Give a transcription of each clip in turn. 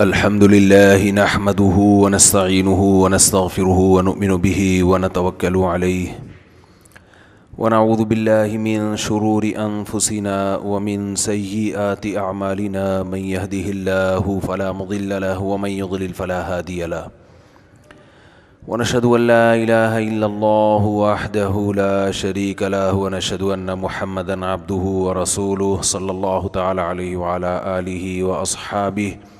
الحمد لله نحمده ونستعينه ونستغفره ونؤمن به ونتوكل عليه ونعوذ بالله من شرور أنفسنا ومن سيئات أعمالنا من يهده الله فلا مضل له ومن يضلل فلا هادي له ونشهد أن لا إله إلا الله وحده لا شريك له ونشهد أن محمدا عبده ورسوله صلى الله تعالى عليه وعلى آله وأصحابه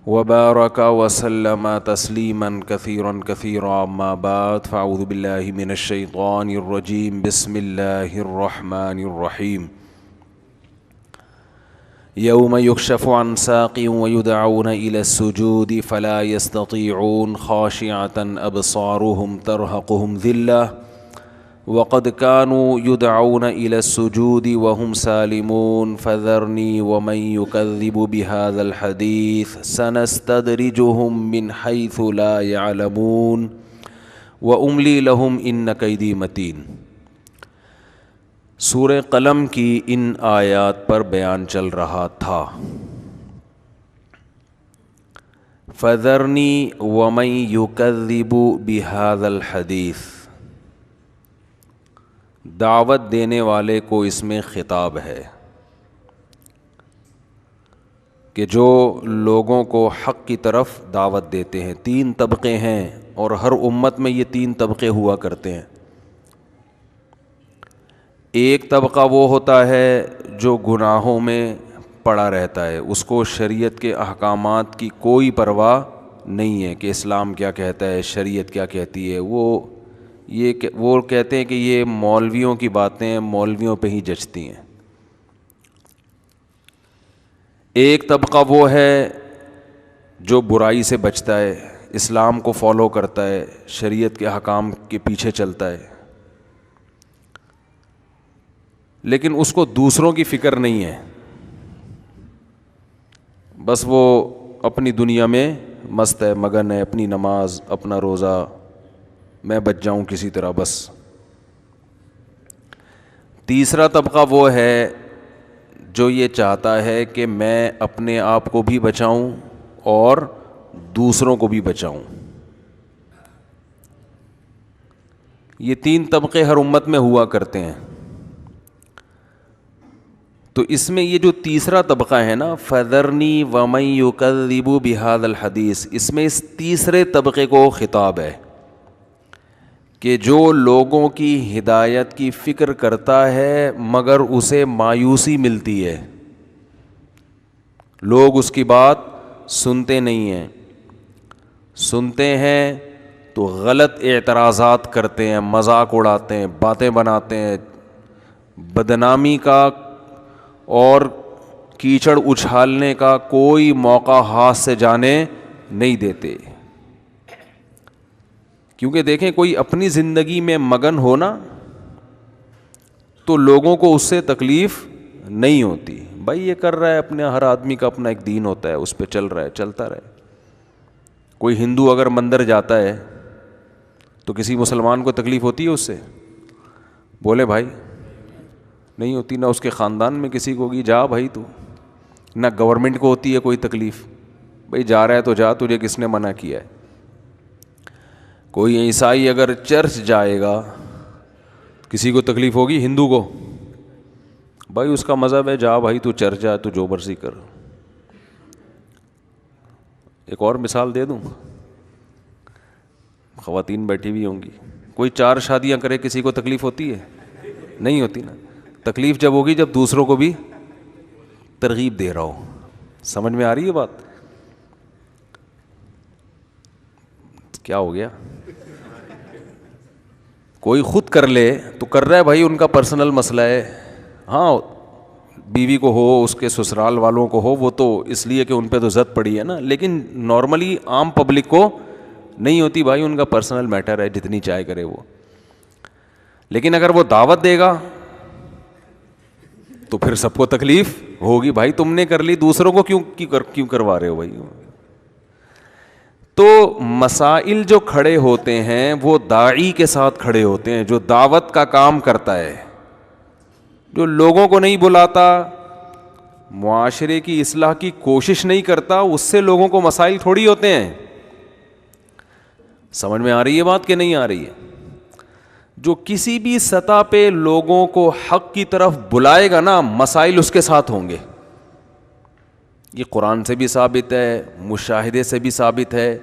وبارك وسلم تسليما كثيرا كثيرا أما بعد فأعوذ بالله من الشيطان الرجيم بسم الله الرحمن الرحيم يوم يكشف عن ساق ويدعون إلى السجود فلا يستطيعون خاشعة أبصارهم ترهقهم ذلة وقد كانوا يدعون إلى السجود وهم سالمون فذرني ومن يكذب بهذا الحديث سنستدرجهم من حيث لا يعلمون وأملي لهم إن كيدي متين۔ سورہ قلم کی ان آیات پر بیان چل رہا تھا۔ فذرنی ومن یکذب بہذا الحدیث، دعوت دینے والے کو اس میں خطاب ہے کہ جو لوگوں کو حق کی طرف دعوت دیتے ہیں۔ تین طبقے ہیں اور ہر امت میں یہ تین طبقے ہوا کرتے ہیں۔ ایک طبقہ وہ ہوتا ہے جو گناہوں میں پڑا رہتا ہے، اس کو شریعت کے احکامات کی کوئی پرواہ نہیں ہے کہ اسلام کیا کہتا ہے، شریعت کیا کہتی ہے۔ وہ کہتے ہیں کہ یہ مولویوں کی باتیں مولویوں پہ ہی جچتی ہیں۔ ایک طبقہ وہ ہے جو برائی سے بچتا ہے، اسلام کو فالو کرتا ہے، شریعت کے احکام کے پیچھے چلتا ہے، لیکن اس کو دوسروں کی فکر نہیں ہے، بس وہ اپنی دنیا میں مست ہے، مگن ہے، اپنی نماز، اپنا روزہ، میں بچ جاؤں کسی طرح بس۔ تیسرا طبقہ وہ ہے جو یہ چاہتا ہے کہ میں اپنے آپ کو بھی بچاؤں اور دوسروں کو بھی بچاؤں۔ یہ تین طبقے ہر امت میں ہوا کرتے ہیں۔ تو اس میں یہ جو تیسرا طبقہ ہے نا، فذرنی ومن یکذب بہذا الحدیث، اس میں اس تیسرے طبقے کو خطاب ہے کہ جو لوگوں کی ہدایت کی فکر کرتا ہے مگر اسے مایوسی ملتی ہے، لوگ اس کی بات سنتے نہیں ہیں، سنتے ہیں تو غلط اعتراضات کرتے ہیں، مذاق اڑاتے ہیں، باتیں بناتے ہیں، بدنامی کا اور کیچڑ اچھالنے کا کوئی موقع ہاتھ سے جانے نہیں دیتے۔ کیونکہ دیکھیں، کوئی اپنی زندگی میں مگن ہو نا تو لوگوں کو اس سے تکلیف نہیں ہوتی۔ بھائی یہ کر رہا ہے، اپنے ہر آدمی کا اپنا ایک دین ہوتا ہے، اس پہ چل رہا ہے، چلتا رہے۔ کوئی ہندو اگر مندر جاتا ہے تو کسی مسلمان کو تکلیف ہوتی ہے اس سے؟ بولے بھائی، نہیں ہوتی، نہ اس کے خاندان میں کسی کو ہوگی، جا بھائی تو، نہ گورنمنٹ کو ہوتی ہے کوئی تکلیف، بھائی جا رہا ہے تو جا، تجھے کس نے منع کیا ہے۔ کوئی عیسائی اگر چرچ جائے گا کسی کو تکلیف ہوگی؟ ہندو کو، بھائی اس کا مذہب ہے، جا بھائی تو چرچ جا، تو جو مرضی کر۔ ایک اور مثال دے دوں، خواتین بیٹھی ہوئی ہوں گی، کوئی 4 شادیاں کرے، کسی کو تکلیف ہوتی ہے؟ نہیں ہوتی نا۔ تکلیف جب ہوگی جب دوسروں کو بھی ترغیب دے رہا ہو۔ سمجھ میں آ رہی ہے بات؟ کیا ہو گیا؟ کوئی خود کر لے تو کر رہا ہے بھائی، ان کا پرسنل مسئلہ ہے۔ ہاں بیوی کو ہو، اس کے سسرال والوں کو ہو، وہ تو اس لیے کہ ان پہ تو زد پڑی ہے نا، لیکن نارملی عام پبلک کو نہیں ہوتی بھائی، ان کا پرسنل میٹر ہے، جتنی چاہے کرے وہ۔ لیکن اگر وہ دعوت دے گا تو پھر سب کو تکلیف ہوگی، بھائی تم نے کر لی، دوسروں کو کیوں کروا رہے ہو بھائی۔ تو مسائل جو کھڑے ہوتے ہیں وہ داعی کے ساتھ کھڑے ہوتے ہیں، جو دعوت کا کام کرتا ہے، جو لوگوں کو نہیں بلاتا، معاشرے کی اصلاح کی کوشش نہیں کرتا، اس سے لوگوں کو مسائل تھوڑی ہوتے ہیں. سمجھ میں آ رہی ہے بات کہ نہیں آ رہی ہے؟ جو کسی بھی سطح پہ لوگوں کو حق کی طرف بلائے گا نا، مسائل اس کے ساتھ ہوں گے. یہ قرآن سے بھی ثابت ہے، مشاہدے سے بھی ثابت ہے.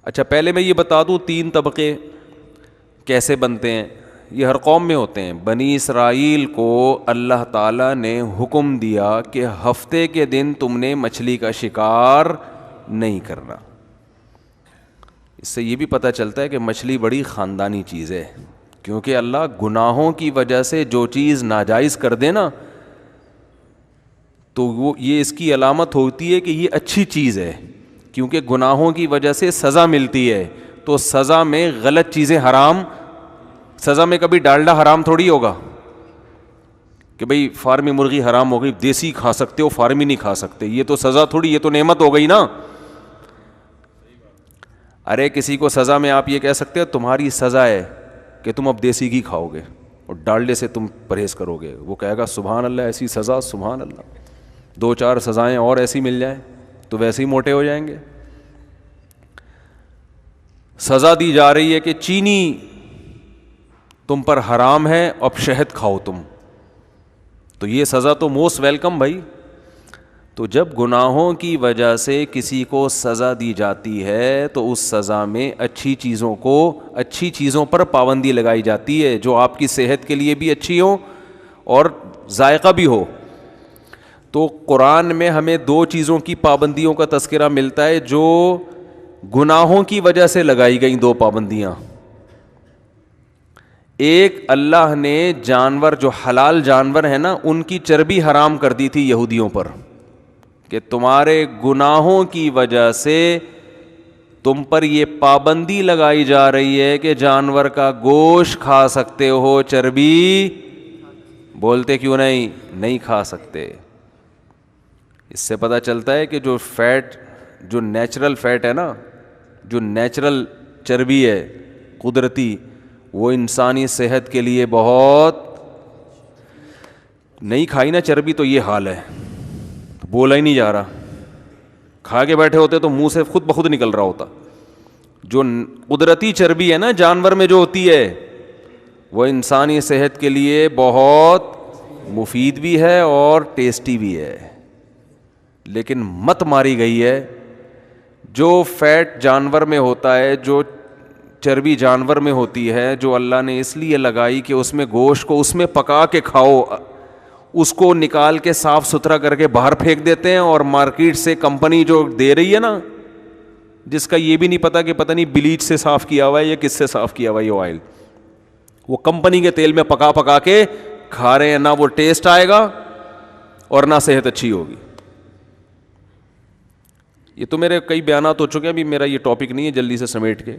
اچھا پہلے میں یہ بتا دوں 3 طبقے کیسے بنتے ہیں. یہ ہر قوم میں ہوتے ہیں. بنی اسرائیل کو اللہ تعالیٰ نے حکم دیا کہ ہفتے کے دن تم نے مچھلی کا شکار نہیں کرنا. اس سے یہ بھی پتہ چلتا ہے کہ مچھلی بڑی خاندانی چیز ہے، کیونکہ اللہ گناہوں کی وجہ سے جو چیز ناجائز کر دے نا، تو وہ یہ اس کی علامت ہوتی ہے کہ یہ اچھی چیز ہے، کیونکہ گناہوں کی وجہ سے سزا ملتی ہے. تو سزا میں غلط چیزیں حرام، سزا میں کبھی ڈالڈا حرام تھوڑی ہوگا کہ بھئی فارمی مرغی حرام ہو گئی، دیسی کھا سکتے ہو فارمی نہیں کھا سکتے. یہ تو سزا تھوڑی، یہ تو نعمت ہو گئی نا. ارے کسی کو سزا میں آپ یہ کہہ سکتے ہو تمہاری سزا ہے کہ تم اب دیسی گھی کھاؤ گے اور ڈالڈے سے تم پرہیز کرو گے. وہ کہے گا سبحان اللہ، ایسی سزا، سبحان اللہ. 2-4 سزائیں اور ایسی مل جائیں تو ویسے ہی موٹے ہو جائیں گے. سزا دی جا رہی ہے کہ چینی تم پر حرام ہے، اب شہد کھاؤ تم. تو یہ سزا تو موسٹ ویلکم بھائی. تو جب گناہوں کی وجہ سے کسی کو سزا دی جاتی ہے تو اس سزا میں اچھی چیزوں پر پابندی لگائی جاتی ہے، جو آپ کی صحت کے لیے بھی اچھی ہو اور ذائقہ بھی ہو. تو قرآن میں ہمیں 2 چیزوں کی پابندیوں کا تذکرہ ملتا ہے جو گناہوں کی وجہ سے لگائی گئیں. 2 پابندیاں. ایک، اللہ نے جانور جو حلال جانور ہیں نا ان کی چربی حرام کر دی تھی یہودیوں پر، کہ تمہارے گناہوں کی وجہ سے تم پر یہ پابندی لگائی جا رہی ہے کہ جانور کا گوشت کھا سکتے ہو، چربی بولتے کیوں نہیں کھا سکتے. اس سے پتہ چلتا ہے کہ جو فیٹ، جو نیچرل فیٹ ہے نا، جو نیچرل چربی ہے قدرتی، وہ انسانی صحت کے لیے بہت. نہیں کھائی نا چربی تو یہ حال ہے، بولا ہی نہیں جا رہا. کھا کے بیٹھے ہوتے تو منہ سے خود بخود نکل رہا ہوتا. جو قدرتی چربی ہے نا جانور میں جو ہوتی ہے، وہ انسانی صحت کے لیے بہت مفید بھی ہے اور ٹیسٹی بھی ہے. لیکن مت ماری گئی ہے. جو فیٹ جانور میں ہوتا ہے، جو چربی جانور میں ہوتی ہے، جو اللہ نے اس لیے لگائی کہ اس میں گوشت کو اس میں پکا کے کھاؤ، اس کو نکال کے صاف ستھرا کر کے باہر پھینک دیتے ہیں. اور مارکیٹ سے کمپنی جو دے رہی ہے نا، جس کا یہ بھی نہیں پتا کہ پتہ نہیں بلیچ سے صاف کیا ہوا ہے یا کس سے صاف کیا ہوا ہے یہ آئل، وہ کمپنی کے تیل میں پکا کے کھا رہے ہیں. نہ وہ ٹیسٹ آئے گا اور نہ صحت اچھی ہوگی. یہ تو میرے کئی بیانات ہو چکے ہیں، ابھی میرا یہ ٹاپک نہیں ہے، جلدی سے سمیٹ کے.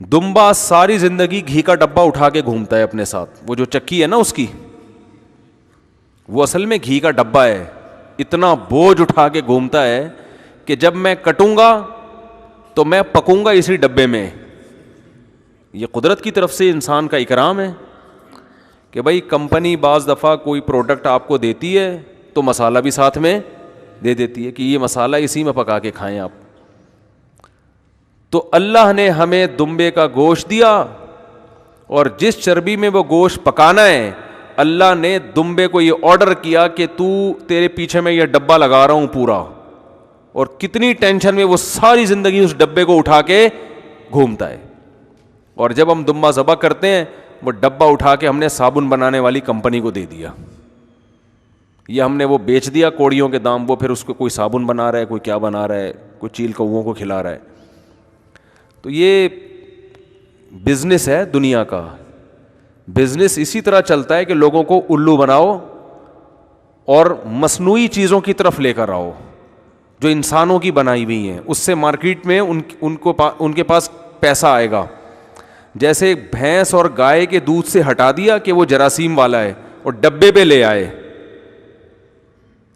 دمبا ساری زندگی گھی کا ڈبہ اٹھا کے گھومتا ہے اپنے ساتھ. وہ جو چکی ہے نا اس کی، وہ اصل میں گھی کا ڈبہ ہے. اتنا بوجھ اٹھا کے گھومتا ہے کہ جب میں کٹوں گا تو میں پکوں گا اسی ڈبے میں. یہ قدرت کی طرف سے انسان کا اکرام ہے کہ بھائی کمپنی بعض دفعہ کوئی پروڈکٹ آپ کو دیتی ہے تو مسالہ بھی ساتھ میں دے دیتی ہے کہ یہ مسالہ اسی میں پکا کے کھائیں آپ. تو اللہ نے ہمیں دمبے کا گوشت دیا، اور جس چربی میں وہ گوشت پکانا ہے، اللہ نے دمبے کو یہ آرڈر کیا کہ تیرے پیچھے میں یہ ڈبہ لگا رہا ہوں پورا. اور کتنی ٹینشن میں وہ ساری زندگی اس ڈبے کو اٹھا کے گھومتا ہے. اور جب ہم دمبا ذبح کرتے ہیں، وہ ڈبہ اٹھا کے ہم نے صابن بنانے والی کمپنی کو دے دیا، یا ہم نے وہ بیچ دیا کوڑیوں کے دام. وہ پھر اس کو کوئی صابن بنا رہا ہے، کوئی کیا بنا رہا ہے، کوئی چیل کووں کو کھلا رہا ہے. تو یہ بزنس ہے دنیا کا. بزنس اسی طرح چلتا ہے کہ لوگوں کو الو بناؤ اور مصنوعی چیزوں کی طرف لے کر آؤ جو انسانوں کی بنائی ہوئی ہیں. اس سے مارکیٹ میں ان کے پاس پیسہ آئے گا. جیسے بھینس اور گائے کے دودھ سے ہٹا دیا کہ وہ جراثیم والا ہے اور ڈبے پہ لے آئے،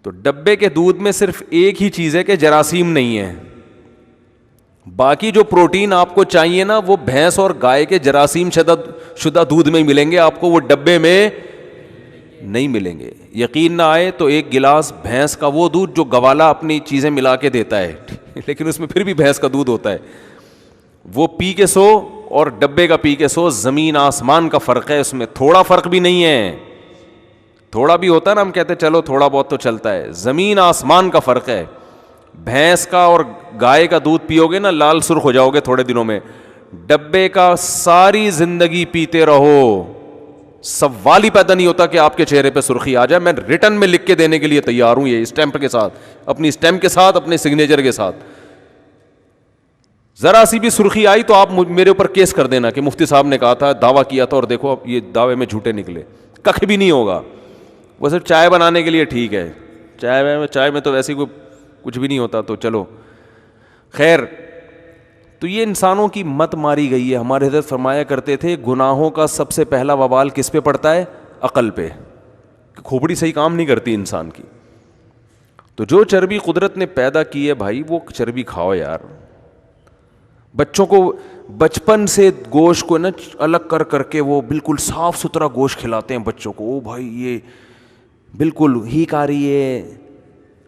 تو ڈبے کے دودھ میں صرف ایک ہی چیز ہے کہ جراثیم نہیں ہے. باقی جو پروٹین آپ کو چاہیے نا، وہ بھینس اور گائے کے جراثیم شدہ دودھ میں ملیں گے آپ کو، وہ ڈبے میں نہیں ملیں گے. یقین نہ آئے تو ایک گلاس بھینس کا وہ دودھ جو گوالا اپنی چیزیں ملا کے دیتا ہے لیکن اس میں پھر بھی بھینس کا دودھ ہوتا ہے, وہ پی کے سو اور ڈبے کا پی کے سو, زمین آسمان کا فرق ہے اس میں. تھوڑا فرق بھی نہیں ہے, تھوڑا بھی ہوتا ہے نا, ہم کہتے ہیں چلو تھوڑا بہت تو چلتا ہے, زمین آسمان کا فرق ہے. بھینس کا اور گائے کا دودھ پیو گے نا لال سرخ ہو جاؤ گے تھوڑے دنوں میں, ڈبے کا ساری زندگی پیتے رہو, سوال ہی پیدا نہیں ہوتا کہ آپ کے چہرے پہ سرخی آ جائے. میں ریٹن میں لکھ کے دینے کے لیے تیار ہوں, یہ اسٹیمپ کے ساتھ, اپنی اسٹیمپ کے ساتھ, اپنے سگنیچر کے ساتھ. ذرا سی بھی سرخی آئی تو آپ میرے اوپر کیس کر دینا کہ مفتی صاحب نے کہا تھا, دعویٰ کیا تھا, اور دیکھو یہ دعوے میں جھوٹے نکلے. کخ بھی نہیں ہوگا, وہ صرف چائے بنانے کے لیے ٹھیک ہے, چائے میں تو ویسے کچھ بھی نہیں ہوتا. تو چلو خیر, تو یہ انسانوں کی مت ماری گئی ہے. ہمارے حضرت فرمایا کرتے تھے گناہوں کا سب سے پہلا وبال کس پہ پڑتا ہے؟ عقل پہ. کھوپڑی صحیح کام نہیں کرتی انسان کی. تو جو چربی قدرت نے پیدا کی ہے بھائی, وہ چربی کھاؤ یار. بچوں کو بچپن سے گوشت کو نا الگ کر کر کے وہ بالکل صاف ستھرا گوشت کھلاتے ہیں بچوں کو. او بھائی یہ بالکل ہیک آ رہی ہے.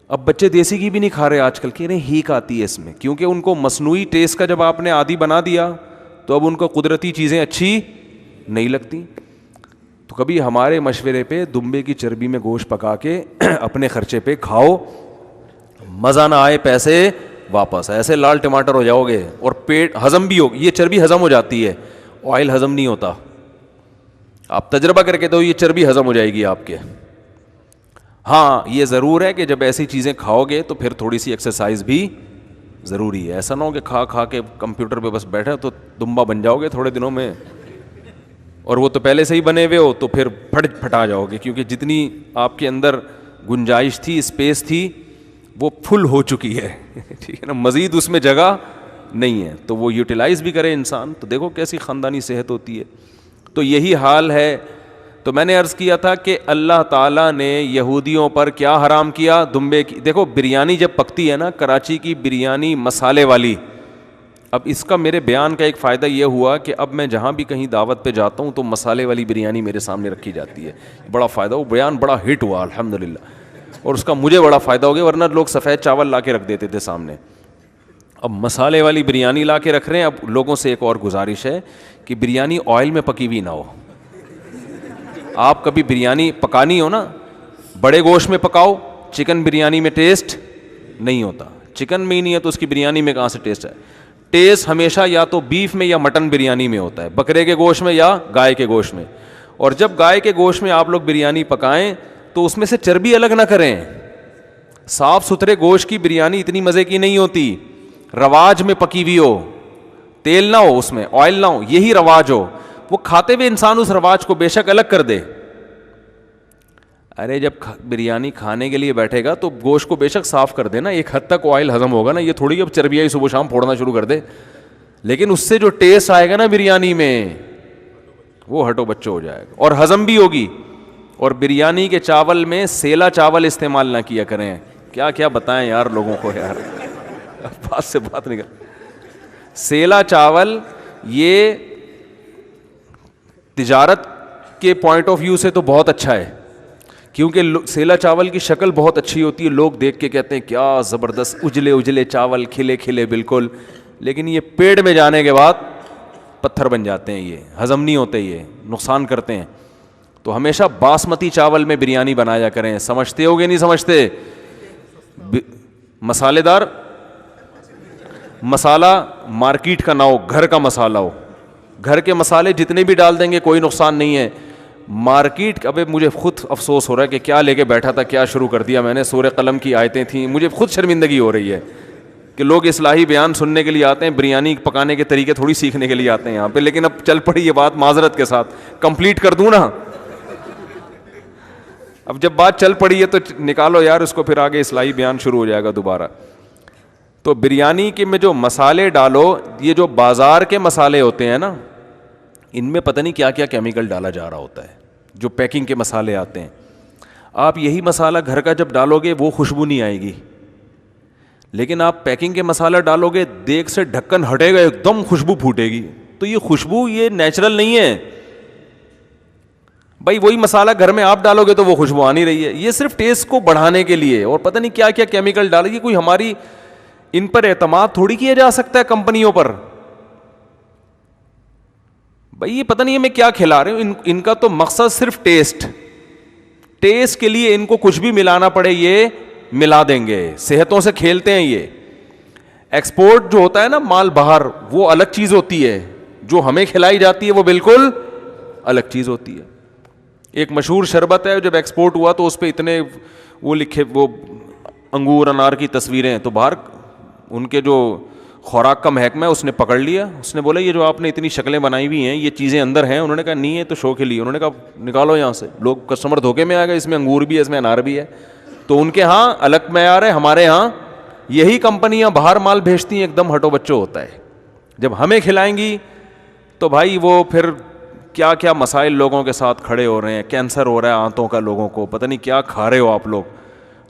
اب بچے دیسی گھی بھی نہیں کھا رہے آج کل, کہہ رہے ہیں ہیک آتی ہے اس میں, کیونکہ ان کو مصنوعی ٹیسٹ کا جب آپ نے عادی بنا دیا تو اب ان کو قدرتی چیزیں اچھی نہیں لگتی. تو کبھی ہمارے مشورے پہ دمبے کی چربی میں گوشت پکا کے اپنے خرچے پہ کھاؤ, مزہ نہ آئے پیسے واپس. ایسے لال ٹماٹر ہو جاؤ گے اور پیٹ ہضم بھی ہو, یہ چربی ہضم ہو جاتی ہے, آئل ہضم نہیں ہوتا. آپ تجربہ کر کے تو یہ چربی ہضم ہو جائے گی آپ کے. ہاں یہ ضرور ہے کہ جب ایسی چیزیں کھاؤ گے تو پھر تھوڑی سی ایکسرسائز بھی ضروری ہے. ایسا نہ ہو کہ کھا کے کمپیوٹر پہ بس بیٹھے تو دمبا بن جاؤ گے تھوڑے دنوں میں, اور وہ تو پہلے سے ہی بنے ہوئے ہو تو پھر پھٹا جاؤ گے, کیونکہ جتنی آپ کے اندر گنجائش تھی, اسپیس تھی, وہ فل ہو چکی ہے. ٹھیک ہے نا, مزید اس میں جگہ نہیں ہے. تو وہ یوٹیلائز بھی کرے انسان, تو دیکھو کیسی خاندانی صحت ہوتی ہے. تو یہی حال ہے. تو میں نے عرض کیا تھا کہ اللہ تعالیٰ نے یہودیوں پر کیا حرام کیا؟ دمبے کی. دیکھو بریانی جب پکتی ہے نا, کراچی کی بریانی مسالے والی, اب اس کا میرے بیان کا ایک فائدہ یہ ہوا کہ اب میں جہاں بھی کہیں دعوت پہ جاتا ہوں تو مسالے والی بریانی میرے سامنے رکھی جاتی ہے. بڑا فائدہ, وہ بیان بڑا ہٹ ہوا الحمدللہ, اور اس کا مجھے بڑا فائدہ ہو گیا, ورنہ لوگ سفید چاول لا کے رکھ دیتے تھے سامنے. اب مسالے والی بریانی لا کے رکھ رہے ہیں. اب لوگوں سے ایک اور گزارش ہے کہ بریانی آئل میں پکی ہوئی نہ ہو. آپ کبھی بریانی پکانی ہو نا, بڑے گوشت میں پکاؤ, چکن بریانی میں ٹیسٹ نہیں ہوتا. چکن میں ہی نہیں ہے تو اس کی بریانی میں کہاں سے ٹیسٹ ہے؟ ٹیسٹ ہمیشہ یا تو بیف میں یا مٹن بریانی میں ہوتا ہے, بکرے کے گوشت میں یا گائے کے گوشت میں. اور جب گائے کے گوشت میں آپ لوگ بریانی پکائیں تو اس میں سے چربی الگ نہ کریں. صاف ستھرے گوشت کی بریانی اتنی مزے کی نہیں ہوتی. رواج میں پکی ہوئی ہو, تیل نہ ہو اس میں, آئل نہ ہو, یہی رواج ہو. وہ کھاتے ہوئے انسان اس رواج کو بے شک الگ کر دے. ارے جب بریانی کھانے کے لیے بیٹھے گا تو گوشت کو بے شک صاف کر دینا, ایک حد تک آئل ہضم ہوگا نا, یہ تھوڑی اب چربیائی صبح شام پھوڑنا شروع کر دے. لیکن اس سے جو ٹیسٹ آئے گا نا بریانی میں, وہ ہٹو بچو ہو جائے گا اور ہضم بھی ہوگی. اور بریانی کے چاول میں سیلا چاول استعمال نہ کیا کریں. کیا کیا بتائیں یار لوگوں کو یار, بات سے بات نہیں کر. سیلا چاول یہ تجارت کے پوائنٹ آف ویو سے تو بہت اچھا ہے, کیونکہ سیلا چاول کی شکل بہت اچھی ہوتی ہے. لوگ دیکھ کے کہتے ہیں کیا زبردست اجلے اجلے چاول, کھلے کھلے بالکل. لیکن یہ پیٹ میں جانے کے بعد پتھر بن جاتے ہیں, یہ ہضم نہیں ہوتے, یہ نقصان کرتے ہیں. تو ہمیشہ باسمتی چاول میں بریانی بنایا کریں. سمجھتے ہو گے نہیں سمجھتے؟ مسالے دار مسالہ مارکیٹ کا نہ ہو, گھر کا مسالہ ہو. گھر کے مسالے جتنے بھی ڈال دیں گے کوئی نقصان نہیں ہے. مارکیٹ, ابے مجھے خود افسوس ہو رہا ہے کہ کیا لے کے بیٹھا تھا, کیا شروع کر دیا میں نے. سورہ قلم کی آیتیں تھیں, مجھے خود شرمندگی ہو رہی ہے کہ لوگ اصلاحی بیان سننے کے لیے آتے ہیں, بریانی پکانے کے طریقے تھوڑی سیکھنے کے لیے آتے ہیں یہاں پہ. لیکن اب چل پڑی یہ بات معذرت کے ساتھ, کمپلیٹ کر دوں نا. اب جب بات چل پڑی ہے تو نکالو یار اس کو, پھر آگے اصلاحی بیان شروع ہو جائے گا دوبارہ. تو بریانی کے میں جو مسالے ڈالو, یہ جو بازار کے مسالے ہوتے ہیں نا, ان میں پتہ نہیں کیا کیا کیمیکل ڈالا جا رہا ہوتا ہے. جو پیکنگ کے مسالے آتے ہیں, آپ یہی مسالہ گھر کا جب ڈالو گے وہ خوشبو نہیں آئے گی. لیکن آپ پیکنگ کے مسالہ ڈالو گے, دیگ سے ڈھکن ہٹے گا ایک دم خوشبو پھوٹے گی. تو یہ خوشبو یہ نیچرل نہیں ہے. بھائی وہی مسالہ گھر میں آپ ڈالو گے تو وہ خوشبو آ نہیں رہی ہے. یہ صرف ٹیسٹ کو بڑھانے کے لیے, اور پتہ نہیں کیا کیا کیمیکل ڈالے گی. کوئی ہماری ان پر اعتماد تھوڑی کیا جا سکتا ہے کمپنیوں پر. بھائی یہ پتہ نہیں ہمیں کیا کھلا رہے ہو. ان کا تو مقصد صرف ٹیسٹ کے لیے ان کو کچھ بھی ملانا پڑے یہ ملا دیں گے. صحتوں سے کھیلتے ہیں یہ. ایکسپورٹ جو ہوتا ہے نا مال باہر, وہ الگ چیز ہوتی ہے. جو ہمیں کھلائی جاتی ہے وہ بالکل الگ چیز ہوتی ہے. ایک مشہور شربت ہے, جب ایکسپورٹ ہوا تو اس پہ اتنے وہ لکھے, وہ انگور انار کی تصویریں, تو باہر ان کے جو خوراک کا محکمہ ہے اس نے پکڑ لیا. اس نے بولا یہ جو آپ نے اتنی شکلیں بنائی ہوئی ہیں یہ چیزیں اندر ہیں. انہوں نے کہا نہیں ہے تو شو کے لیے. انہوں نے کہا نکالو یہاں سے. لوگ کسٹمر دھوکے میں آ گئے, اس میں انگور بھی ہے اس میں انار بھی ہے. تو ان کے ہاں الگ معیار ہے, ہمارے ہاں یہی کمپنیاں باہر مال بھیجتی ہیں ایک دم ہٹو بچو ہوتا ہے. جب ہمیں کھلائیں گی تو بھائی وہ پھر کیا کیا مسائل لوگوں کے ساتھ کھڑے ہو رہے ہیں. کینسر ہو رہا ہے آنتوں کا لوگوں کو, پتہ نہیں کیا کھا رہے ہو آپ لوگ.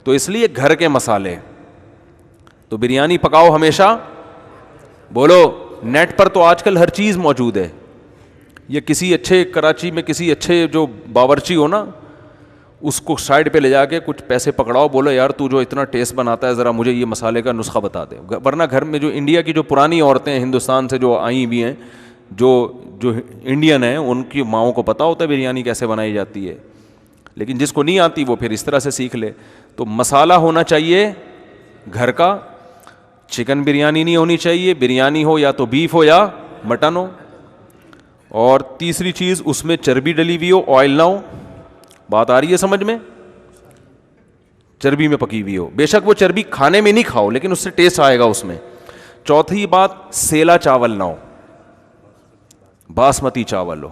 تو اس لیے گھر کے مسالے. تو بریانی پکاؤ ہمیشہ. بولو نیٹ پر تو آج کل ہر چیز موجود ہے. یہ کسی اچھے کراچی میں کسی اچھے جو باورچی ہو نا, اس کو سائڈ پہ لے جا کے کچھ پیسے پکڑاؤ, بولو یار تو جو اتنا ٹیسٹ بناتا ہے ذرا مجھے یہ مسالے کا نسخہ بتا دے. ورنہ گھر میں جو انڈیا کی جو پرانی عورتیں ہندوستان سے جو آئی ہوئی ہیں, جو انڈین ہیں, ان کی ماؤں کو پتہ ہوتا ہے بریانی کیسے بنائی جاتی ہے. لیکن جس کو نہیں آتی وہ پھر اس طرح سے سیکھ لے. تو مسالہ ہونا چاہیے گھر کا. چکن بریانی نہیں ہونی چاہیے. بریانی ہو یا تو بیف ہو یا مٹن ہو. اور تیسری چیز اس میں چربی ڈلی ہوئی ہو, آئل نہ ہو. بات آ رہی ہے سمجھ میں؟ چربی میں پکی ہوئی ہو. بے شک وہ چربی کھانے میں نہیں کھاؤ لیکن اس سے ٹیسٹ آئے گا اس میں. چوتھی بات, سیلا چاول نہ ہو, باسمتی چاول ہو.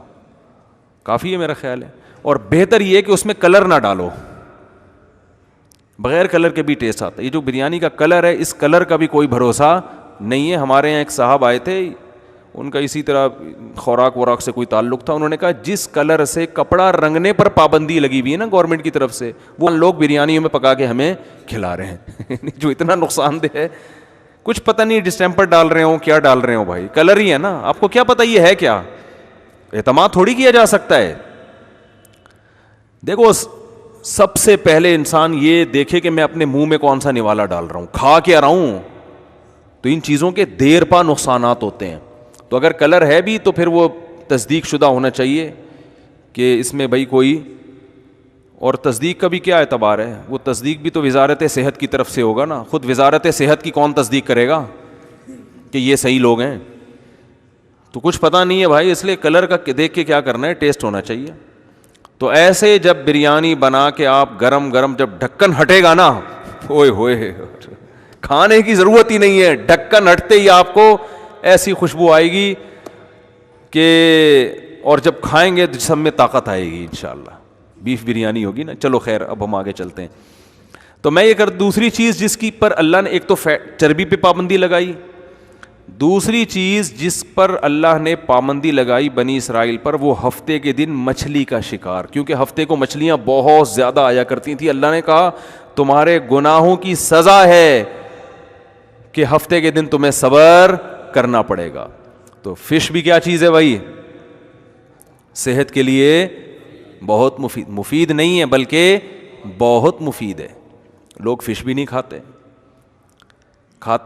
کافی ہے میرا خیال ہے. اور بہتر یہ کہ اس میں کلر نہ ڈالو. بغیر کلر کے بھی ٹیسٹ آتا ہے. یہ جو بریانی کا کلر ہے, اس کلر کا بھی کوئی بھروسہ نہیں ہے. ہمارے یہاں ایک صاحب آئے تھے, ان کا اسی طرح خوراک وراک سے کوئی تعلق تھا. انہوں نے کہا جس کلر سے کپڑا رنگنے پر پابندی لگی ہوئی ہے نا گورنمنٹ کی طرف سے, وہ لوگ بریانیوں میں پکا کے ہمیں کھلا رہے ہیں. جو اتنا نقصان دہ ہے. کچھ پتہ نہیں ڈسٹمپر ڈال رہے ہوں کیا ڈال رہے ہوں. بھائی کلر ہی ہے نا, آپ کو کیا پتہ یہ ہے کیا. اعتماد تھوڑی کیا جا سکتا ہے. دیکھو سب سے پہلے انسان یہ دیکھے کہ میں اپنے منہ میں کون سا نوالا ڈال رہا ہوں, کھا کے آ رہا ہوں. تو ان چیزوں کے دیر پا نقصانات ہوتے ہیں. تو اگر کلر ہے بھی تو پھر وہ تصدیق شدہ ہونا چاہیے کہ اس میں بھائی کوئی, اور تصدیق کا بھی کیا اعتبار ہے. وہ تصدیق بھی تو وزارت صحت کی طرف سے ہوگا نا. خود وزارت صحت کی کون تصدیق کرے گا کہ یہ صحیح لوگ ہیں. تو کچھ پتہ نہیں ہے بھائی, اس لیے کلر کا دیکھ کے کیا کرنا ہے, ٹیسٹ ہونا چاہیے. تو ایسے جب بریانی بنا کے آپ گرم گرم جب ڈھکن ہٹے گا نا, اوئے ہوئے, کھانے کی ضرورت ہی نہیں ہے. ڈھکن ہٹتے ہی آپ کو ایسی خوشبو آئے گی کہ, اور جب کھائیں گے تو جسم میں طاقت آئے گی انشاءاللہ. بیف بریانی ہوگی نا. چلو خیر, اب ہم آگے چلتے ہیں. تو میں یہ دوسری چیز جس کی پر اللہ نے ایک تو چربی پہ پابندی لگائی. دوسری چیز جس پر اللہ نے پابندی لگائی بنی اسرائیل پر, وہ ہفتے کے دن مچھلی کا شکار. کیونکہ ہفتے کو مچھلیاں بہت زیادہ آیا کرتی تھیں. اللہ نے کہا تمہارے گناہوں کی سزا ہے کہ ہفتے کے دن تمہیں صبر کرنا پڑے گا. تو فش بھی کیا چیز ہے بھائی, صحت کے لیے بہت مفید نہیں ہے بلکہ بہت مفید ہے. لوگ فش بھی نہیں کھاتے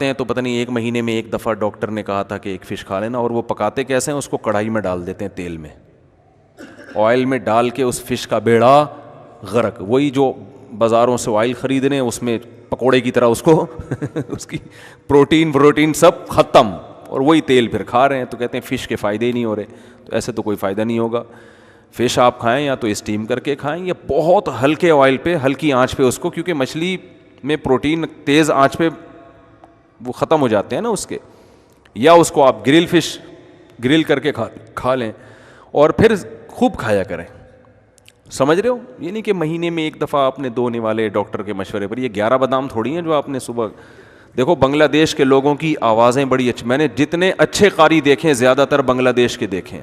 ہیں تو پتہ نہیں ایک مہینے میں ایک دفعہ ڈاکٹر نے کہا تھا کہ ایک فش کھا لینا. اور وہ پکاتے کیسے ہیں, اس کو کڑھائی میں ڈال دیتے ہیں, تیل میں آئل میں ڈال کے اس فش کا بیڑا غرق. وہی جو بازاروں سے آئل خرید رہے ہیں اس میں پکوڑے کی طرح اس کو اس کی پروٹین سب ختم, اور وہی تیل پھر کھا رہے ہیں. تو کہتے ہیں فش کے فائدے ہی نہیں ہو رہے. تو ایسے تو کوئی فائدہ نہیں ہوگا. فش آپ کھائیں یا تو اسٹیم کر کے کھائیں یا بہت ہلکے آئل پہ ہلکی آنچ پہ اس کو, کیونکہ مچھلی میں پروٹین تیز آنچ پہ وہ ختم ہو جاتے ہیں نا اس کے. یا اس کو آپ گرل کر کے کھا لیں اور پھر خوب کھایا کریں. سمجھ رہے ہو, یہ نہیں کہ مہینے میں ایک دفعہ آپ نے دو نوالے ڈاکٹر کے مشورے پر. یہ 11 بادام تھوڑی ہیں جو آپ نے صبح. دیکھو بنگلہ دیش کے لوگوں کی آوازیں بڑی اچھی, میں نے جتنے اچھے قاری دیکھے زیادہ تر بنگلہ دیش کے دیکھیں.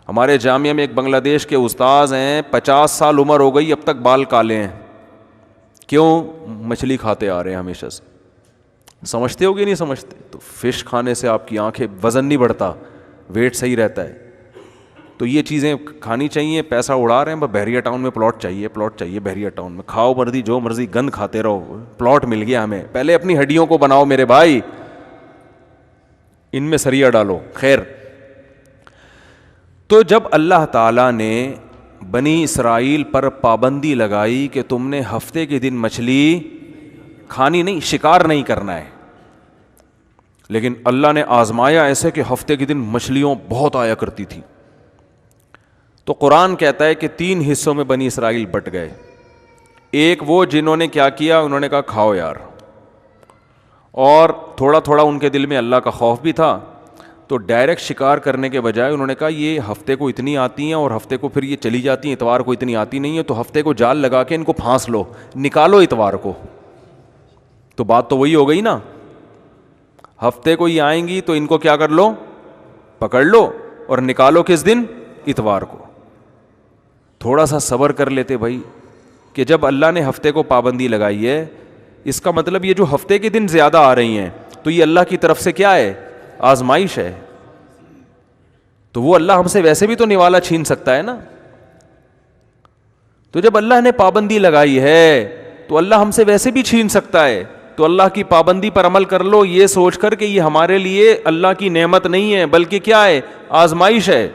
ہمارے جامعہ میں ایک بنگلہ دیش کے استاذ ہیں, 50 سال عمر ہو گئی, اب تک بال کالے ہیں. کیوں؟ مچھلی کھاتے آ رہے ہیں ہمیشہ سے. سمجھتے ہو گے نہیں سمجھتے؟ تو فش کھانے سے آپ کی آنکھیں, وزن نہیں بڑھتا, ویٹ صحیح رہتا ہے. تو یہ چیزیں کھانی چاہیے. پیسہ اڑا رہے ہیں, بس بحریہ ٹاؤن میں پلاٹ چاہیے بحریہ ٹاؤن میں, کھاؤ مرضی جو مرضی گند کھاتے رہو, پلاٹ مل گیا ہمیں. پہلے اپنی ہڈیوں کو بناؤ میرے بھائی, ان میں سریا ڈالو. خیر, تو جب اللہ تعالیٰ نے بنی اسرائیل پر پابندی لگائی کہ تم نے ہفتے کے دن مچھلی کھانی نہیں, شکار نہیں کرنا ہے, لیکن اللہ نے آزمایا ایسے کہ ہفتے کے دن مچھلیوں بہت آیا کرتی تھی. تو قرآن کہتا ہے کہ 3 حصوں میں بنی اسرائیل بٹ گئے. ایک وہ جنہوں نے کیا کیا, انہوں نے کہا کھاؤ یار, اور تھوڑا تھوڑا ان کے دل میں اللہ کا خوف بھی تھا, تو ڈائریکٹ شکار کرنے کے بجائے انہوں نے کہا یہ ہفتے کو اتنی آتی ہیں اور ہفتے کو پھر یہ چلی جاتی ہیں, اتوار کو اتنی آتی نہیں ہے, تو ہفتے کو جال لگا کے ان کو پھانس لو, نکالو اتوار کو. تو بات تو وہی ہو گئی نا, ہفتے کو ہی آئیں گی تو ان کو کیا کر لو, پکڑ لو, اور نکالو کس دن, اتوار کو. تھوڑا سا صبر کر لیتے بھائی, کہ جب اللہ نے ہفتے کو پابندی لگائی ہے, اس کا مطلب یہ جو ہفتے کے دن زیادہ آ رہی ہیں تو یہ اللہ کی طرف سے کیا ہے, آزمائش ہے. تو وہ اللہ ہم سے ویسے بھی تو نوالا چھین سکتا ہے نا. تو جب اللہ نے پابندی لگائی ہے تو اللہ ہم سے ویسے بھی چھین سکتا ہے. تو اللہ کی پابندی پر عمل کر لو, یہ سوچ کر کہ یہ ہمارے لیے اللہ کی نعمت نہیں ہے بلکہ کیا ہے, آزمائش ہے.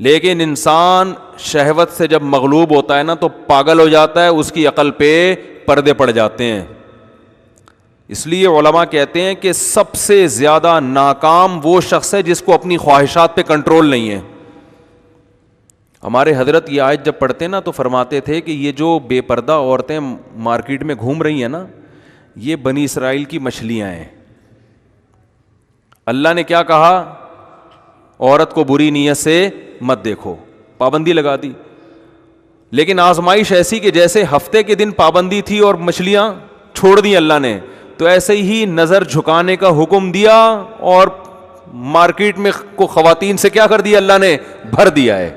لیکن انسان شہوت سے جب مغلوب ہوتا ہے نا تو پاگل ہو جاتا ہے, اس کی عقل پہ پردے پڑ جاتے ہیں. اس لیے علماء کہتے ہیں کہ سب سے زیادہ ناکام وہ شخص ہے جس کو اپنی خواہشات پہ کنٹرول نہیں ہے. ہمارے حضرت یہ آیت جب پڑھتے نا تو فرماتے تھے کہ یہ جو بے پردہ عورتیں مارکیٹ میں گھوم رہی ہیں نا, یہ بنی اسرائیل کی مچھلیاں ہیں. اللہ نے کیا کہا, عورت کو بری نیت سے مت دیکھو, پابندی لگا دی. لیکن آزمائش ایسی کہ جیسے ہفتے کے دن پابندی تھی اور مچھلیاں چھوڑ دی اللہ نے, تو ایسے ہی نظر جھکانے کا حکم دیا اور مارکیٹ میں کو خواتین سے کیا کر دیا اللہ نے, بھر دیا ہے.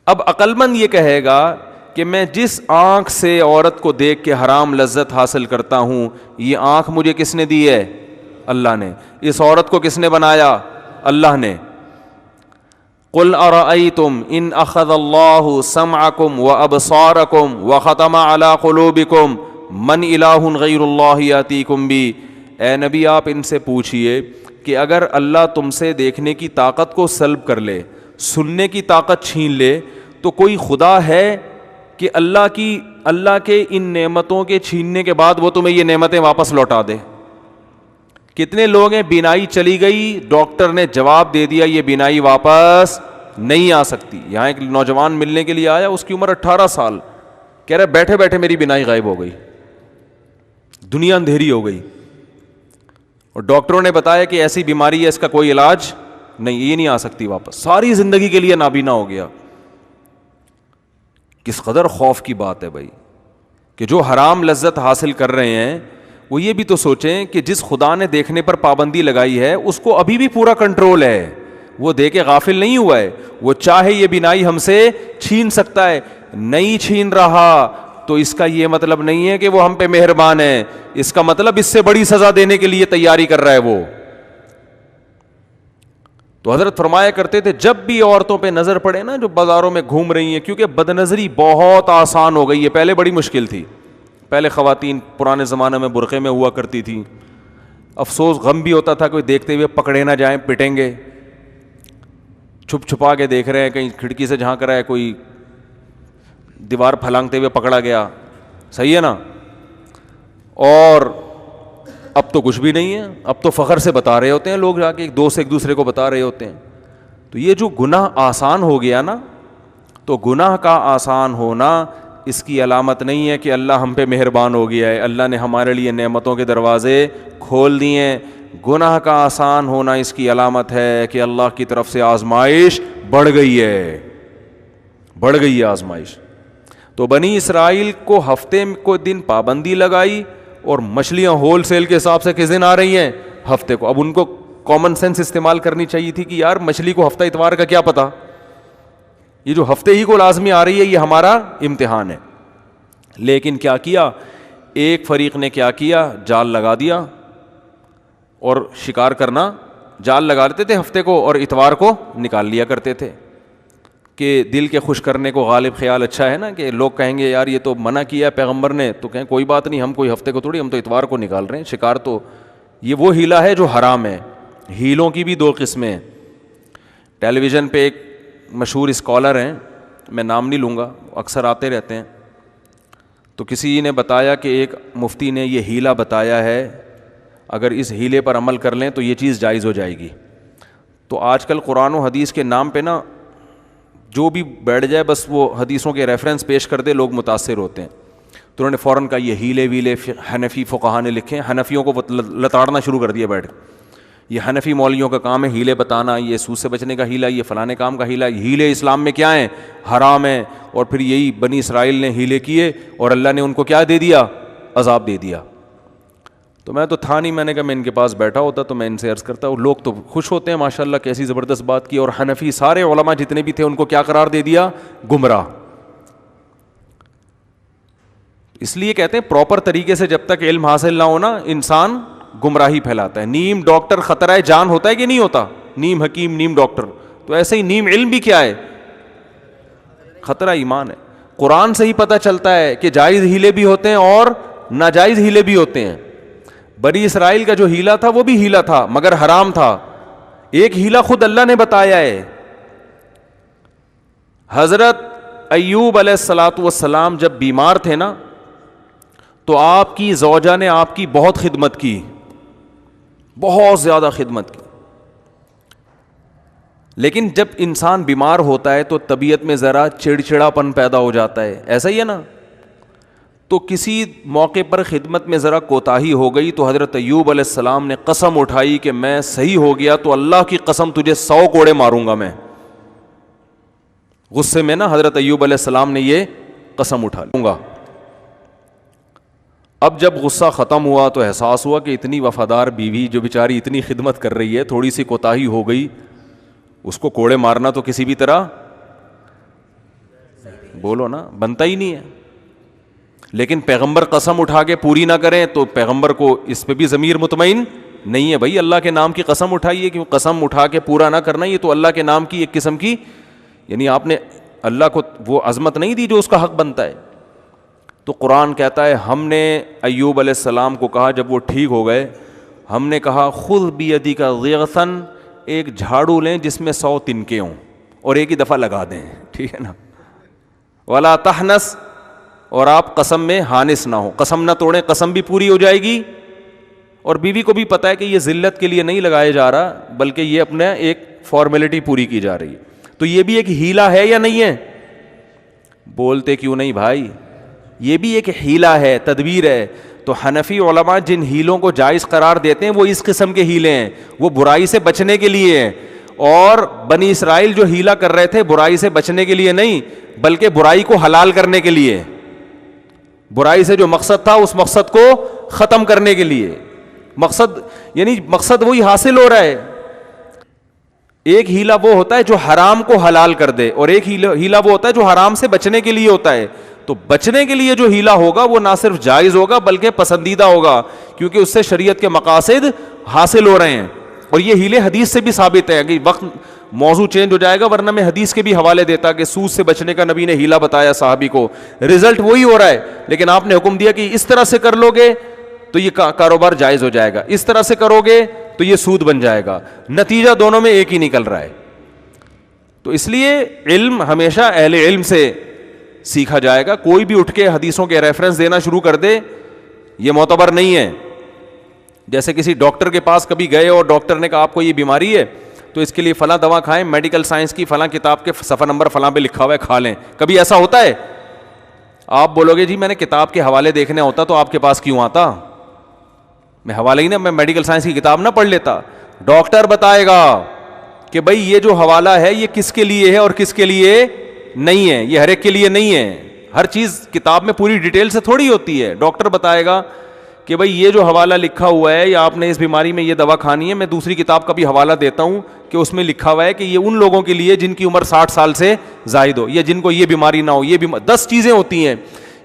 اب عقل مند یہ کہے گا کہ میں جس آنکھ سے عورت کو دیکھ کے حرام لذت حاصل کرتا ہوں, یہ آنکھ مجھے کس نے دی ہے, اللہ نے. اس عورت کو کس نے بنایا, اللہ نے. قل ارأيتم ان اخذ الله سمعكم وابصاركم وختم على قلوبكم من الہ غیر اللہ یاتیکم بی. اے نبی آپ ان سے پوچھئے کہ اگر اللہ تم سے دیکھنے کی طاقت کو سلب کر لے, سننے کی طاقت چھین لے, تو کوئی خدا ہے کہ اللہ کے ان نعمتوں کے چھیننے کے بعد وہ تمہیں یہ نعمتیں واپس لوٹا دے. کتنے لوگ ہیں بینائی چلی گئی, ڈاکٹر نے جواب دے دیا یہ بینائی واپس نہیں آ سکتی. یہاں ایک نوجوان ملنے کے لیے آیا, اس کی عمر 18 سال, کہہ رہا بیٹھے بیٹھے میری بینائی غائب ہو گئی, دنیا اندھیری ہو گئی, اور ڈاکٹروں نے بتایا کہ ایسی بیماری ہے اس کا کوئی علاج نہیں, یہ نہیں آ سکتی واپس, ساری زندگی کے لیے نابینا ہو گیا. کس قدر خوف کی بات ہے بھائی, کہ جو حرام لذت حاصل کر رہے ہیں وہ یہ بھی تو سوچیں کہ جس خدا نے دیکھنے پر پابندی لگائی ہے اس کو ابھی بھی پورا کنٹرول ہے, وہ دیکھ کے غافل نہیں ہوا ہے. وہ چاہے یہ بینائی ہم سے چھین سکتا ہے, نہیں چھین رہا تو اس کا یہ مطلب نہیں ہے کہ وہ ہم پہ مہربان ہے, اس کا مطلب اس سے بڑی سزا دینے کے لیے تیاری کر رہا ہے وہ. تو حضرت فرمایا کرتے تھے جب بھی عورتوں پہ نظر پڑے نا جو بازاروں میں گھوم رہی ہیں, کیونکہ بد نظری بہت آسان ہو گئی ہے, پہلے بڑی مشکل تھی. پہلے خواتین پرانے زمانے میں برقعے میں ہوا کرتی تھیں, افسوس غم بھی ہوتا تھا کوئی دیکھتے ہوئے پکڑے نہ جائیں, پٹیں گے. چھپ چھپا کے دیکھ رہے ہیں, کہیں کھڑکی سے جھانک رہا ہے, کوئی دیوار پھلانگتے ہوئے پکڑا گیا, صحیح ہے نا. اور اب تو کچھ بھی نہیں ہے, اب تو فخر سے بتا رہے ہوتے ہیں لوگ, جا کے ایک دوست ایک دوسرے کو بتا رہے ہوتے ہیں. تو یہ جو گناہ آسان ہو گیا نا, تو گناہ کا آسان ہونا اس کی علامت نہیں ہے کہ اللہ ہم پہ مہربان ہو گیا ہے, اللہ نے ہمارے لیے نعمتوں کے دروازے کھول دیے. گناہ کا آسان ہونا اس کی علامت ہے کہ اللہ کی طرف سے آزمائش بڑھ گئی ہے, بڑھ گئی ہے آزمائش. تو بنی اسرائیل کو ہفتے کو دن پابندی لگائی, اور مچھلیاں ہول سیل کے حساب سے کس دن آ رہی ہیں, ہفتے کو. اب ان کو کامن سینس استعمال کرنی چاہیے تھی کہ یار مچھلی کو ہفتہ اتوار کا کیا پتا, یہ جو ہفتے ہی کو لازمی آ رہی ہے یہ ہمارا امتحان ہے. لیکن کیا کیا, ایک فریق نے کیا کیا, جال لگا دیا اور شکار کرنا جال لگا لیتے تھے ہفتے کو اور اتوار کو نکال لیا کرتے تھے کہ دل کے خوش کرنے کو غالب خیال اچھا ہے نا, کہ لوگ کہیں گے یار یہ تو منع کیا ہے پیغمبر نے, تو کہیں کوئی بات نہیں, ہم کوئی ہفتے کو تھوڑی, ہم تو اتوار کو نکال رہے ہیں شکار. تو یہ وہ ہیلا ہے جو حرام ہے. ہیلوں کی بھی دو قسمیں ہیں. ٹیلی ویژن پہ ایک مشہور اسکالر ہیں, میں نام نہیں لوں گا, اکثر آتے رہتے ہیں, تو کسی نے بتایا کہ ایک مفتی نے یہ ہیلا بتایا ہے, اگر اس ہیلے پر عمل کر لیں تو یہ چیز جائز ہو جائے گی. تو آج کل قرآن و حدیث کے نام پہ نا جو بھی بیٹھ جائے بس وہ حدیثوں کے ریفرنس پیش کر دے, لوگ متاثر ہوتے ہیں. تو انہوں نے فوراً کہا یہ ہیلے ویلے حنفی فقہا نے لکھے ہیں, حنفیوں کو لتاڑنا شروع کر دیا بیٹھ. یہ حنفی مولویوں کا کام ہے ہیلے بتانا, یہ سود سے بچنے کا ہیلا, یہ فلانے کام کا ہیلا. ہیلے اسلام میں کیا ہیں؟ حرام ہیں. اور پھر یہی بنی اسرائیل نے ہیلے کیے اور اللہ نے ان کو کیا دے دیا؟ عذاب دے دیا. تو میں تو تھا نہیں, میں نے کہا میں ان کے پاس بیٹھا ہوتا تو میں ان سے عرض کرتا, اور لوگ تو خوش ہوتے ہیں ماشاءاللہ, کیسی زبردست بات کی. اور حنفی سارے علماء جتنے بھی تھے ان کو کیا قرار دے دیا؟ گمراہ. اس لیے کہتے ہیں پراپر طریقے سے جب تک علم حاصل نہ ہونا انسان گمراہی پھیلاتا ہے. نیم ڈاکٹر خطرہ جان ہوتا ہے کہ نہیں ہوتا؟ نیم حکیم نیم ڈاکٹر. تو ایسے ہی نیم علم بھی کیا ہے؟ خطرہ ایمان ہے. قرآن سے ہی پتہ چلتا ہے کہ جائز ہیلے بھی ہوتے ہیں اور ناجائز ہیلے بھی ہوتے ہیں. بنی اسرائیل کا جو ہیلا تھا وہ بھی ہیلا تھا مگر حرام تھا. ایک ہیلا خود اللہ نے بتایا ہے. حضرت ایوب علیہ الصلاۃ والسلام جب بیمار تھے نا تو آپ کی زوجہ نے آپ کی بہت خدمت کی, بہت زیادہ خدمت کی. لیکن جب انسان بیمار ہوتا ہے تو طبیعت میں ذرا چڑچڑاپن پیدا ہو جاتا ہے, ایسا ہی ہے نا. تو کسی موقع پر خدمت میں ذرا کوتاہی ہو گئی تو حضرت ایوب علیہ السلام نے قسم اٹھائی کہ میں صحیح ہو گیا تو اللہ کی قسم تجھے 100 کوڑے ماروں گا میں. غصے میں نا حضرت ایوب علیہ السلام نے یہ قسم اٹھا لوں گا. اب جب غصہ ختم ہوا تو احساس ہوا کہ اتنی وفادار بیوی جو بیچاری اتنی خدمت کر رہی ہے, تھوڑی سی کوتاہی ہو گئی, اس کو کوڑے مارنا تو کسی بھی طرح بولو نا بنتا ہی نہیں ہے. لیکن پیغمبر قسم اٹھا کے پوری نہ کریں تو پیغمبر کو اس پہ بھی ضمیر مطمئن نہیں ہے. بھائی اللہ کے نام کی قسم اٹھائیے, کہ قسم اٹھا کے پورا نہ کرنا یہ تو اللہ کے نام کی ایک قسم کی, یعنی آپ نے اللہ کو وہ عظمت نہیں دی جو اس کا حق بنتا ہے. تو قرآن کہتا ہے ہم نے ایوب علیہ السلام کو کہا جب وہ ٹھیک ہو گئے, ہم نے کہا خذ بیدک غیثا, ایک جھاڑو لیں جس میں 100 تنکے ہوں اور ایک ہی دفعہ لگا دیں, ٹھیک ہے نا. ولا تحنس, اور آپ قسم میں حانس نہ ہو, قسم نہ توڑیں, قسم بھی پوری ہو جائے گی. اور بیوی کو بھی پتہ ہے کہ یہ ذلت کے لیے نہیں لگایا جا رہا بلکہ یہ اپنا ایک فارمیلٹی پوری کی جا رہی ہے. تو یہ بھی ایک ہیلا ہے یا نہیں ہے؟ بولتے کیوں نہیں بھائی, یہ بھی ایک ہیلا ہے, تدبیر ہے. تو حنفی علماء جن ہیلوں کو جائز قرار دیتے ہیں وہ اس قسم کے ہیلے ہیں, وہ برائی سے بچنے کے لیے ہیں. اور بنی اسرائیل جو ہیلا کر رہے تھے برائی سے بچنے کے لیے نہیں بلکہ برائی کو حلال کرنے کے لیے, برائی سے جو مقصد تھا اس مقصد کو ختم کرنے کے لیے. مقصد یعنی مقصد وہی حاصل ہو رہا ہے. ایک ہیلا وہ ہوتا ہے جو حرام کو حلال کر دے, اور ایک ہیلا وہ ہوتا ہے جو حرام سے بچنے کے لیے ہوتا ہے. تو بچنے کے لیے جو ہیلا ہوگا وہ نہ صرف جائز ہوگا بلکہ پسندیدہ ہوگا, کیونکہ اس سے شریعت کے مقاصد حاصل ہو رہے ہیں. اور یہ ہیلے حدیث سے بھی ثابت ہے. کہ وقت موضوع چینج ہو جائے گا ورنہ میں حدیث کے بھی حوالے دیتا کہ سود سے بچنے کا نبی نے ہیلا بتایا صحابی کو, رزلٹ وہی ہو رہا ہے, لیکن آپ نے حکم دیا کہ اس طرح سے کر لو گے تو یہ کاروبار جائز ہو جائے گا, اس طرح سے کرو گے تو یہ سود بن جائے گا. نتیجہ دونوں میں ایک ہی نکل رہا ہے. تو اس لیے علم ہمیشہ اہل علم سے سیکھا جائے گا. کوئی بھی اٹھ کے حدیثوں کے ریفرنس دینا شروع کر دے یہ معتبر نہیں ہے. جیسے کسی ڈاکٹر کے پاس کبھی گئے اور ڈاکٹر نے کہا آپ کو یہ بیماری ہے تو اس کے لیے فلاں دوا کھائیں, میڈیکل سائنس کی فلاں کتاب کے صفحہ نمبر فلاں پہ لکھا ہوا ہے, کھا لیں. کبھی ایسا ہوتا ہے؟ آپ بولو گے جی میں نے کتاب کے حوالے دیکھنے ہوتا تو آپ کے پاس کیوں آتا, میں حوالے ہی نا, میں میڈیکل سائنس کی کتاب نہ پڑھ لیتا. ڈاکٹر بتائے گا کہ بھائی یہ جو حوالہ ہے یہ کس کے لیے ہے اور کس کے لیے نہیں ہے, یہ ہر ایک کے لیے نہیں ہے. ہر چیز کتاب میں پوری ڈیٹیل سے تھوڑی ہوتی ہے. ڈاکٹر بتائے گا کہ بھائی یہ جو حوالہ لکھا ہوا ہے یا آپ نے اس بیماری میں یہ دوا کھانی ہے, میں دوسری کتاب کا بھی حوالہ دیتا ہوں کہ اس میں لکھا ہوا ہے کہ یہ ان لوگوں کے لیے جن کی عمر 60 سال سے زائد ہو, یا جن کو یہ بیماری نہ ہو. یہ 10 چیزیں ہوتی ہیں.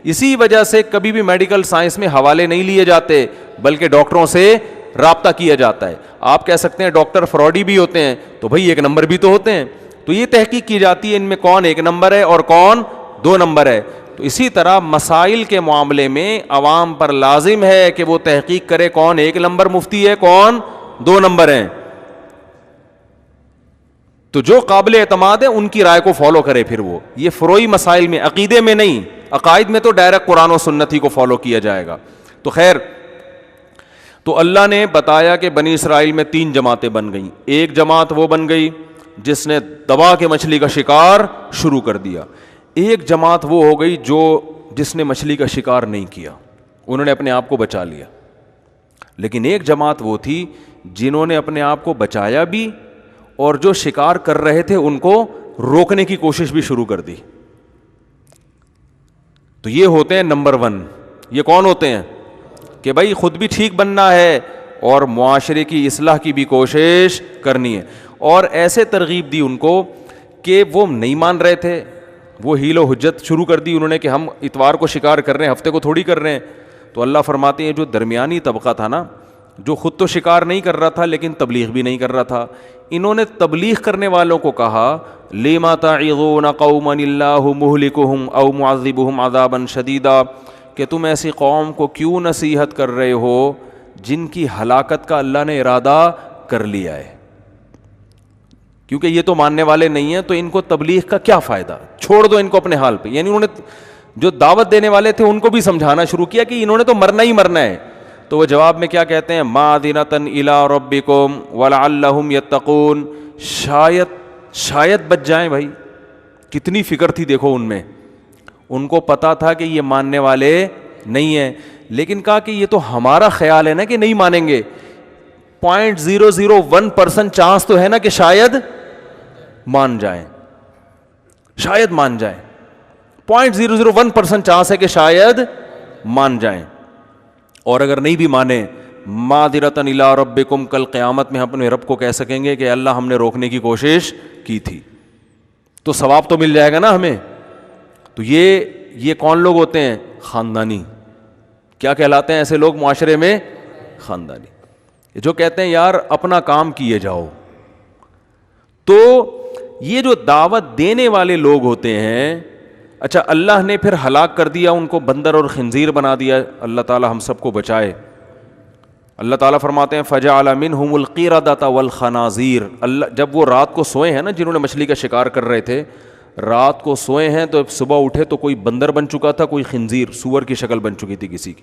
اسی وجہ سے کبھی بھی میڈیکل سائنس میں حوالے نہیں لیے جاتے بلکہ ڈاکٹروں سے رابطہ کیا جاتا ہے. آپ کہہ سکتے ہیں ڈاکٹر فراڈی بھی ہوتے ہیں, تو بھائی ایک نمبر بھی تو ہوتے ہیں, تو یہ تحقیق کی جاتی ہے ان میں کون ایک نمبر ہے اور کون 2 نمبر ہے. تو اسی طرح مسائل کے معاملے میں عوام پر لازم ہے کہ وہ تحقیق کرے کون 1 نمبر مفتی ہے, کون 2 نمبر ہیں. تو جو قابل اعتماد ہے ان کی رائے کو فالو کرے. پھر وہ یہ فروعی مسائل میں, عقیدے میں نہیں, عقائد میں تو ڈائریکٹ قرآن و سنت ہی کو فالو کیا جائے گا. تو خیر, تو اللہ نے بتایا کہ بنی اسرائیل میں 3 جماعتیں بن گئیں. ایک جماعت وہ بن گئی جس نے دبا کے مچھلی کا شکار شروع کر دیا. ایک جماعت وہ ہو گئی جس نے مچھلی کا شکار نہیں کیا, انہوں نے اپنے آپ کو بچا لیا. لیکن ایک جماعت وہ تھی جنہوں نے اپنے آپ کو بچایا بھی اور جو شکار کر رہے تھے ان کو روکنے کی کوشش بھی شروع کر دی. تو یہ ہوتے ہیں نمبر 1. یہ کون ہوتے ہیں کہ بھائی خود بھی ٹھیک بننا ہے اور معاشرے کی اصلاح کی بھی کوشش کرنی ہے. اور ایسے ترغیب دی ان کو کہ وہ نہیں مان رہے تھے, وہ حیل و حجت شروع کر دی انہوں نے کہ ہم اتوار کو شکار کر رہے ہیں, ہفتے کو تھوڑی کر رہے ہیں. تو اللہ فرماتے ہیں جو درمیانی طبقہ تھا نا, جو خود تو شکار نہیں کر رہا تھا لیکن تبلیغ بھی نہیں کر رہا تھا, انہوں نے تبلیغ کرنے والوں کو کہا لما تعظون قوما اللہ مہلکہم او معذبہم عذابا شدیدا, کہ تم ایسی قوم کو کیوں نصیحت کر رہے ہو جن کی ہلاکت کا اللہ نے ارادہ کر لیا ہے. کیونکہ یہ تو ماننے والے نہیں ہیں, تو ان کو تبلیغ کا کیا فائدہ, چھوڑ دو ان کو اپنے حال پہ. یعنی انہوں نے جو دعوت دینے والے تھے ان کو بھی سمجھانا شروع کیا کہ انہوں نے تو مرنا ہی مرنا ہے. تو وہ جواب میں کیا کہتے ہیں, مَعْذِرَةً إِلَىٰ رَبِّكُمْ وَلَعَلَّهُمْ يَتَّقُونَ, شاید بچ جائیں. بھائی کتنی فکر تھی دیکھو ان میں, ان کو پتا تھا کہ یہ ماننے والے نہیں ہیں, لیکن کہا کہ یہ تو ہمارا خیال ہے نا کہ نہیں مانیں گے. 0.001% چانس تو ہے نا کہ شاید مان جائیں, شاید مان جائیں. 0.001% چانس ہے کہ شاید مان جائیں. اور اگر نہیں بھی مانے, معذرۃ الی ربکم, کل قیامت میں ہم اپنے رب کو کہہ سکیں گے کہ اللہ ہم نے روکنے کی کوشش کی تھی, تو ثواب تو مل جائے گا نا ہمیں. تو یہ کون لوگ ہوتے ہیں, خاندانی. کیا کہلاتے ہیں ایسے لوگ معاشرے میں, خاندانی, جو کہتے ہیں یار اپنا کام کیے جاؤ. تو یہ جو دعوت دینے والے لوگ ہوتے ہیں, اچھا اللہ نے پھر ہلاک کر دیا ان کو, بندر اور خنزیر بنا دیا. اللہ تعالی ہم سب کو بچائے. اللہ تعالیٰ فرماتے ہیں فَجَعَلَ مِنْهُمُ الْقِرَدَةَ وَالْخَنَازِيرَ. اللہ جب وہ رات کو سوئے ہیں نا, جنہوں نے مچھلی کا شکار کر رہے تھے, رات کو سوئے ہیں تو صبح اٹھے تو کوئی بندر بن چکا تھا, کوئی خنزیر سور کی شکل بن چکی تھی کسی کی.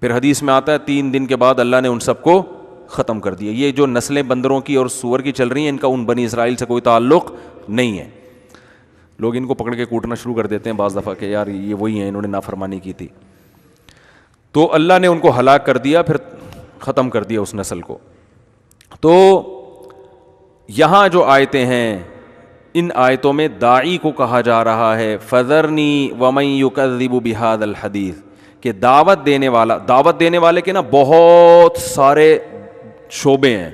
پھر حدیث میں آتا ہے 3 دن کے بعد اللہ نے ان سب کو ختم کر دیا. یہ جو نسلیں بندروں کی اور سور کی چل رہی ہیں, ان کا ان بنی اسرائیل سے کوئی تعلق نہیں ہے. لوگ ان کو پکڑ کے کوٹنا شروع کر دیتے ہیں بعض دفعہ کہ یار یہ وہی ہیں, انہوں نے نافرمانی کی تھی. تو اللہ نے ان کو ہلاک کر دیا, پھر ختم کر دیا اس نسل کو. تو یہاں جو آیتیں ہیں, ان آیتوں میں داعی کو کہا جا رہا ہے فَذَرْنِي وَمَن يُكَذِّبُ بِهَذَا الْحَدِيثِ, کہ دعوت دینے والے کے نا بہت سارے شعبے ہیں.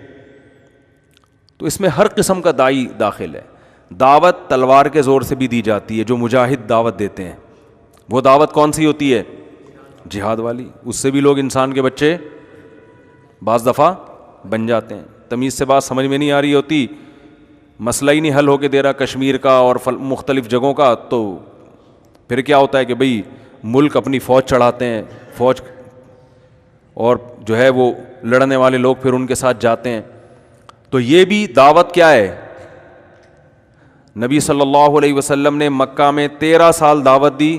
تو اس میں ہر قسم کا داعی داخل ہے. دعوت تلوار کے زور سے بھی دی جاتی ہے, جو مجاہد دعوت دیتے ہیں. وہ دعوت کون سی ہوتی ہے, جہاد والی. اس سے بھی لوگ انسان کے بچے بعض دفعہ بن جاتے ہیں. تمیز سے بات سمجھ میں نہیں آ رہی ہوتی, مسئلہ ہی نہیں حل ہو کے دے رہا کشمیر کا اور مختلف جگہوں کا, تو پھر کیا ہوتا ہے کہ بھئی ملک اپنی فوج چڑھاتے ہیں, فوج اور جو ہے وہ لڑنے والے لوگ پھر ان کے ساتھ جاتے ہیں. تو یہ بھی دعوت کیا ہے. نبی صلی اللہ علیہ وسلم نے مکہ میں 13 سال دعوت دی,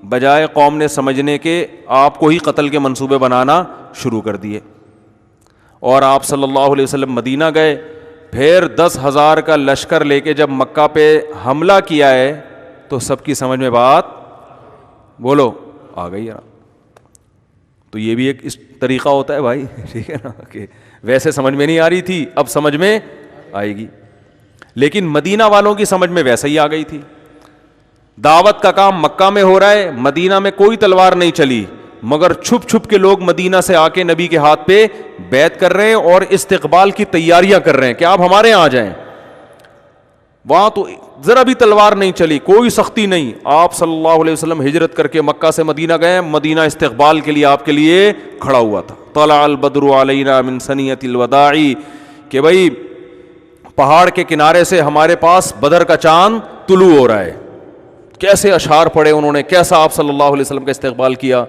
بجائے قوم نے سمجھنے کے آپ کو ہی قتل کے منصوبے بنانا شروع کر دیے. اور آپ صلی اللہ علیہ وسلم مدینہ گئے, پھر 10,000 کا لشکر لے کے جب مکہ پہ حملہ کیا ہے تو سب کی سمجھ میں بات بولو آ گئی. تو یہ بھی ایک اس طریقہ ہوتا ہے بھائی, ٹھیک ہے نا, کہ ویسے سمجھ میں نہیں آ رہی تھی, اب سمجھ میں آئے گی. لیکن مدینہ والوں کی سمجھ میں ویسے ہی آ گئی تھی. دعوت کا کام مکہ میں ہو رہا ہے, مدینہ میں کوئی تلوار نہیں چلی, مگر چھپ چھپ کے لوگ مدینہ سے آ کے نبی کے ہاتھ پہ بیعت کر رہے ہیں اور استقبال کی تیاریاں کر رہے ہیں کہ آپ ہمارے یہاں آ جائیں. وہاں تو ذرا بھی تلوار نہیں چلی, کوئی سختی نہیں. آپ صلی اللہ علیہ وسلم ہجرت کر کے مکہ سے مدینہ گئے, مدینہ استقبال کے لیے آپ کے لیے کھڑا ہوا تھا. طلع البدر علینا من ثنیۃ الوداع, کہ بھائی پہاڑ کے کنارے سے ہمارے پاس بدر کا چاند طلوع ہو رہا ہے. کیسے اشعار پڑھے انہوں نے, کیسا آپ صلی اللہ علیہ وسلم کا استقبال کیا.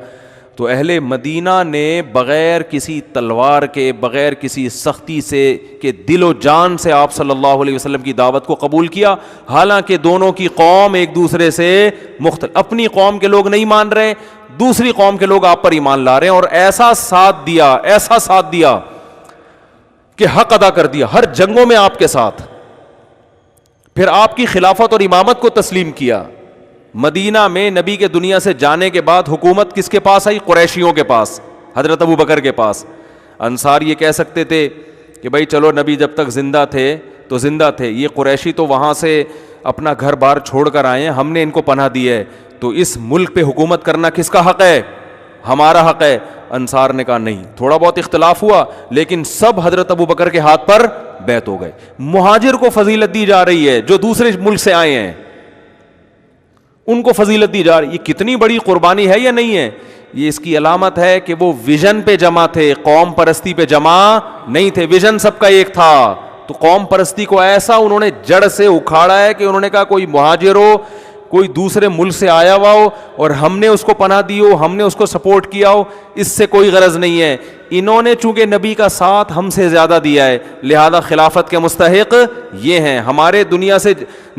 تو اہل مدینہ نے بغیر کسی تلوار کے, بغیر کسی سختی سے, کہ دل و جان سے آپ صلی اللہ علیہ وسلم کی دعوت کو قبول کیا. حالانکہ دونوں کی قوم ایک دوسرے سے مختلف, اپنی قوم کے لوگ نہیں مان رہے, دوسری قوم کے لوگ آپ پر ایمان لا رہے ہیں, اور ایسا ساتھ دیا کہ حق ادا کر دیا, ہر جنگوں میں آپ کے ساتھ. پھر آپ کی خلافت اور امامت کو تسلیم کیا. مدینہ میں نبی کے دنیا سے جانے کے بعد حکومت کس کے پاس آئی؟ قریشیوں کے پاس, حضرت ابو بکر کے پاس. انصار یہ کہہ سکتے تھے کہ بھائی چلو نبی جب تک زندہ تھے تو زندہ تھے, یہ قریشی تو وہاں سے اپنا گھر بار چھوڑ کر آئے ہیں, ہم نے ان کو پناہ دی ہے, تو اس ملک پہ حکومت کرنا کس کا حق ہے؟ ہمارا حق ہے. انصار نے کہا نہیں. تھوڑا بہت اختلاف ہوا لیکن سب حضرت ابو بکر کے ہاتھ پر بیعت ہو گئے. مہاجر کو فضیلت دی جا رہی ہے, جو دوسرے ملک سے آئے ہیں ان کو فضیلت دی جا رہی ہے. یہ کتنی بڑی قربانی ہے یا نہیں ہے؟ یہ اس کی علامت ہے کہ وہ ویژن پہ جمع تھے, قوم پرستی پہ جمع نہیں تھے. ویژن سب کا ایک تھا. تو قوم پرستی کو ایسا انہوں نے جڑ سے اکھاڑا ہے کہ انہوں نے کہا کوئی مہاجر ہو, کوئی دوسرے ملک سے آیا ہوا ہو اور ہم نے اس کو پناہ دی ہو, ہم نے اس کو سپورٹ کیا ہو, اس سے کوئی غرض نہیں ہے. انہوں نے چونکہ نبی کا ساتھ ہم سے زیادہ دیا ہے, لہذا خلافت کے مستحق یہ ہیں. ہمارے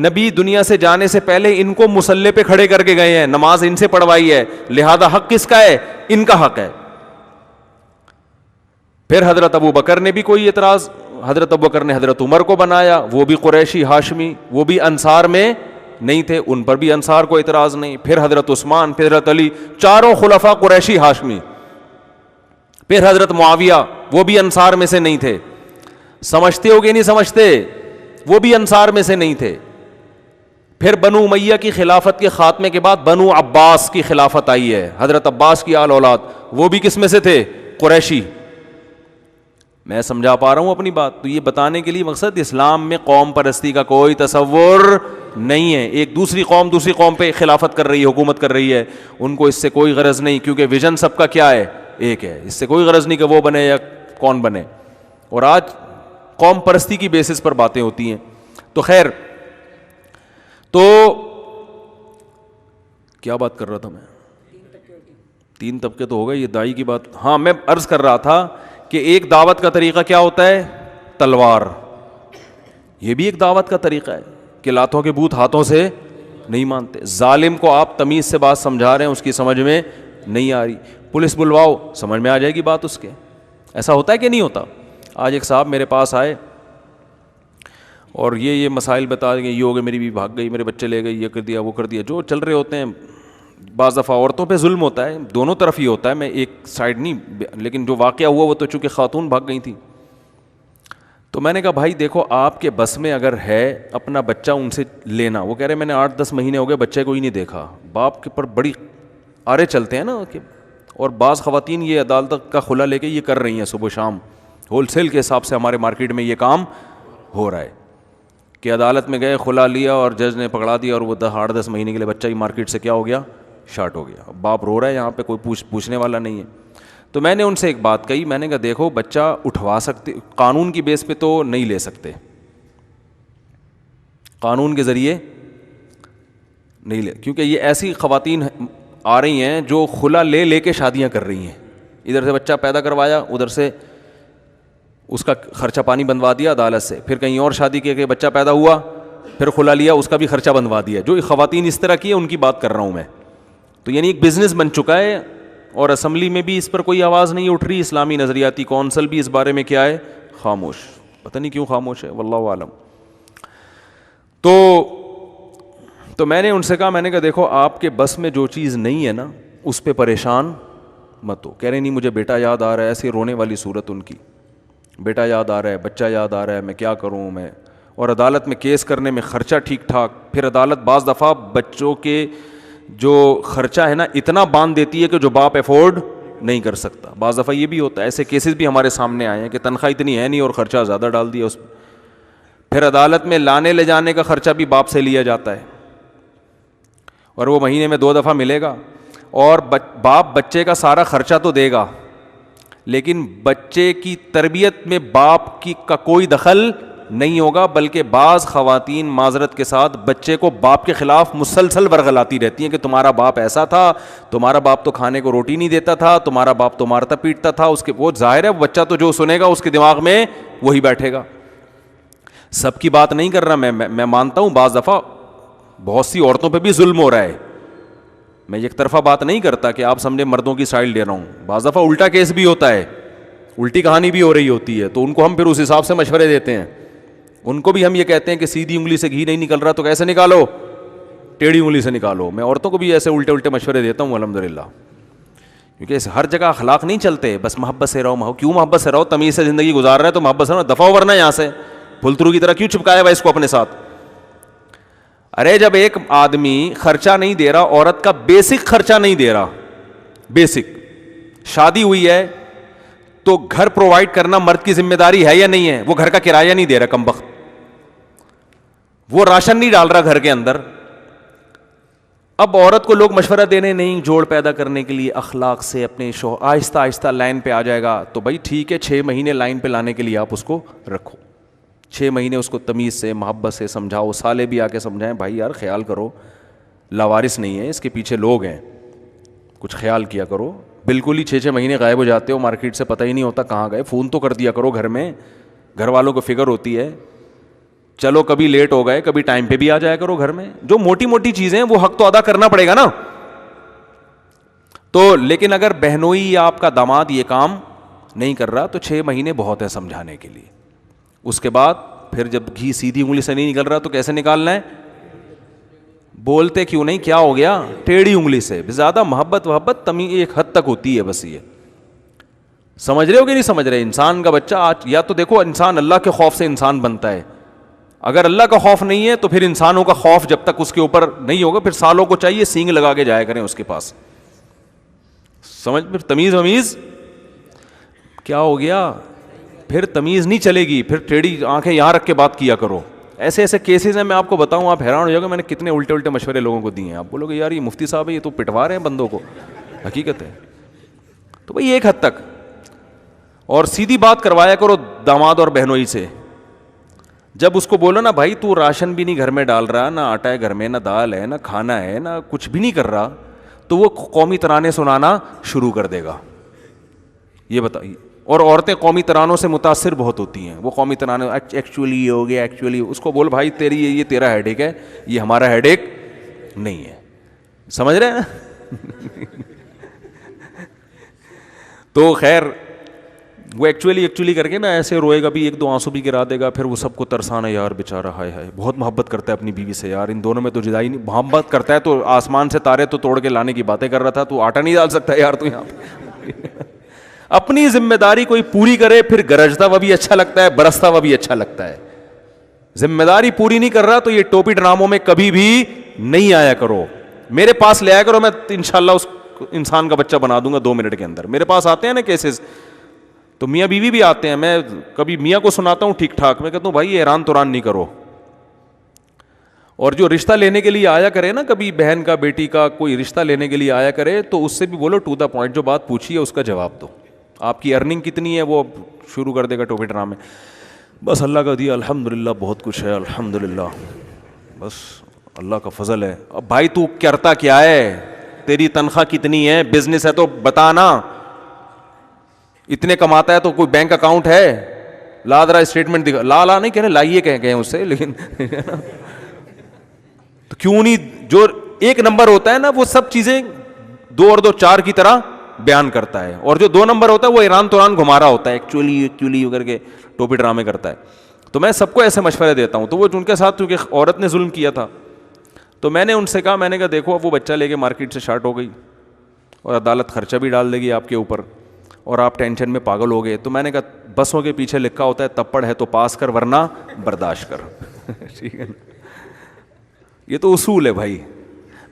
نبی دنیا سے جانے سے پہلے ان کو مصلی پہ کھڑے کر کے گئے ہیں, نماز ان سے پڑھوائی ہے, لہذا حق کس کا ہے؟ ان کا حق ہے. پھر حضرت ابو بکر نے بھی کوئی اعتراض, حضرت ابو بکر نے حضرت عمر کو بنایا, وہ بھی قریشی ہاشمی, وہ بھی انصار میں نہیں تھے, ان پر بھی انصار کو اعتراض نہیں. پھر حضرت عثمان, پھر حضرت علی, چاروں خلفاء قریشی ہاشمی. پھر حضرت معاویہ, وہ بھی انصار میں سے نہیں تھے. سمجھتے ہو کہ نہیں سمجھتے؟ وہ بھی انصار میں سے نہیں تھے. پھر بنو امیہ کی خلافت کے خاتمے کے بعد بنو عباس کی خلافت آئی ہے, حضرت عباس کی آل اولاد, وہ بھی کس میں سے تھے؟ قریشی. میں سمجھا پا رہا ہوں اپنی بات؟ تو یہ بتانے کے لیے مقصد, اسلام میں قوم پرستی کا کوئی تصور نہیں ہے. ایک دوسری قوم پہ خلافت کر رہی ہے, حکومت کر رہی ہے, ان کو اس سے کوئی غرض نہیں, کیونکہ ویژن سب کا کیا ہے؟ ایک ہے. اس سے کوئی غرض نہیں کہ وہ بنے یا کون بنے. اور آج قوم پرستی کی بیسس پر باتیں ہوتی ہیں. تو خیر, تو کیا بات کر رہا تھا میں؟ 3 طبقے تو ہو گئے, یہ دائی کی بات. ہاں, میں عرض کر رہا تھا کہ ایک دعوت کا طریقہ کیا ہوتا ہے؟ تلوار. یہ بھی ایک دعوت کا طریقہ ہے کہ لاتوں کے بوت ہاتھوں سے نہیں مانتے. ظالم کو آپ تمیز سے بات سمجھا رہے ہیں, اس کی سمجھ میں نہیں آ رہی, پولیس بلواؤ, سمجھ میں آ جائے گی بات اس کے. ایسا ہوتا ہے کہ نہیں ہوتا؟ آج ایک صاحب میرے پاس آئے اور یہ مسائل بتا دیں گے, یہ ہو گئے, میری بھی بھاگ گئی, میرے بچے لے گئی, یہ کر دیا, وہ کر دیا, جو چل رہے ہوتے ہیں. بعض دفعہ عورتوں پہ ظلم ہوتا ہے, دونوں طرف ہی ہوتا ہے, میں ایک سائڈ نہیں, لیکن جو واقعہ ہوا وہ تو چونکہ خاتون بھاگ گئی تھیں. تو میں نے کہا بھائی دیکھو, آپ کے بس میں اگر ہے اپنا بچہ ان سے لینا. وہ کہہ رہے میں نے 8-10 مہینے ہو گئے بچے کو ہی نہیں دیکھا. باپ کے پر بڑی آرے چلتے ہیں نا, اور بعض خواتین یہ عدالت کا خلا لے کے یہ کر رہی ہیں صبح شام, ہول سیل کے حساب سے ہمارے مارکیٹ میں یہ کام ہو رہا ہے کہ عدالت میں گئے, خلا لیا اور جج نے پکڑا دیا, اور وہ 8-10 مہینے کے لیے بچہ ہی مارکیٹ سے کیا ہو گیا؟ شارٹ ہو گیا. باپ رو رہا ہے, یہاں پہ کوئی پوچھنے والا نہیں ہے. تو میں نے ان سے ایک بات کہی, میں نے کہا دیکھو بچہ اٹھوا سکتے, قانون کی بیس پہ تو نہیں لے سکتے, قانون کے ذریعے نہیں لے, کیونکہ یہ ایسی خواتین آ رہی ہیں جو خلا لے کے شادیاں کر رہی ہیں. ادھر سے بچہ پیدا کروایا, ادھر سے اس کا خرچہ پانی بنوا دیا عدالت سے, پھر کہیں اور شادی کی کہ بچہ پیدا ہوا, پھر خلا لیا, اس کا بھی خرچہ بنوا دیا. جو خواتین اس طرح کی ہیں ان کی بات کر رہا ہوں میں. تو یعنی ایک بزنس بن چکا ہے, اور اسمبلی میں بھی اس پر کوئی آواز نہیں اٹھ رہی. اسلامی نظریاتی کونسل بھی اس بارے میں کیا ہے؟ خاموش. پتہ نہیں کیوں خاموش ہے, واللہ عالم. تو میں نے ان سے کہا, میں نے کہا دیکھو آپ کے بس میں جو چیز نہیں ہے نا اس پہ پریشان مت ہو. کہہ رہے نہیں مجھے بیٹا یاد آ رہا ہے, ایسی رونے والی صورت ان کی, بیٹا یاد آ رہا ہے, بچہ یاد آ رہا ہے, میں کیا کروں میں. اور عدالت میں کیس کرنے میں خرچہ ٹھیک ٹھاک, پھر عدالت بعض دفعہ بچوں کے جو خرچہ ہے نا اتنا باندھ دیتی ہے کہ جو باپ افورڈ نہیں کر سکتا. بعض دفعہ یہ بھی ہوتا ہے, ایسے کیسز بھی ہمارے سامنے آئے ہیں کہ تنخواہ اتنی ہے نہیں اور خرچہ زیادہ ڈال دیا اس. پھر عدالت میں لانے لے جانے کا خرچہ بھی باپ سے لیا جاتا ہے, اور وہ مہینے میں 2 دفعہ ملے گا, اور باپ بچے کا سارا خرچہ تو دے گا, لیکن بچے کی تربیت میں باپ کا کوئی دخل نہیں ہوگا, بلکہ بعض خواتین معذرت کے ساتھ بچے کو باپ کے خلاف مسلسل ورغلاتی رہتی ہیں کہ تمہارا باپ ایسا تھا, تمہارا باپ تو کھانے کو روٹی نہیں دیتا تھا, تمہارا باپ تو مارتا پیٹتا تھا. اس کے وہ ظاہر ہے بچہ تو جو سنے گا اس کے دماغ میں وہی بیٹھے گا. سب کی بات نہیں کر رہا میں مانتا ہوں بعض دفعہ بہت سی عورتوں پہ بھی ظلم ہو رہا ہے, میں ایک طرفہ بات نہیں کرتا کہ آپ سمجھے مردوں کی سائڈ لے رہا ہوں. بعض دفعہ الٹا کیس بھی ہوتا ہے, الٹی کہانی بھی ہو رہی ہوتی ہے, تو ان کو ہم پھر اس حساب سے مشورے دیتے ہیں. ان کو بھی ہم یہ کہتے ہیں کہ سیدھی انگلی سے گھی نہیں نکل رہا تو کیسے نکالو, ٹیڑھی انگلی سے نکالو. میں عورتوں کو بھی ایسے الٹے مشورے دیتا ہوں الحمدللہ, کیونکہ ہر جگہ اخلاق نہیں چلتے. بس محبت سے رہو, کیوں محبت سے رہو, تمیز سے زندگی گزار رہے ہیں تو محبت سے رہو, دفعہ ورنہ یہاں سے پھلترو کی طرح کیوں چپکایا ہوا اس کو اپنے ساتھ. ارے جب ایک آدمی خرچہ نہیں دے رہا, عورت کا بیسک خرچہ نہیں دے رہا, بیسک شادی ہوئی ہے تو گھر پرووائڈ کرنا مرد کی ذمہ داری ہے یا نہیں ہے؟ وہ گھر کا کرایہ نہیں دے رہا کمبخت, وہ راشن نہیں ڈال رہا گھر کے اندر. اب عورت کو لوگ مشورہ دینے نہیں, جوڑ پیدا کرنے کے لیے اخلاق سے اپنے آہستہ آہستہ لائن پہ آ جائے گا. تو بھائی ٹھیک ہے, 6 مہینے لائن پہ لانے کے لیے آپ اس کو رکھو, 6 مہینے اس کو تمیز سے محبت سے سمجھاؤ. سالے بھی آ کے سمجھائیں بھائی یار خیال کرو, لاوارث نہیں ہے, اس کے پیچھے لوگ ہیں, کچھ خیال کیا کرو. بالکل ہی 6 مہینے غائب ہو جاتے ہو, مارکیٹ سے پتہ ہی نہیں ہوتا کہاں گئے. فون تو کر دیا کرو گھر میں, گھر والوں کو فکر ہوتی ہے. چلو کبھی لیٹ ہو گئے, کبھی ٹائم پہ بھی آ جایا کرو گھر میں. جو موٹی موٹی چیزیں ہیں وہ حق تو ادا کرنا پڑے گا نا. تو لیکن اگر بہنوئی یا آپ کا داماد یہ کام نہیں کر رہا تو 6 مہینے بہت ہے سمجھانے کے لیے. اس کے بعد پھر جب گھی سیدھی انگلی سے نہیں نکل رہا تو کیسے نکالنا ہے؟ بولتے کیوں نہیں, کیا ہو گیا, ٹیڑھی انگلی سے. زیادہ محبت تمیز ایک حد تک ہوتی ہے بس. یہ سمجھ رہے ہو کہ نہیں سمجھ رہے؟ انسان کا بچہ آج یا تو دیکھو, انسان اللہ کے خوف سے انسان بنتا ہے. اگر اللہ کا خوف نہیں ہے تو پھر انسانوں کا خوف جب تک اس کے اوپر نہیں ہوگا, پھر سالوں کو چاہیے سینگ لگا کے جایا کریں اس کے پاس. سمجھ, پھر تمیز کیا ہو گیا, پھر تمیز نہیں چلے گی, پھر ٹیڑھی آنکھیں یہاں رکھ کے بات کیا کرو. ایسے کیسز ہیں, میں آپ کو بتاؤں آپ حیران ہو جاؤ گے. میں نے کتنے الٹے مشورے لوگوں کو دیے ہیں. آپ بولو گے یار یہ مفتی صاحب ہے, یہ تو پٹوا رہے ہیں بندوں کو. حقیقت ہے. تو بھائی ایک حد تک, اور سیدھی بات کروایا کرو داماد اور بہنوئی سے. جب اس کو بولو نا بھائی تو راشن بھی نہیں گھر میں ڈال رہا, نہ آٹا ہے گھر میں, نہ دال ہے, نہ کھانا ہے, نہ کچھ بھی نہیں کر رہا, تو وہ قومی ترانے سنانا شروع کر دے گا. یہ بتائیے. اور عورتیں قومی ترانوں سے متاثر بہت ہوتی ہیں. وہ قومی ترانے ایکچولی یہ ہو گیا, ایکچولی, اس کو بول بھائی تیری یہ تیرا ہیڈ ایک ہے, یہ ہمارا ہیڈ ایک نہیں ہے. سمجھ رہے ہیں نا؟ تو خیر وہ ایکچولی کر کے نا ایسے روئے گا بھی, 1-2 آنسو بھی گرا دے گا, پھر وہ سب کو ترسانا, یار بیچارہ ہائے ہائے بہت محبت کرتا ہے اپنی بیوی سے, یار ان دونوں میں تو جدائی نہیں. محبت کرتا ہے تو آسمان سے تارے تو توڑ کے لانے کی باتیں کر رہا تھا, تو آٹا نہیں ڈال سکتا یار تو یہاں پہ. اپنی ذمہ داری کوئی پوری کرے, پھر گرجتا ہوا بھی اچھا لگتا ہے, برستا ہوا بھی اچھا لگتا ہے. ذمہ داری پوری نہیں کر رہا تو یہ ٹوپی ڈراموں میں کبھی بھی نہیں آیا کرو. میرے پاس لے آیا کرو, میں انشاءاللہ اس انسان کا بچہ بنا دوں گا 2 منٹ کے اندر. میرے پاس آتے ہیں نا کیسز, تو میاں بیوی بھی آتے ہیں. میں کبھی میاں کو سناتا ہوں ٹھیک ٹھاک, میں کہتا ہوں بھائی یہ ایران توران نہیں کرو. اور جو رشتہ لینے کے لیے آیا کرے نا, کبھی بہن کا بیٹی کا کوئی رشتہ لینے کے لیے آیا کرے, تو اس سے بھی بولو ٹو دا پوائنٹ, جو بات پوچھی ہے اس کا جواب دو. آپ کی ارننگ کتنی ہے وہ شروع کر دے گا ٹوپی ڈرامے. بس اللہ کا دیا الحمدللہ بہت کچھ ہے الحمدللہ, بس اللہ کا فضل ہے. اب بھائی تو کرتا کیا ہے, تیری تنخواہ کتنی ہے, بزنس ہے تو بتا نا. اتنے کماتا ہے تو کوئی بینک اکاؤنٹ ہے, لا ذرا اسٹیٹمنٹ دکھا. لا نہیں کہنے, لائیے کہیں گئے اس سے, لیکن تو کیوں نہیں, جو ایک نمبر ہوتا ہے نا وہ سب چیزیں 2 اور 2 4 کی طرح بیان کرتا ہے, اور جو 2 نمبر ہوتا ہے وہ ایران توران گھما رہا ہوتا ہے, ایکچولی کر کے ٹوپی ڈرامے کرتا ہے. تو میں سب کو ایسے مشورے دیتا ہوں. تو وہ ان کے ساتھ کیونکہ عورت نے ظلم کیا تھا, تو میں نے ان سے کہا, میں نے کہا دیکھو اب وہ بچہ لے کے مارکیٹ سے شارٹ ہو گئی, اور عدالت خرچہ بھی ڈال دے گی آپ کے اوپر, اور آپ ٹینشن میں پاگل ہو گئے. تو میں نے کہا بسوں کے پیچھے لکھا ہوتا ہے تپڑ ہے تو پاس کر ورنہ برداشت کر. ٹھیک ہے نا, یہ تو اصول ہے بھائی.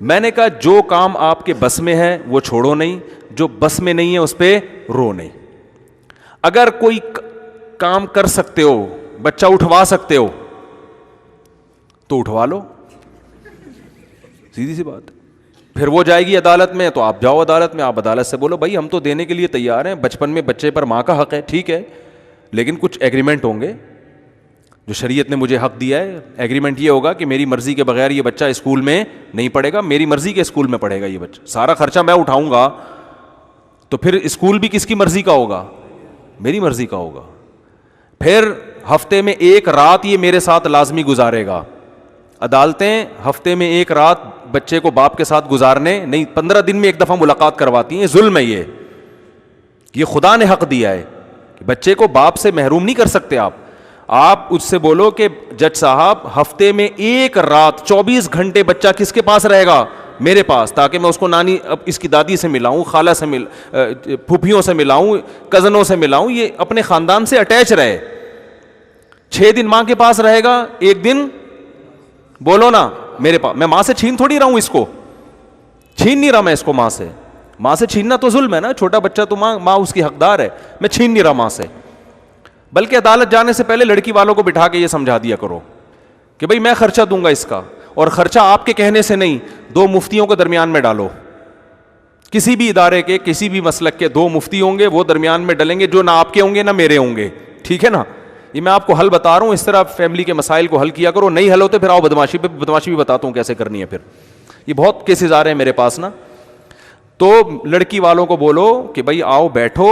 میں نے کہا جو کام آپ کے بس میں ہے وہ چھوڑو نہیں, جو بس میں نہیں ہے اس پہ رو نہیں. اگر کوئی کام کر سکتے ہو, بچہ اٹھوا سکتے ہو, تو اٹھوا لو, سیدھی سی بات. پھر وہ جائے گی عدالت میں, تو آپ جاؤ عدالت میں, آپ عدالت سے بولو بھائی ہم تو دینے کے لیے تیار ہیں, بچپن میں بچے پر ماں کا حق ہے, ٹھیک ہے, لیکن کچھ ایگریمنٹ ہوں گے جو شریعت نے مجھے حق دیا ہے. ایگریمنٹ یہ ہوگا کہ میری مرضی کے بغیر یہ بچہ اسکول میں نہیں پڑھے گا, میری مرضی کے اسکول میں پڑھے گا یہ بچہ, سارا خرچہ میں اٹھاؤں گا, تو پھر اسکول بھی کس کی مرضی کا ہوگا, میری مرضی کا ہوگا. پھر ہفتے میں ایک رات یہ میرے ساتھ لازمی گزارے گا. عدالتیں ہفتے میں ایک رات بچے کو باپ کے ساتھ گزارنے نہیں, 15 دن میں ایک دفعہ ملاقات کرواتی ہیں. ظلم ہے یہ خدا نے حق دیا ہے کہ بچے کو باپ سے محروم نہیں کر سکتے آپ. آپ اس سے بولو کہ جج صاحب ہفتے میں ایک رات 24 گھنٹے بچہ کس کے پاس رہے گا, میرے پاس, تاکہ میں اس کو نانی اس کی دادی سے ملاؤں, خالہ سے پھوپھیوں سے ملاؤں, کزنوں سے ملاؤں, یہ اپنے خاندان سے اٹیچ رہے. 6 دن ماں کے پاس رہے گا, ایک دن بولو نا میرے پاس. میں ماں سے چھین تھوڑی رہا ہوں, اس کو چھین نہیں رہا میں اس کو ماں سے. ماں سے چھیننا تو ظلم ہے نا, چھوٹا بچہ تو ماں اس کی حقدار ہے, میں چھین نہیں رہا ماں سے. بلکہ عدالت جانے سے پہلے لڑکی والوں کو بٹھا کے یہ سمجھا دیا کرو کہ بھائی میں خرچہ دوں گا اس کا, اور خرچہ آپ کے کہنے سے نہیں, 2 مفتیوں کو درمیان میں ڈالو. کسی بھی ادارے کے کسی بھی مسلک کے 2 مفتی ہوں گے, وہ درمیان میں ڈلیں گے, جو نہ آپ کے ہوں گے نہ میرے ہوں گے, ٹھیک ہے نا. یہ میں آپ کو حل بتا رہا ہوں, اس طرح فیملی کے مسائل کو حل کیا کرو. نہیں حل ہوتے پھر آؤ بدماشی بھی بتاتا ہوں کیسے کرنی ہے. پھر یہ بہت کیسز آ رہے ہیں میرے پاس نا. تو لڑکی والوں کو بولو کہ بھائی آؤ بیٹھو,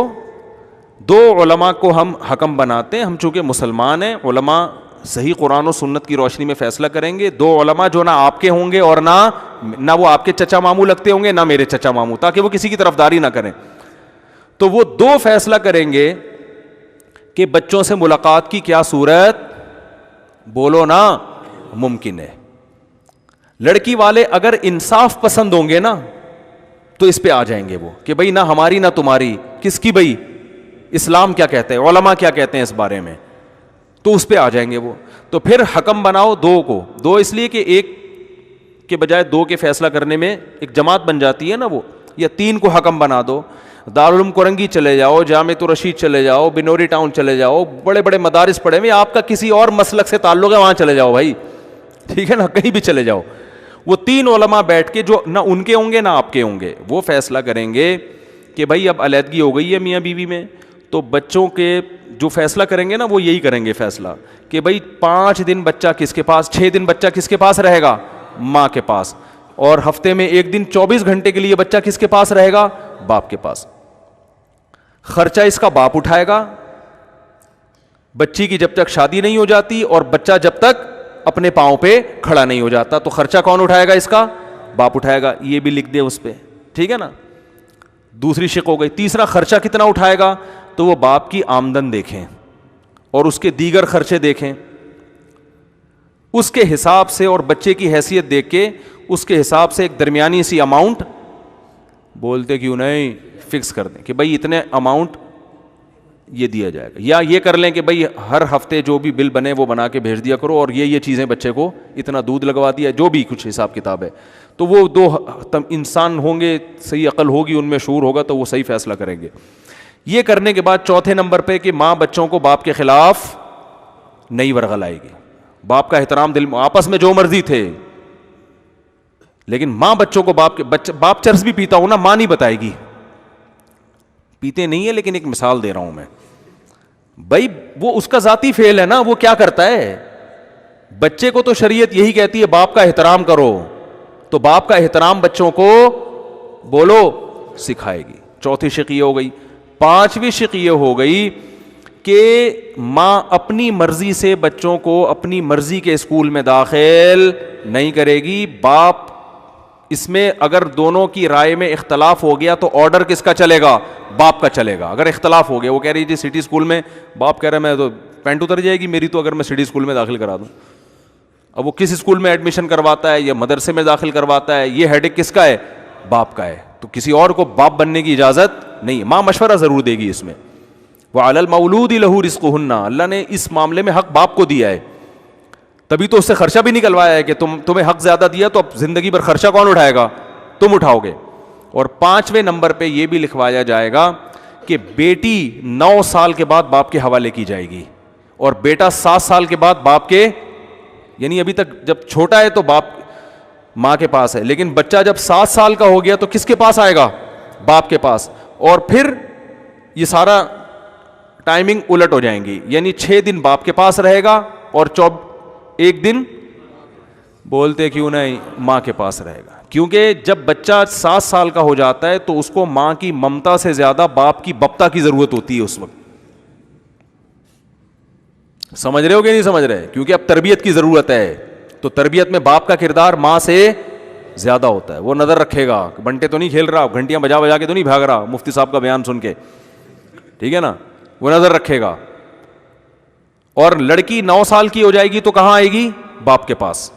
2 علماء کو ہم حکم بناتے ہیں, ہم چونکہ مسلمان ہیں, علماء صحیح قرآن و سنت کی روشنی میں فیصلہ کریں گے. 2 علماء جو نہ آپ کے ہوں گے اور نہ وہ آپ کے چچا ماموں لگتے ہوں گے, نہ میرے چچا ماموں, تاکہ وہ کسی کی طرفداری نہ کریں. تو وہ 2 فیصلہ کریں گے کہ بچوں سے ملاقات کی کیا صورت, بولو نا, ممکن ہے. لڑکی والے اگر انصاف پسند ہوں گے نا تو اس پہ آ جائیں گے وہ کہ بھائی نہ ہماری نہ تمہاری, کس کی بھائی, اسلام کیا کہتے ہیں, علماء کیا کہتے ہیں اس بارے میں, تو اس پہ آ جائیں گے وہ. تو پھر حکم بناؤ 2 کو, 2 اس لیے کہ 1 کے بجائے 2 کے فیصلہ کرنے میں ایک جماعت بن جاتی ہے نا وہ, یا 3 کو حکم بنا دو. دارالعلوم کرنگی چلے جاؤ, جامعۃ الرشید چلے جاؤ, بنوری ٹاؤن چلے جاؤ, بڑے بڑے مدارس پڑھے ہوئے, آپ کا کسی اور مسلک سے تعلق ہے وہاں چلے جاؤ بھائی, ٹھیک ہے نا, کہیں بھی چلے جاؤ. وہ 3 علماء بیٹھ کے, جو نہ ان کے ہوں گے نہ آپ کے ہوں گے, وہ فیصلہ کریں گے کہ بھائی اب علیحدگی ہو گئی ہے میاں بیوی میں, تو بچوں کے جو فیصلہ کریں گے نا وہ یہی کریں گے فیصلہ کہ بھائی 5 دن بچہ کس کے پاس, 6 دن بچہ کس کے پاس رہے گا, ماں کے پاس, اور ہفتے میں 1 دن 24 گھنٹے کے لیے بچہ کس کے پاس رہے گا, باپ کے پاس. خرچہ اس کا باپ اٹھائے گا بچی کی جب تک شادی نہیں ہو جاتی, اور بچہ جب تک اپنے پاؤں پہ کھڑا نہیں ہو جاتا, تو خرچہ کون اٹھائے گا, اس کا باپ اٹھائے گا. یہ بھی لکھ دے اس پہ, ٹھیک ہے نا. دوسری شق ہو گئی. تیسرا, خرچہ کتنا اٹھائے گا, تو وہ باپ کی آمدن دیکھیں اور اس کے دیگر خرچے دیکھیں, اس کے حساب سے اور بچے کی حیثیت دیکھ کے اس کے حساب سے ایک درمیانی سی اماؤنٹ, بولتے کیوں نہیں, فکس کر دیں کہ بھائی اتنے اماؤنٹ یہ دیا جائے گا. یا یہ کر لیں کہ بھائی ہر ہفتے جو بھی بل بنے وہ بنا کے بھیج دیا کرو, اور یہ چیزیں بچے کو اتنا دودھ لگوا دیا, جو بھی کچھ حساب کتاب ہے. تو وہ 2 انسان ہوں گے, صحیح عقل ہوگی ان میں, شعور ہوگا, تو وہ صحیح فیصلہ کریں گے. یہ کرنے کے بعد چوتھے نمبر پہ کہ ماں بچوں کو باپ کے خلاف نہیں ورغلائے گی. باپ کا احترام, دل آپس میں جو مرضی تھے, لیکن ماں بچوں کو باپ چرس بھی پیتا ہو نا, ماں نہیں بتائے گی. پیتے نہیں ہے لیکن ایک مثال دے رہا ہوں میں بھائی, وہ اس کا ذاتی فعل ہے نا, وہ کیا کرتا ہے. بچے کو تو شریعت یہی کہتی ہے باپ کا احترام کرو, تو باپ کا احترام بچوں کو بولو سکھائے گی. چوتھی شق یہ ہو گئی. 5ویں شق یہ ہو گئی کہ ماں اپنی مرضی سے بچوں کو اپنی مرضی کے اسکول میں داخل نہیں کرے گی. باپ اس میں اگر دونوں کی رائے میں اختلاف ہو گیا تو آرڈر کس کا چلے گا, باپ کا چلے گا. اگر اختلاف ہو گیا, وہ کہہ رہی جی سٹی اسکول میں, باپ کہہ رہا ہے میں تو پینٹ اتر جائے گی میری تو اگر میں سٹی اسکول میں داخل کرا دوں. اب وہ کس اسکول میں ایڈمیشن کرواتا ہے یا مدرسے میں داخل کرواتا ہے, یہ ہیڈک کس کا ہے, باپ کا ہے. تو کسی اور کو باپ بننے کی اجازت نہیں. ماں مشورہ ضرور دے گی اس میں. وَعَلَى الْمَوْلُودِ لَهُ رِزْقُهُنَّ, اللہ نے اس معاملے میں حق باپ کو دیا ہے, تبھی تو اس سے خرچہ بھی نکلوایا ہے کہ تمہیں حق زیادہ دیا تو اب زندگی بھر خرچہ کون اٹھائے گا, تم اٹھاؤ گے. اور 5ویں نمبر پہ یہ بھی لکھوایا جائے گا کہ بیٹی 9 سال کے بعد باپ کے حوالے کی جائے گی, اور بیٹا 7 سال کے بعد باپ کے. یعنی ابھی تک جب چھوٹا ہے تو باپ ماں کے پاس ہے, لیکن بچہ جب 7 سال کا ہو گیا تو کس کے پاس آئے گا؟ باپ کے پاس. اور پھر یہ سارا ٹائمنگ الٹ ہو جائیں گی, یعنی 6 دن باپ کے پاس رہے گا اور 1 دن بولتے کیوں نہیں ماں کے پاس رہے گا. کیونکہ جب بچہ 7 سال کا ہو جاتا ہے تو اس کو ماں کی ممتا سے زیادہ باپ کی بپتا کی ضرورت ہوتی ہے اس وقت. سمجھ رہے ہو کہ نہیں سمجھ رہے؟ کیونکہ اب تربیت کی ضرورت ہے, تو تربیت میں باپ کا کردار ماں سے زیادہ ہوتا ہے. وہ نظر رکھے گا, بنٹے تو نہیں کھیل رہا, گھنٹیاں بجا بجا کے تو نہیں بھاگ رہا مفتی صاحب کا بیان سن کے, ٹھیک ہے نا, وہ نظر رکھے گا. اور لڑکی 9 سال کی ہو جائے گی تو کہاں آئے گی؟ باپ کے پاس.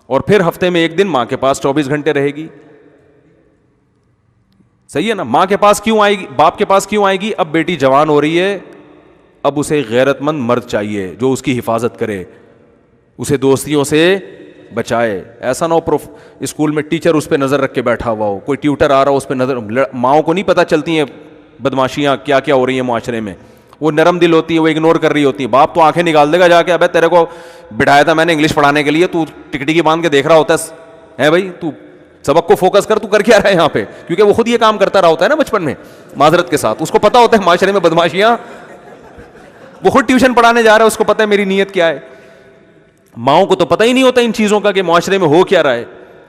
اور پھر ہفتے میں 1 دن ماں کے پاس 24 گھنٹے رہے گی. صحیح ہے نا؟ ماں کے پاس کیوں آئے گی, باپ کے پاس کیوں آئے گی؟ اب بیٹی جوان ہو رہی ہے, اب اسے غیرت مند مرد چاہیے جو اس کی حفاظت کرے, اسے دوستیوں سے بچائے. ایسا نہ ہو اسکول میں ٹیچر اس پہ نظر رکھ کے بیٹھا ہوا ہو, کوئی ٹیوٹر آ رہا ہو اس پہ نظر. ماؤں کو نہیں پتہ چلتی ہیں بدماشیاں کیا کیا ہو رہی ہیں معاشرے میں, وہ نرم دل ہوتی ہے, وہ اگنور کر رہی ہوتی ہیں. باپ تو آنکھیں نکال دے گا جا کے, ابے تیرے کو بٹھایا تھا میں نے انگلش پڑھانے کے لیے, تو ٹکٹی کی باندھ کے دیکھ رہا ہوتا ہے بھائی, تو سبق کو فوکس کر, تو کر کیا رہا ہے یہاں پہ؟ کیونکہ وہ خود یہ کام کرتا رہا ہوتا ہے نا بچپن میں معذرت کے ساتھ, اس کو پتا ہوتا ہے معاشرے میں بدماشیاں, وہ خود ٹیوشن پڑھانے جا رہا ہے, اس کو پتا ہے میری نیت کیا ہے. ماؤں کو تو پتہ ہی نہیں ہوتا ان چیزوں کا کہ معاشرے میں ہو کیا رہا ہے,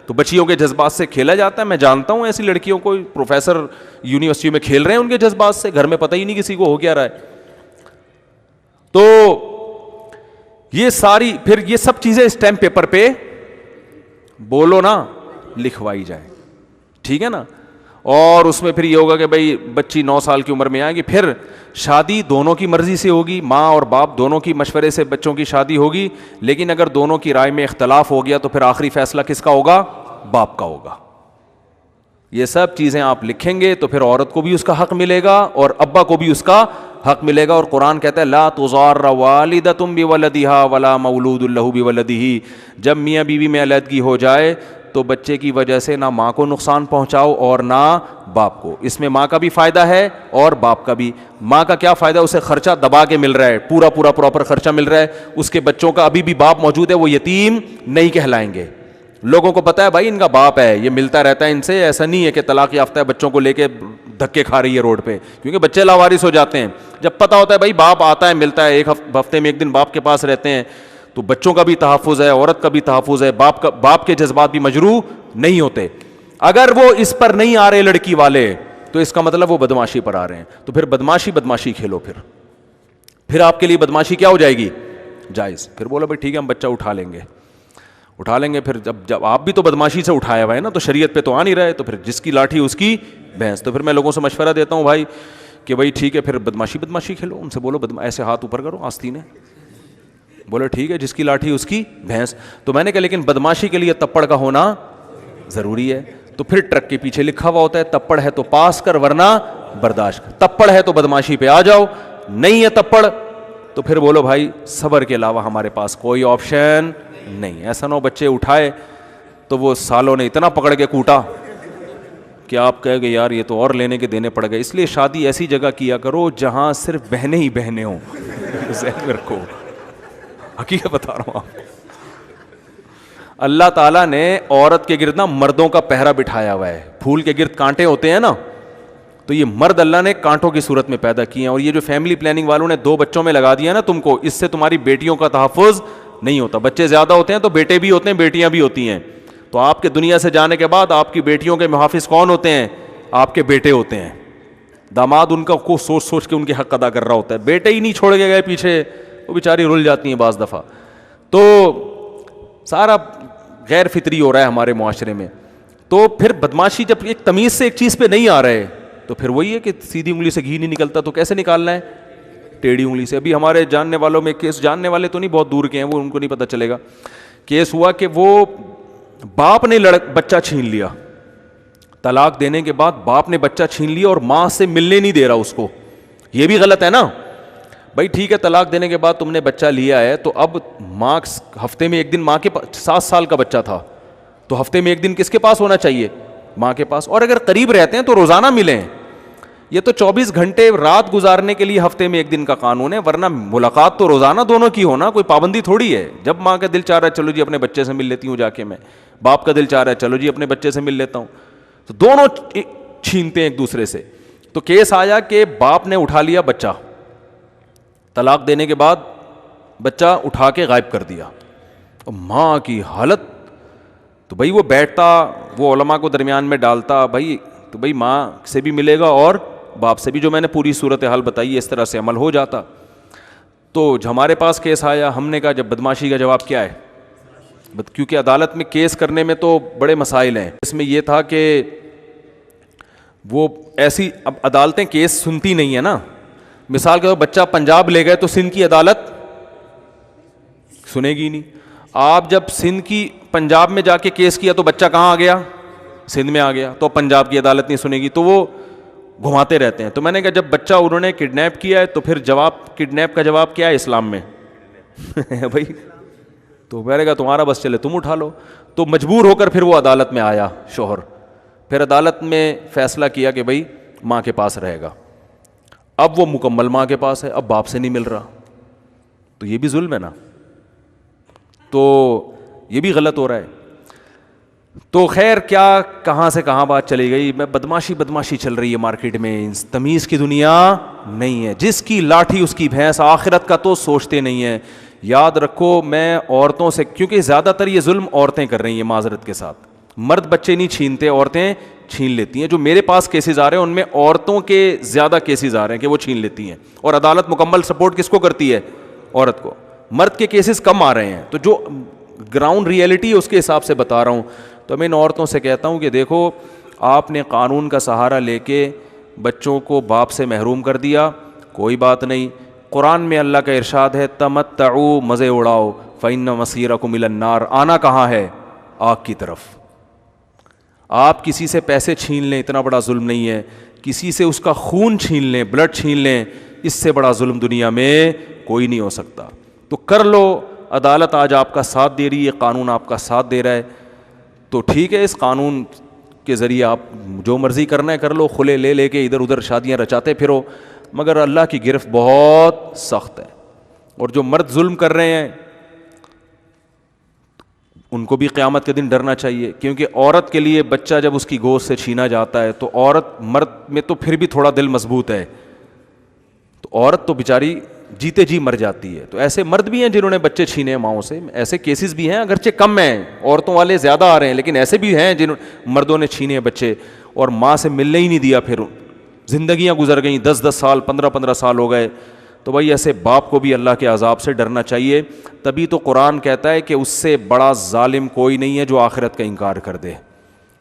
تو بچیوں کے جذبات سے کھیلا جاتا ہے. میں جانتا ہوں ایسی لڑکیوں کو, پروفیسر یونیورسٹی میں کھیل رہے ہیں ان کے جذبات سے, گھر میں پتہ ہی نہیں کسی کو ہو کیا رہا ہے. تو یہ ساری پھر یہ سب چیزیں اسٹیمپ پیپر پہ بولو نا لکھوائی جائے, ٹھیک ہے نا. اور اس میں پھر یہ ہوگا کہ بھائی بچی 9 سال کی عمر میں آئے گی, پھر شادی دونوں کی مرضی سے ہوگی, ماں اور باپ دونوں کی مشورے سے بچوں کی شادی ہوگی. لیکن اگر دونوں کی رائے میں اختلاف ہو گیا تو پھر آخری فیصلہ کس کا ہوگا؟ باپ کا ہوگا. یہ سب چیزیں آپ لکھیں گے تو پھر عورت کو بھی اس کا حق ملے گا اور ابا کو بھی اس کا حق ملے گا. اور قرآن کہتا ہے لا تضار والدۃ بولدها ولا مولود له بولده, جب میاں بیوی میں علیحدگی ہو جائے تو بچے کی وجہ سے نہ ماں کو نقصان پہنچاؤ اور نہ باپ کو. اس میں ماں کا بھی فائدہ ہے اور باپ کا بھی. ماں کا کیا فائدہ؟ اسے خرچہ دبا کے مل رہا ہے, پورا پراپر خرچہ مل رہا ہے. اس کے بچوں کا ابھی بھی باپ موجود ہے, وہ یتیم نہیں کہلائیں گے. لوگوں کو پتا ہے بھائی ان کا باپ ہے, یہ ملتا رہتا ہے ان سے, ایسا نہیں ہے کہ طلاق یافتہ ہے بچوں کو لے کے دھکے کھا رہی ہے روڈ پہ, کیونکہ بچے لاوارث ہو جاتے ہیں. جب پتا ہوتا ہے بھائی باپ آتا ہے ملتا ہے, ایک ہفتے میں 1 دن باپ کے پاس رہتے ہیں, تو بچوں کا بھی تحفظ ہے, عورت کا بھی تحفظ ہے, باپ کے جذبات بھی مجروح نہیں ہوتے. اگر وہ اس پر نہیں آ رہے لڑکی والے تو اس کا مطلب وہ بدماشی پر آ رہے ہیں. تو پھر بدماشی کھیلو, پھر آپ کے لیے بدماشی کیا ہو جائے گی؟ جائز. پھر بولو بھائی ٹھیک ہے ہم بچہ اٹھا لیں گے. پھر جب آپ بھی تو بدماشی سے اٹھایا ہوا ہے نا, تو شریعت پہ تو آ نہیں رہے, تو پھر جس کی لاٹھی اس کی بھینس. تو پھر میں لوگوں سے مشورہ دیتا ہوں بھائی کہ بھائی ٹھیک ہے پھر بدماشی کھیلو. ان سے بولو ایسے ہاتھ اوپر کرو آستین, بولو ٹھیک ہے جس کی لاٹھی اس کی بھینس. تو میں نے کہا لیکن بدماشی کے لیے تپڑ کا ہونا ضروری ہے. تو پھر ٹرک کے پیچھے لکھا ہوا ہوتا ہے تپڑ ہے تو پاس کر ورنہ برداشت کر. تپڑ ہے تو بدماشی پہ آ جاؤ, نہیں ہے تپڑ تو پھر بولو بھائی صبر کے علاوہ ہمارے پاس کوئی آپشن نہیں. ایسا نہ ہو بچے اٹھائے تو وہ سالوں نے اتنا پکڑ کے کوٹا کہ آپ کہے گے یار یہ تو اور لینے کے دینے پڑ گئے. اس لیے شادی ایسی جگہ کیا کرو جہاں صرف بہنیں ہی بہنیں ہوں. ذہن میں رکھو, حقیقت بتا رہا ہوں آپ. اللہ تعالیٰ نے عورت کے گرد نا مردوں کا پہرا بٹھایا ہوا ہے. پھول کے گرد کانٹے ہوتے ہیں نا, تو یہ مرد اللہ نے کانٹوں کی صورت میں پیدا کیے ہیں. اور یہ جو فیملی پلاننگ والوں نے 2 بچوں میں لگا دیا نا تم کو, اس سے تمہاری بیٹیوں کا تحفظ نہیں ہوتا. بچے زیادہ ہوتے ہیں تو بیٹے بھی ہوتے ہیں بیٹیاں بھی ہوتی ہیں. تو آپ کے دنیا سے جانے کے بعد آپ کی بیٹیوں کے محافظ کون ہوتے ہیں؟ آپ کے بیٹے ہوتے ہیں. داماد ان کا کو سوچ کے ان کے حق ادا کر رہا ہوتا ہے. بیٹے ہی نہیں چھوڑ کے گئے پیچھے, وہ بیچاری رل جاتی ہیں بعض دفعہ. تو سارا غیر فطری ہو رہا ہے ہمارے معاشرے میں. تو پھر بدماشی جب ایک تمیز سے ایک چیز پہ نہیں آ رہے تو پھر وہی ہے کہ سیدھی انگلی سے گھی نہیں نکلتا, تو کیسے نکالنا ہے؟ ٹیڑھی انگلی سے. ابھی ہمارے جاننے والوں میں کیس, جاننے والے تو نہیں بہت دور کے ہیں, وہ ان کو نہیں پتہ چلے گا. کیس ہوا کہ وہ باپ نے بچہ چھین لیا, طلاق دینے کے بعد باپ نے بچہ چھین لیا اور ماں سے ملنے نہیں دے رہا اس کو. یہ بھی غلط ہے نا بھائی. ٹھیک ہے طلاق دینے کے بعد تم نے بچہ لیا ہے, تو اب ماں ہفتے میں 1 دن ماں کے پاس, 7 سال کا بچہ تھا تو ہفتے میں 1 دن کس کے پاس ہونا چاہیے؟ ماں کے پاس. اور اگر قریب رہتے ہیں تو روزانہ ملیں. یہ تو 24 گھنٹے رات گزارنے کے لیے ہفتے میں ایک دن کا قانون ہے, ورنہ ملاقات تو روزانہ دونوں کی ہونا, کوئی پابندی تھوڑی ہے. جب ماں کا دل چاہ رہا ہے چلو جی اپنے بچے سے مل لیتی ہوں جا کے میں, باپ کا دل چاہ رہا ہے چلو جی اپنے بچے سے مل لیتا ہوں, تو دونوں چھینتے ہیں ایک دوسرے سے. تو کیس آیا کہ باپ نے اٹھا لیا بچہ, طلاق دینے کے بعد بچہ اٹھا کے غائب کر دیا. ماں کی حالت تو بھائی وہ بیٹھتا, وہ علماء کو درمیان میں ڈالتا, بھائی تو بھائی ماں سے بھی ملے گا اور باپ سے بھی, جو میں نے پوری صورتحال بتائی ہے اس طرح سے عمل ہو جاتا. تو ہمارے پاس کیس آیا, ہم نے کہا جب بدماشی کا جواب کیا ہے, کیونکہ عدالت میں کیس کرنے میں تو بڑے مسائل ہیں. اس میں یہ تھا کہ وہ ایسی, اب عدالتیں کیس سنتی نہیں ہیں نا, مثال کے طور بچہ پنجاب لے گئے تو سندھ کی عدالت سنے گی نہیں. آپ جب سندھ کی پنجاب میں جا کے کیس کیا تو بچہ کہاں آ گیا, سندھ میں آ گیا, تو پنجاب کی عدالت نہیں سنے گی, تو وہ گھماتے رہتے ہیں. تو میں نے کہا جب بچہ انہوں نے کڈنیپ کیا ہے تو پھر جواب, کڈنیپ کا جواب کیا ہے اسلام میں بھائی, تو میں نے کہا تمہارا بس چلے تم اٹھا لو. تو مجبور ہو کر پھر وہ عدالت میں آیا شوہر, پھر عدالت میں فیصلہ کیا کہ بھائی ماں کے پاس رہے گا. اب وہ مکمل ماں کے پاس ہے, اب باپ سے نہیں مل رہا, تو یہ بھی ظلم ہے نا, تو یہ بھی غلط ہو رہا ہے. تو خیر کیا کہاں سے کہاں بات چلی گئی, میں بدماشی چل رہی ہے مارکیٹ میں, تمیز کی دنیا نہیں ہے, جس کی لاٹھی اس کی بھینس, آخرت کا تو سوچتے نہیں ہیں. یاد رکھو میں عورتوں سے, کیونکہ زیادہ تر یہ ظلم عورتیں کر رہی ہیں معذرت کے ساتھ, مرد بچے نہیں چھینتے, عورتیں چھین لیتی ہیں. جو میرے پاس کیسز آ رہے ہیں ان میں عورتوں کے زیادہ کیسز آ رہے ہیں کہ وہ چھین لیتی ہیں, اور عدالت مکمل سپورٹ کس کو کرتی ہے, عورت کو. مرد کے کیسز کم آ رہے ہیں, تو جو گراؤنڈ ریئلٹی ہے اس کے حساب سے بتا رہا ہوں. تو میں ان عورتوں سے کہتا ہوں کہ دیکھو آپ نے قانون کا سہارا لے کے بچوں کو باپ سے محروم کر دیا, کوئی بات نہیں. قرآن میں اللہ کا ارشاد ہے تمتعوا, مزے اڑاؤ, فإن مصیرکم الی النار, آنا کہاں ہے, آگ کی طرف. آپ کسی سے پیسے چھین لیں اتنا بڑا ظلم نہیں ہے, کسی سے اس کا خون چھین لیں, بلڈ چھین لیں, اس سے بڑا ظلم دنیا میں کوئی نہیں ہو سکتا. تو کر لو, عدالت آج آپ کا ساتھ دے رہی ہے, قانون آپ کا ساتھ دے رہا ہے, تو ٹھیک ہے, اس قانون کے ذریعے آپ جو مرضی کرنا ہے کر لو, کھلے لے کے ادھر ادھر شادیاں رچاتے پھرو, مگر اللہ کی گرفت بہت سخت ہے. اور جو مرد ظلم کر رہے ہیں ان کو بھی قیامت کے دن ڈرنا چاہیے, کیونکہ عورت کے لیے بچہ جب اس کی گود سے چھینا جاتا ہے تو عورت, مرد میں تو پھر بھی تھوڑا دل مضبوط ہے, تو عورت تو بیچاری جیتے جی مر جاتی ہے. تو ایسے مرد بھی ہیں جنہوں نے بچے چھینے ہیں ماؤں سے, ایسے کیسز بھی ہیں, اگرچہ کم ہیں, عورتوں والے زیادہ آ رہے ہیں, لیکن ایسے بھی ہیں جنہوں مردوں نے چھینے ہیں بچے اور ماں سے ملنے ہی نہیں دیا, پھر زندگیاں گزر گئیں, 10 سال 15 سال ہو گئے. تو بھائی ایسے باپ کو بھی اللہ کے عذاب سے ڈرنا چاہیے. تبھی تو قرآن کہتا ہے کہ اس سے بڑا ظالم کوئی نہیں ہے جو آخرت کا انکار کر دے,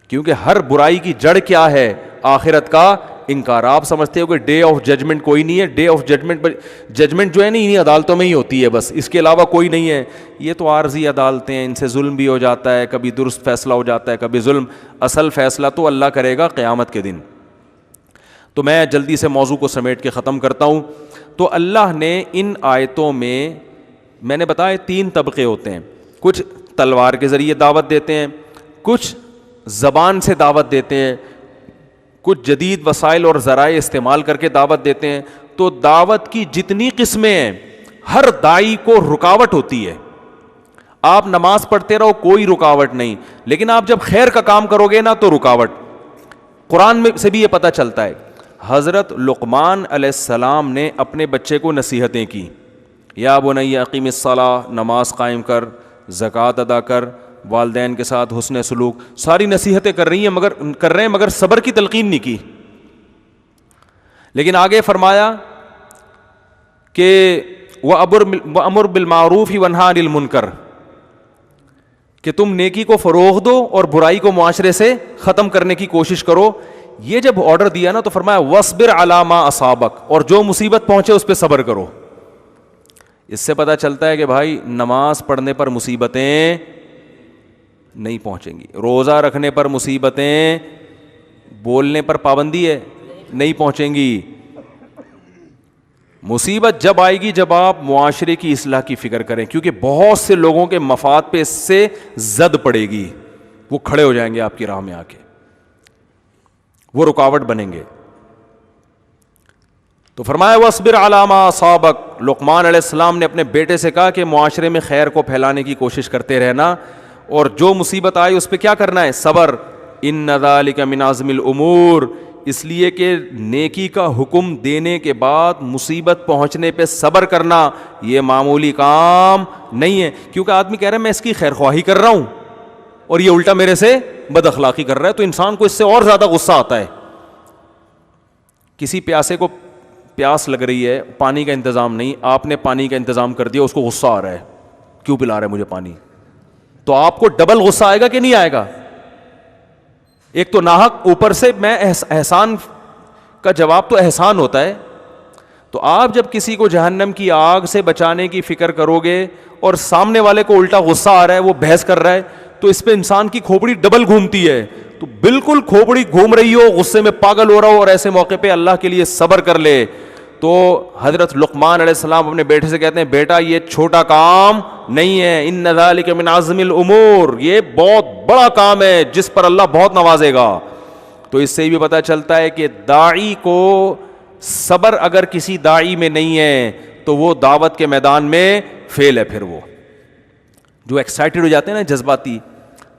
کیونکہ ہر برائی کی جڑ کیا ہے, آخرت کا انکار. آپ سمجھتے ہو کہ ڈے آف ججمنٹ کوئی نہیں ہے, ڈے آف ججمنٹ جو ہے نا انہیں عدالتوں میں ہی ہوتی ہے بس, اس کے علاوہ کوئی نہیں ہے. یہ تو عارضی عدالتیں ہیں, ان سے ظلم بھی ہو جاتا ہے, کبھی درست فیصلہ ہو جاتا ہے, کبھی ظلم. اصل فیصلہ تو اللہ کرے گا قیامت کے دن. تو میں جلدی سے موضوع کو سمیٹ کے ختم کرتا ہوں. تو اللہ نے ان آیتوں میں نے بتایا 3 طبقے ہوتے ہیں, کچھ تلوار کے ذریعے دعوت دیتے ہیں, کچھ زبان سے دعوت دیتے ہیں, کچھ جدید وسائل اور ذرائع استعمال کر کے دعوت دیتے ہیں. تو دعوت کی جتنی قسمیں ہیں ہر داعی کو رکاوٹ ہوتی ہے. آپ نماز پڑھتے رہو کوئی رکاوٹ نہیں, لیکن آپ جب خیر کا کام کرو گے نا تو رکاوٹ. قرآن میں سے بھی یہ پتہ چلتا ہے. حضرت لقمان علیہ السلام نے اپنے بچے کو نصیحتیں کی, یا بنی اقیم الصلاۃ, نماز قائم کر, زکوٰۃ ادا کر, والدین کے ساتھ حسن سلوک, ساری نصیحتیں کر رہے ہیں مگر صبر کی تلقین نہیں کی. لیکن آگے فرمایا کہ وَأَمُرْ بِالْمَعْرُوفِ وَانْهَ عَنِ الْمُنْكَرِ, کہ تم نیکی کو فروغ دو اور برائی کو معاشرے سے ختم کرنے کی کوشش کرو. یہ جب آرڈر دیا نا تو فرمایا وَاصْبِرْ عَلَىٰ مَا أَصَابَكَ, اور جو مصیبت پہنچے اس پہ صبر کرو. اس سے پتہ چلتا ہے کہ بھائی نماز پڑھنے پر مصیبتیں نہیں پہنچیں گی, روزہ رکھنے پر مصیبتیں, بولنے پر پابندی ہے, نہیں پہنچیں گی. مصیبت جب آئے گی جب آپ معاشرے کی اصلاح کی فکر کریں, کیونکہ بہت سے لوگوں کے مفاد پہ اس سے زد پڑے گی, وہ کھڑے ہو جائیں گے آپ کی راہ میں آ کے, وہ رکاوٹ بنیں گے. تو فرمایا وَاصْبِرْ عَلَىٰ مَا أَصَابَكَ، لقمان علیہ السلام نے اپنے بیٹے سے کہا کہ معاشرے میں خیر کو پھیلانے کی کوشش کرتے رہنا، اور جو مصیبت آئی اس پہ کیا کرنا ہے؟ صبر. إِنَّ ذَلِكَ مِنْ عَزْمِ الْأُمُورِ، اس لیے کہ نیکی کا حکم دینے کے بعد مصیبت پہنچنے پہ صبر کرنا یہ معمولی کام نہیں ہے. کیونکہ آدمی کہہ رہا ہے میں اس کی خیر خواہی کر رہا ہوں اور یہ الٹا میرے سے بد اخلاقی کر رہا ہے، تو انسان کو اس سے اور زیادہ غصہ آتا ہے. کسی پیاسے کو پیاس لگ رہی ہے، پانی کا انتظام نہیں، آپ نے پانی کا انتظام کر دیا، اس کو غصہ آ رہا ہے، کیوں پلا رہا ہے مجھے پانی؟ تو آپ کو ڈبل غصہ آئے گا کہ نہیں آئے گا؟ ایک تو ناحق، اوپر سے میں احسان کا جواب تو احسان ہوتا ہے. تو آپ جب کسی کو جہنم کی آگ سے بچانے کی فکر کرو گے اور سامنے والے کو الٹا غصہ آ رہا ہے، وہ بحث کر رہا ہے، تو اس پہ انسان کی کھوپڑی ڈبل گھومتی ہے. تو بالکل کھوپڑی گھوم رہی ہو، غصے میں پاگل ہو رہا ہو، اور ایسے موقع پہ اللہ کے لیے صبر کر لے. تو حضرت لقمان علیہ السلام اپنے بیٹے سے کہتے ہیں بیٹا یہ چھوٹا کام نہیں ہے، ان ذالک من عزم الامور، یہ بہت بڑا کام ہے جس پر اللہ بہت نوازے گا. تو اس سے بھی پتہ چلتا ہے کہ داعی کو صبر اگر کسی داعی میں نہیں ہے تو وہ دعوت کے میدان میں فیل ہے. پھر وہ جو ایکسائٹڈ ہو جاتے ہیں نا، جذباتی،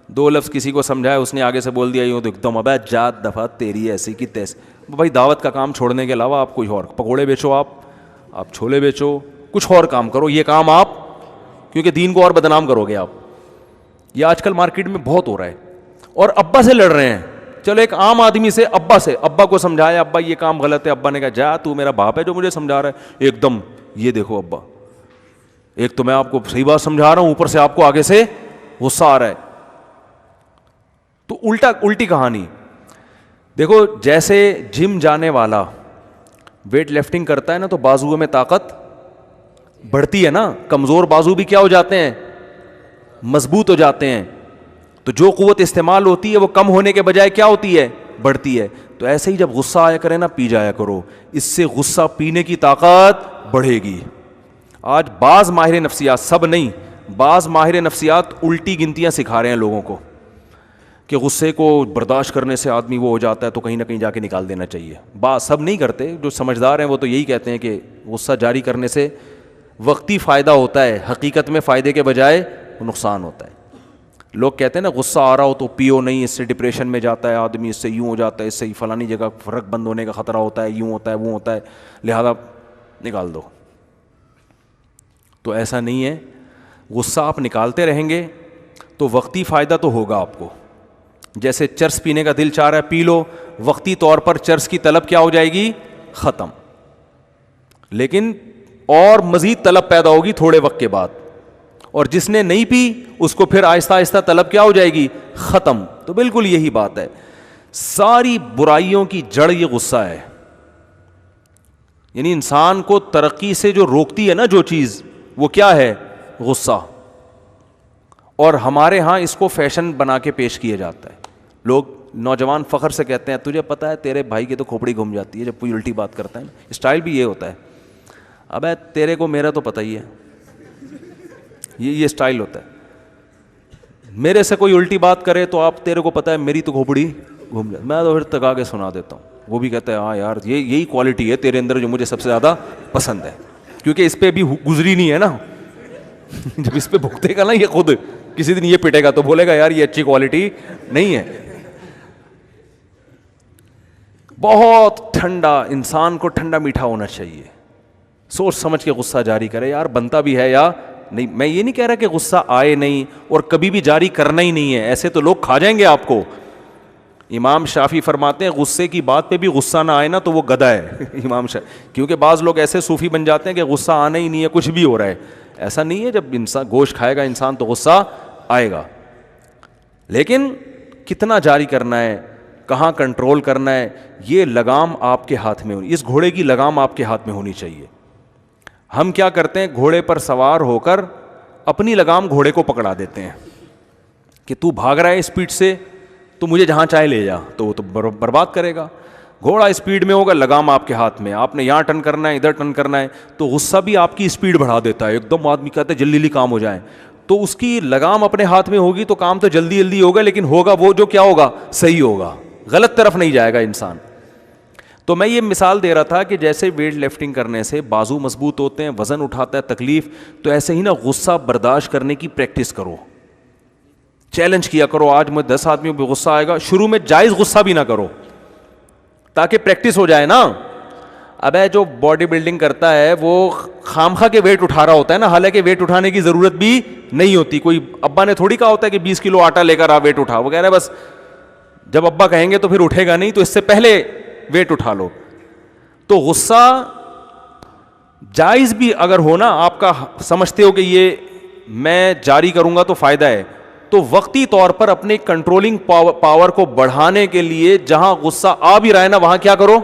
دو لفظ کسی کو سمجھایا، اس نے آگے سے بول دیا یوں، تو ایک دم ابے جات دفعہ تیری ایسی کی تیس. بھائی دعوت کا کام چھوڑنے کے علاوہ آپ کوئی اور پکوڑے بیچو، آپ چھولے بیچو، کچھ اور کام کرو. یہ کام آپ کیونکہ دین کو اور بدنام کرو گے آپ. یہ آج کل مارکیٹ میں بہت ہو رہا ہے. اور ابا سے لڑ رہے ہیں. چلو ایک عام آدمی سے ابا کو سمجھایا، ابا یہ کام غلط ہے. ابا نے کہا جا تو میرا باپ ہے جو مجھے سمجھا رہا ہے. ایک دم یہ دیکھو ابا، ایک تو میں آپ کو صحیح بات سمجھا رہا ہوں، اوپر سے آپ کو آگے سے غصہ آ رہا ہے. تو الٹی کہانی. دیکھو جیسے جم جانے والا ویٹ لفٹنگ کرتا ہے نا، تو بازوؤں میں طاقت بڑھتی ہے نا. کمزور بازو بھی کیا ہو جاتے ہیں؟ مضبوط ہو جاتے ہیں. تو جو قوت استعمال ہوتی ہے وہ کم ہونے کے بجائے کیا ہوتی ہے؟ بڑھتی ہے. تو ایسے ہی جب غصہ آیا کرے نا، پی جایا کرو، اس سے غصہ پینے کی طاقت بڑھے گی. آج بعض ماہر نفسیات، سب نہیں، بعض ماہر نفسیات الٹی گنتیاں سکھا رہے ہیں لوگوں کو کہ غصے کو برداشت کرنے سے آدمی وہ ہو جاتا ہے تو کہیں نہ کہیں جا کے نکال دینا چاہیے. سب نہیں کرتے، جو سمجھدار ہیں وہ تو یہی کہتے ہیں کہ غصہ جاری کرنے سے وقتی فائدہ ہوتا ہے، حقیقت میں فائدے کے بجائے نقصان ہوتا ہے. لوگ کہتے ہیں نا غصہ آ رہا ہو تو پیو نہیں، اس سے ڈپریشن میں جاتا ہے آدمی، اس سے یوں ہو جاتا ہے، اس سے فلانی جگہ فرق بند ہونے کا خطرہ ہوتا ہے، یوں ہوتا ہے، وہ ہوتا ہے، لہذا نکال دو. تو ایسا نہیں ہے. غصہ آپ نکالتے رہیں گے تو وقتی فائدہ تو ہوگا آپ کو. جیسے چرس پینے کا دل چاہ رہا ہے، پی لو، وقتی طور پر چرس کی طلب کیا ہو جائے گی؟ ختم. لیکن اور مزید طلب پیدا ہوگی تھوڑے وقت کے بعد. اور جس نے نہیں پی اس کو پھر آہستہ آہستہ طلب کیا ہو جائے گی؟ ختم. تو بالکل یہی بات ہے. ساری برائیوں کی جڑ یہ غصہ ہے. یعنی انسان کو ترقی سے جو روکتی ہے نا جو چیز، وہ کیا ہے؟ غصہ. اور ہمارے ہاں اس کو فیشن بنا کے پیش کیا جاتا ہے. لوگ نوجوان فخر سے کہتے ہیں تجھے پتہ ہے تیرے بھائی کی تو کھوپڑی گھوم جاتی ہے جب کوئی الٹی بات کرتا ہے. اسٹائل بھی یہ ہوتا ہے، ابے تیرے کو میرا تو پتہ ہی ہے. یہ اسٹائل ہوتا ہے. میرے سے کوئی الٹی بات کرے تو آپ تیرے کو پتہ ہے میری تو کھوپڑی گھوم جاتی. میں تو پھر تکا کے سنا دیتا ہوں. وہ بھی کہتا ہے ہاں یار یہی کوالٹی ہے تیرے اندر جو مجھے سب سے زیادہ پسند ہے، کیونکہ اس پہ بھی گزری نہیں ہے نا. جب اس پہ بھگتے گا نا یہ خود کسی دن یہ پٹے گا تو بولے گا یار یہ اچھی کوالٹی نہیں ہے. بہت ٹھنڈا، انسان کو ٹھنڈا میٹھا ہونا چاہیے. سوچ سمجھ کے غصہ جاری کرے. یار بنتا بھی ہے یا نہیں. میں یہ نہیں کہہ رہا کہ غصہ آئے نہیں اور کبھی بھی جاری کرنا ہی نہیں ہے، ایسے تو لوگ کھا جائیں گے آپ کو. امام شافعی فرماتے ہیں غصے کی بات پہ بھی غصہ نہ آئے نا تو وہ گدھا ہے. امام شافعی، کیونکہ بعض لوگ ایسے صوفی بن جاتے ہیں کہ غصہ آنا ہی نہیں ہے، کچھ بھی ہو رہا ہے. ایسا نہیں ہے. جب انسان گوشت کھائے گا انسان تو غصہ آئے گا، لیکن کتنا جاری کرنا ہے، کہاں کنٹرول کرنا ہے، یہ لگام آپ کے ہاتھ میں ہونی. اس گھوڑے کی لگام آپ کے ہاتھ میں ہونی چاہیے. ہم کیا کرتے ہیں، گھوڑے پر سوار ہو کر اپنی لگام گھوڑے کو پکڑا دیتے ہیں کہ تو بھاگ رہا ہے اسپیڈ سے تو مجھے جہاں چاہے لے جا. تو وہ تو برباد کرے گا. گھوڑا اسپیڈ میں ہوگا، لگام آپ کے ہاتھ میں، آپ نے یہاں ٹرن کرنا ہے، ادھر ٹرن کرنا ہے. تو غصہ بھی آپ کی اسپیڈ بڑھا دیتا ہے. ایک دم آدمی کہتا ہے جلدی جلدی کام ہو جائیں. تو اس کی لگام اپنے ہاتھ میں ہوگی تو کام تو جلدی جلدی ہوگا، لیکن ہوگا وہ جو کیا ہوگا؟ صحیح ہوگا، غلط طرف نہیں جائے گا انسان. تو میں یہ مثال دے رہا تھا کہ جیسے ویٹ لفٹنگ کرنے سے بازو مضبوط ہوتے ہیں, وزن اٹھاتا ہے تکلیف, تو ایسے ہی نا غصہ برداشت کرنے کی پریکٹس کرو, چیلنج کیا کرو. آج مجھے 10 آدمیوں پہ غصہ آئے گا, شروع میں جائز غصہ بھی نہ کرو تاکہ پریکٹس ہو جائے نا. اب جو باڈی بلڈنگ کرتا ہے وہ خامخواہ کے ویٹ اٹھا رہا ہوتا ہے نا, حالانکہ ویٹ اٹھانے کی ضرورت بھی نہیں ہوتی. کوئی ابا نے تھوڑی کہا ہوتا ہے کہ 20 کلو آٹا لے کر آ ویٹ اٹھا, وہ کہہ رہا ہے بس جب ابا کہیں گے تو پھر اٹھے گا نہیں, تو اس سے پہلے ویٹ اٹھا لو. تو غصہ جائز بھی اگر ہونا, آپ کا سمجھتے ہو کہ یہ میں جاری کروں گا تو فائدہ ہے, تو وقتی طور پر اپنے کنٹرولنگ پاور کو بڑھانے کے لیے جہاں غصہ آ بھی رہا ہے نا وہاں کیا کرو,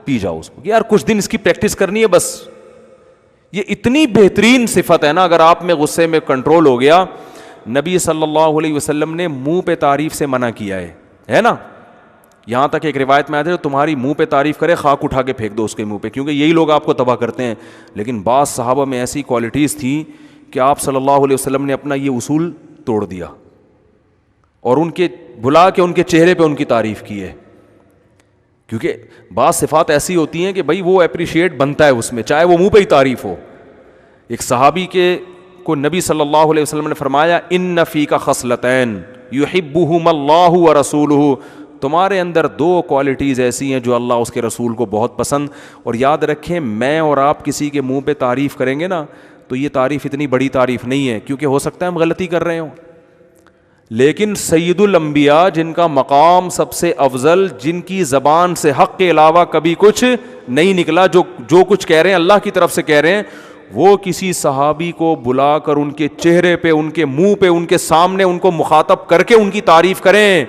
پی جاؤ اس کو. یار کچھ دن اس کی پریکٹس کرنی ہے بس. یہ اتنی بہترین صفت ہے نا, اگر آپ میں غصے میں کنٹرول ہو گیا. نبی صلی اللہ علیہ وسلم نے منہ پہ تعریف سے منع کیا ہے نا, یہاں تک ایک روایت میں آتا ہے تمہاری منہ پہ تعریف کرے خاک اٹھا کے پھینک دو اس کے منہ پہ, کیونکہ یہی لوگ آپ کو تباہ کرتے ہیں. لیکن بعض صحابہ میں ایسی کوالٹیز تھیں کہ آپ صلی اللہ علیہ وسلم نے اپنا یہ اصول توڑ دیا اور ان کے بلا کے ان کے چہرے پہ ان کی تعریف کی ہے. کیونکہ بعض صفات ایسی ہوتی ہیں کہ بھائی وہ اپریشیٹ بنتا ہے اس میں, چاہے وہ منہ پہ ہی تعریف ہو. ایک صحابی کو نبی صلی اللہ علیہ وسلم نے فرمایا ان فیک خصلتین یحبہم اللہ ورسولہ, تمہارے اندر 2 کوالٹیز ایسی ہیں جو اللہ اس کے رسول کو بہت پسند. اور یاد رکھیں میں اور آپ کسی کے منہ پہ تعریف کریں گے نا تو یہ تعریف اتنی بڑی تعریف نہیں ہے, کیونکہ ہو سکتا ہے ہم غلطی کر رہے ہوں. لیکن سید الانبیاء جن کا مقام سب سے افضل, جن کی زبان سے حق کے علاوہ کبھی کچھ نہیں نکلا, جو کچھ کہہ رہے ہیں اللہ کی طرف سے کہہ رہے ہیں, وہ کسی صحابی کو بلا کر ان کے چہرے پہ, ان کے منہ پہ, ان کے سامنے ان کو مخاطب کر کے ان کی تعریف کریں,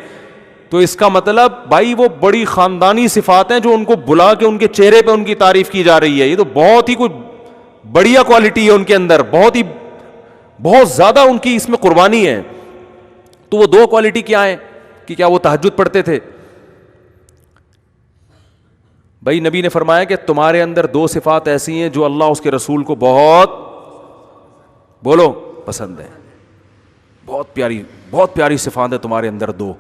تو اس کا مطلب بھائی وہ بڑی خاندانی صفات ہیں جو ان کو بلا کے ان کے چہرے پہ ان کی تعریف کی جا رہی ہے. یہ تو بہت ہی کوئی بڑھیا کوالٹی ہے ان کے اندر, بہت زیادہ ان کی اس میں قربانی ہے. تو وہ 2 کوالٹی کیا ہیں کہ کیا وہ تہجد پڑھتے تھے؟ بھائی نبی نے فرمایا کہ تمہارے اندر 2 صفات ایسی ہیں جو اللہ اس کے رسول کو بہت بولو پسند ہے. بہت پیاری صفات ہے تمہارے اندر 2.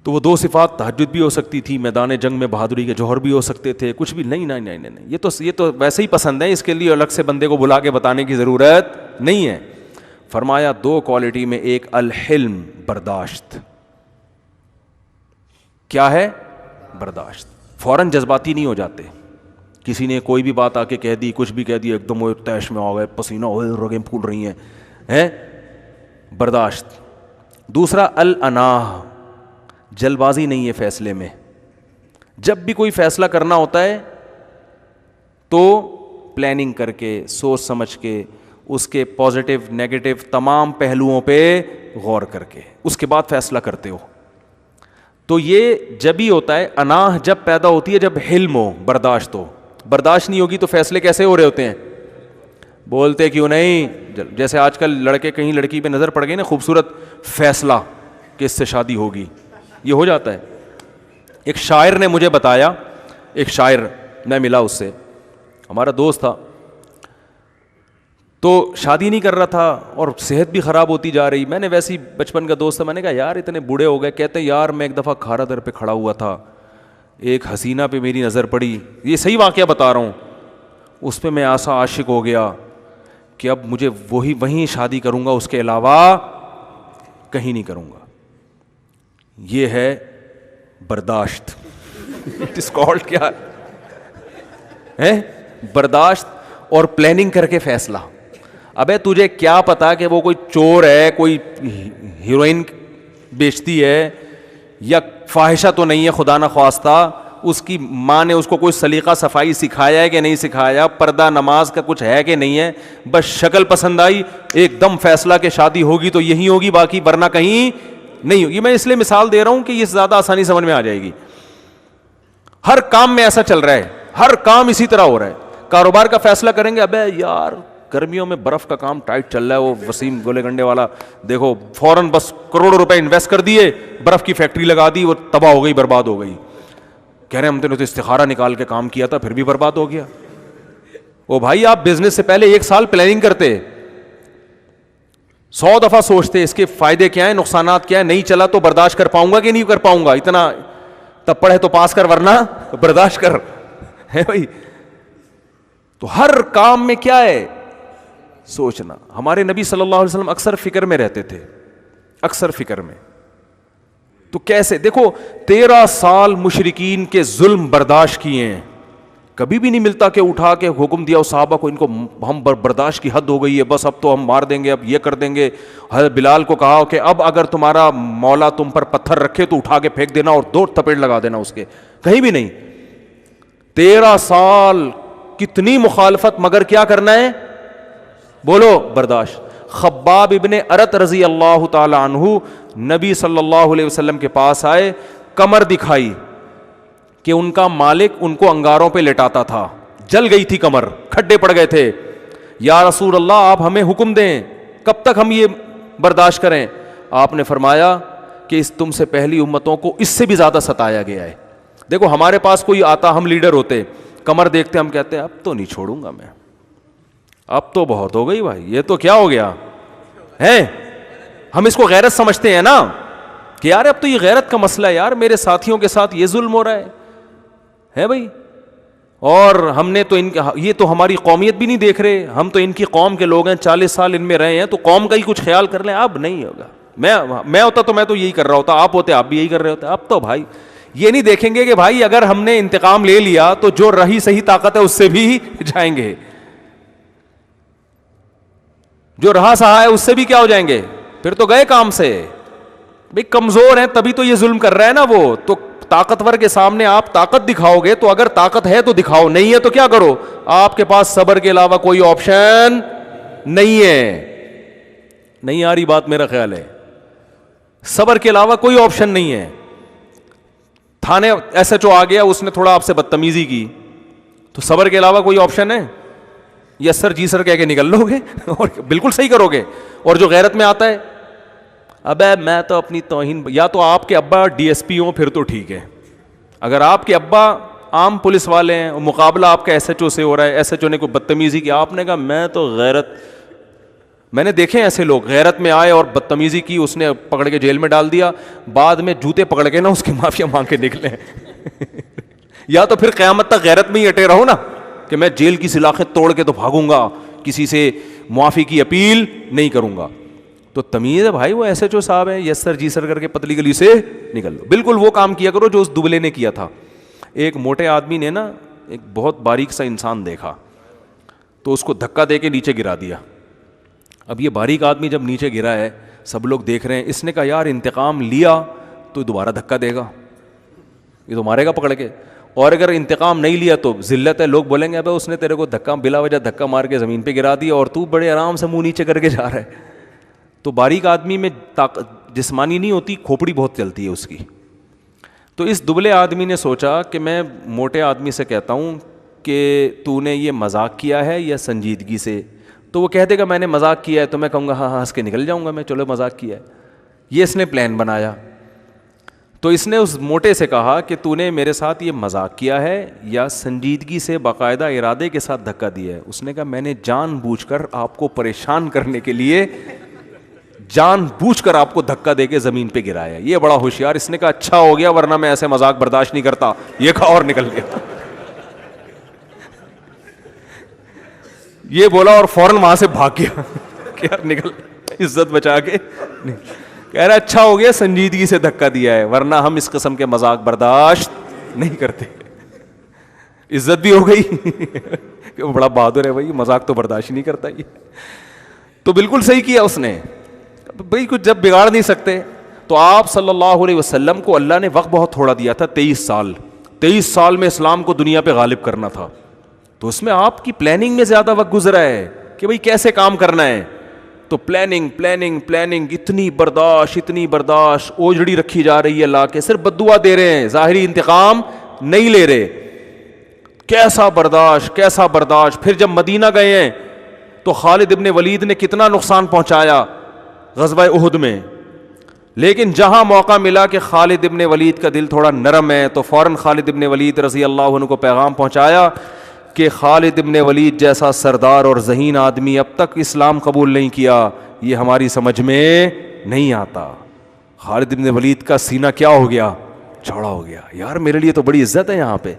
تو وہ 2 صفات تہجد بھی ہو سکتی تھی, میدان جنگ میں بہادری کے جوہر بھی ہو سکتے تھے, کچھ بھی نہیں. یہ تو ویسے ہی پسند ہے, اس کے لیے الگ سے بندے کو بلا کے بتانے کی ضرورت نہیں ہے. فرمایا 2 کوالٹی میں ایک الحلم, برداشت. کیا ہے؟ برداشت. فوراً جذباتی نہیں ہو جاتے. کسی نے کوئی بھی بات آ کے کہہ دی, کچھ بھی کہہ دی, ایک دم وہ تیش میں آ گئے, پسینہ ہوئے, رگیں پھول رہی ہیں. برداشت. دوسرا الاناہ, جلد بازی نہیں ہے فیصلے میں. جب بھی کوئی فیصلہ کرنا ہوتا ہے تو پلاننگ کر کے, سوچ سمجھ کے, اس کے پازیٹیو نیگیٹو تمام پہلوؤں پہ غور کر کے اس کے بعد فیصلہ کرتے ہو. تو یہ جب ہی ہوتا ہے, اناہ جب پیدا ہوتی ہے جب حلم ہو, برداشت ہو. برداشت نہیں ہوگی تو فیصلے کیسے ہو رہے ہوتے ہیں؟ بولتے کیوں نہیں. جیسے آج کل لڑکے کہیں لڑکی پہ نظر پڑ گئی نا خوبصورت, فیصلہ کہ اس سے شادی ہوگی, یہ ہو جاتا ہے. ایک شاعر نے مجھے بتایا, ایک شاعر میں ملا اس سے, ہمارا دوست تھا, تو شادی نہیں کر رہا تھا اور صحت بھی خراب ہوتی جا رہی. میں نے ویسے ہی بچپن کا دوست تھا, میں نے کہا یار اتنے بوڑھے ہو گئے. کہتے یار میں ایک دفعہ کھارا در پہ کھڑا ہوا تھا, ایک حسینہ پہ میری نظر پڑی, یہ صحیح واقعہ بتا رہا ہوں, اس پہ میں ایسا عاشق ہو گیا کہ اب مجھے وہیں شادی کروں گا, اس کے علاوہ کہیں نہیں کروں گا. یہ ہے برداشت. اٹ از کالڈ کیا ہے؟ برداشت اور پلاننگ کر کے فیصلہ. ابے تجھے کیا پتا کہ وہ کوئی چور ہے, کوئی ہیروئن بیچتی ہے, یا فاحشہ تو نہیں ہے خدا نہ خواستہ, اس کی ماں نے اس کو کوئی سلیقہ صفائی سکھایا ہے کہ نہیں سکھایا, پردہ نماز کا کچھ ہے کہ نہیں ہے, بس شکل پسند آئی ایک دم فیصلہ کہ شادی ہوگی تو یہی ہوگی, باقی ورنہ کہیں نہیں ہوگی. میں اس لیے مثال دے رہا ہوں کہ یہ زیادہ آسانی سمجھ میں آ جائے گی. ہر کام میں ایسا چل رہا ہے, ہر کام اسی طرح ہو رہا ہے. کاروبار کا فیصلہ کریں گے, ابے یار گرمیوں میں برف کا کام ٹائٹ چل رہا ہے, وہ وسیم گولے گنڈے والا دیکھو فوراً بس کروڑوں روپے انویسٹ کر دیے, برف کی فیکٹری لگا دی, وہ تباہ ہو گئی, برباد ہو گئی. کہہ رہے ہم نے تو استخارہ نکال کے کام کیا تھا پھر بھی برباد ہو گیا. او بھائی آپ بزنس سے پہلے 1 سال پلاننگ کرتے, 100 دفعہ سوچتے اس کے فائدے کیا ہیں, نقصانات کیا ہیں, نہیں چلا تو برداشت کر پاؤں گا کہ نہیں کر پاؤں گا. اتنا تب پڑھے تو پاس کر ورنہ برداشت کر, ہے بھائی. تو ہر کام میں کیا ہے, سوچنا. ہمارے نبی صلی اللہ علیہ وسلم اکثر فکر میں رہتے تھے, اکثر فکر میں. تو کیسے دیکھو 13 سال مشرکین کے ظلم برداشت کیے ہیں, کبھی بھی نہیں ملتا کہ اٹھا کے حکم دیا اس صحابہ کو, ان کو ہم برداشت کی حد ہو گئی ہے, بس اب تو ہم مار دیں گے, اب یہ کر دیں گے. حضرت بلال کو کہا کہ اب اگر تمہارا مولا تم پر پتھر رکھے تو اٹھا کے پھینک دینا اور 2 تپیڑ لگا دینا اس کے. کہیں بھی نہیں. 13 سال کتنی مخالفت, مگر کیا کرنا ہے, بولو برداشت. خباب ابن ارت رضی اللہ تعالی عنہ نبی صلی اللہ علیہ وسلم کے پاس آئے, کمر دکھائی کہ ان کا مالک ان کو انگاروں پہ لٹاتا تھا, جل گئی تھی کمر, کھڈے پڑ گئے تھے. یا رسول اللہ آپ ہمیں حکم دیں, کب تک ہم یہ برداشت کریں؟ آپ نے فرمایا کہ اس تم سے پہلی امتوں کو اس سے بھی زیادہ ستایا گیا ہے. دیکھو ہمارے پاس کوئی آتا, ہم لیڈر ہوتے, کمر دیکھتے ہم کہتے ہیں اب تو نہیں چھوڑوں گا میں, اب تو بہت ہو گئی بھائی, یہ تو کیا ہو گیا ہے. ہم اس کو غیرت سمجھتے ہیں نا کہ یار اب تو یہ غیرت کا مسئلہ ہے, یار میرے ساتھیوں کے ساتھ یہ ظلم ہو رہا ہے بھائی. اور ہم نے تو یہ تو ہماری قومیت بھی نہیں دیکھ رہے, ہم تو ان کی قوم کے لوگ ہیں, 40 سال ان میں رہے ہیں, تو قوم کا ہی کچھ خیال کر لیں. اب نہیں ہوگا. میں ہوتا تو میں تو یہی کر رہا ہوتا, آپ ہوتے آپ بھی یہی کر رہے ہوتے. اب تو بھائی یہ نہیں دیکھیں گے کہ بھائی اگر ہم نے انتقام لے لیا تو جو رہی صحیح طاقت ہے اس سے بھی جائیں گے, جو رہا سہا ہے اس سے بھی کیا ہو جائیں گے, پھر تو گئے کام سے. بھائی کمزور ہیں تبھی تو یہ ظلم کر رہا ہے نا وہ, تو طاقتور کے سامنے آپ طاقت دکھاؤ گے, تو اگر طاقت ہے تو دکھاؤ, نہیں ہے تو کیا کرو. آپ کے پاس صبر کے علاوہ کوئی آپشن نہیں ہے. نہیں آ رہی بات میرا خیال ہے, صبر کے علاوہ کوئی آپشن نہیں ہے. تھانے ایس ایچ او آ گیا, اس نے تھوڑا آپ سے بدتمیزی کی, تو صبر کے علاوہ کوئی آپشن ہے؟ یس سر جی سر کہہ کے نکل لو گے اور بالکل صحیح کرو گے. اور جو غیرت میں آتا ہے, ابے میں تو اپنی توہین, یا تو آپ کے ابا ڈی ایس پی ہوں پھر تو ٹھیک ہے. اگر آپ کے ابا عام پولیس والے ہیں, مقابلہ آپ کا ایس ایچ او سے ہو رہا ہے, ایس ایچ او نے کوئی بدتمیزی کی, آپ نے کہا میں تو غیرت, میں نے دیکھے ایسے لوگ غیرت میں آئے اور بدتمیزی کی, اس نے پکڑ کے جیل میں ڈال دیا, بعد میں جوتے پکڑ کے نا اس کی معافیا مانگ کے نکلے. یا تو پھر قیامت تک غیرت میں ہی اٹے رہو نا کہ میں جیل کی سلاخیں توڑ کے تو بھاگوں گا, کسی سے معافی کی اپیل نہیں کروں گا. تو تمیز ہے بھائی, وہ ایس ایچ او صاحب ہیں, یس سر جی سر کر کے پتلی گلی سے نکل لو. بالکل وہ کام کیا کرو جو اس دبلے نے کیا تھا. ایک موٹے آدمی نے نا ایک بہت باریک سا انسان دیکھا, تو اس کو دھکا دے کے نیچے گرا دیا. اب یہ باریک آدمی جب نیچے گرا ہے, سب لوگ دیکھ رہے ہیں, اس نے کہا یار انتقام لیا تو دوبارہ دھکا دے گا, یہ تو مارے گا پکڑ کے, اور اگر انتقام نہیں لیا تو ذلت ہے, لوگ بولیں گے ابے اس نے تیرے کو دھکا بلا وجہ دھکا مار کے زمین پہ گرا دیا اور تو بڑے آرام سے منہ نیچے کر کے جا رہا ہے. تو باریک آدمی میں جسمانی نہیں ہوتی, کھوپڑی بہت چلتی ہے اس کی. تو اس دبلے آدمی نے سوچا کہ میں موٹے آدمی سے کہتا ہوں کہ تو نے یہ مذاق کیا ہے یا سنجیدگی سے, تو وہ کہہ دے گا میں نے مذاق کیا ہے, تو میں کہوں گا ہاں ہنس کے نکل جاؤں گا میں, چلو مذاق کیا ہے. یہ اس نے پلان بنایا. تو اس نے اس موٹے سے کہا کہ تو نے میرے ساتھ یہ مذاق کیا ہے یا سنجیدگی سے باقاعدہ ارادے کے ساتھ دھکا دیا ہے. اس نے کہا میں نے جان بوجھ کر آپ کو پریشان کرنے کے لیے جان بوجھ کر آپ کو دھکا دے کے زمین پہ گرایا. یہ بڑا ہوشیار. اس نے کہا اچھا ہو گیا, ورنہ میں ایسے مذاق برداشت نہیں کرتا. یہ کہا اور نکل گیا. یہ بولا اور فوراً وہاں سے بھاگ گیا کہ یار نکل, عزت بچا کے. کہہ رہا اچھا ہو گیا سنجیدگی سے دھکا دیا ہے, ورنہ ہم اس قسم کے مذاق برداشت نہیں کرتے. عزت بھی ہو گئی کہ وہ بڑا بہادر ہے بھائی, مذاق تو برداشت نہیں کرتا. یہ تو بالکل صحیح کیا اس نے بھائی, کچھ جب بگاڑ نہیں سکتے. تو آپ صلی اللہ علیہ وسلم کو اللہ نے وقت بہت تھوڑا دیا تھا, 23 سال. 23 سال میں اسلام کو دنیا پہ غالب کرنا تھا. تو اس میں آپ کی پلاننگ میں زیادہ وقت گزرا ہے کہ بھائی کیسے کام کرنا ہے. تو پلاننگ پلاننگ پلاننگ, اتنی برداشت, اوجڑی رکھی جا رہی ہے, لا کے صرف بددعا دے رہے ہیں, ظاہری انتقام نہیں لے رہے. کیسا برداشت. پھر جب مدینہ گئے ہیں تو خالد ابن ولید نے کتنا نقصان پہنچایا غزوہ احد میں. لیکن جہاں موقع ملا کہ خالد ابن ولید کا دل تھوڑا نرم ہے, تو فوراً خالد ابن ولید رضی اللہ عنہ کو پیغام پہنچایا کہ خالد ابن ولید جیسا سردار اور ذہین آدمی اب تک اسلام قبول نہیں کیا, یہ ہماری سمجھ میں نہیں آتا. خالد ابن ولید کا سینہ کیا ہو گیا, چوڑا ہو گیا یار, میرے لیے تو بڑی عزت ہے یہاں پہ.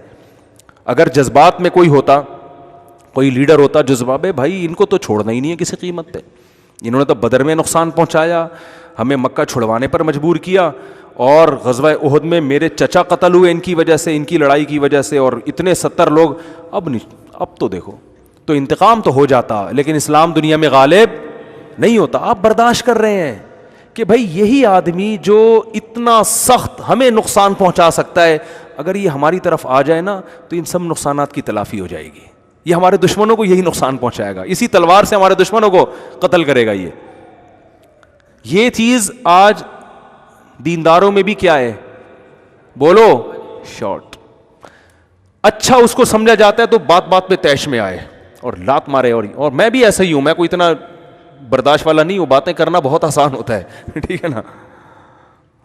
اگر جذبات میں کوئی ہوتا, کوئی لیڈر ہوتا جذبہ میں, بھائی ان کو تو چھوڑنا ہی نہیں ہے کسی قیمت پہ. انہوں نے تو بدر میں نقصان پہنچایا, ہمیں مکہ چھڑوانے پر مجبور کیا, اور غزوہ احد میں میرے چچا قتل ہوئے ان کی وجہ سے, ان کی لڑائی کی وجہ سے, اور اتنے 70 لوگ. اب تو دیکھو, تو انتقام تو ہو جاتا, لیکن اسلام دنیا میں غالب نہیں ہوتا. آپ برداشت کر رہے ہیں کہ بھائی یہی آدمی جو اتنا سخت ہمیں نقصان پہنچا سکتا ہے, اگر یہ ہماری طرف آ جائے نا تو ان سب نقصانات کی تلافی ہو جائے گی. یہ ہمارے دشمنوں کو یہی نقصان پہنچائے گا, اسی تلوار سے ہمارے دشمنوں کو قتل کرے گا. یہ چیز آج دینداروں میں بھی کیا ہے, بولو, شارٹ. اچھا اس کو سمجھا جاتا ہے تو بات بات پہ تیش میں آئے اور لات مارے. اور میں بھی ایسا ہی ہوں, میں کوئی اتنا برداشت والا نہیں ہوں, باتیں کرنا بہت آسان ہوتا ہے, ٹھیک ہے نا.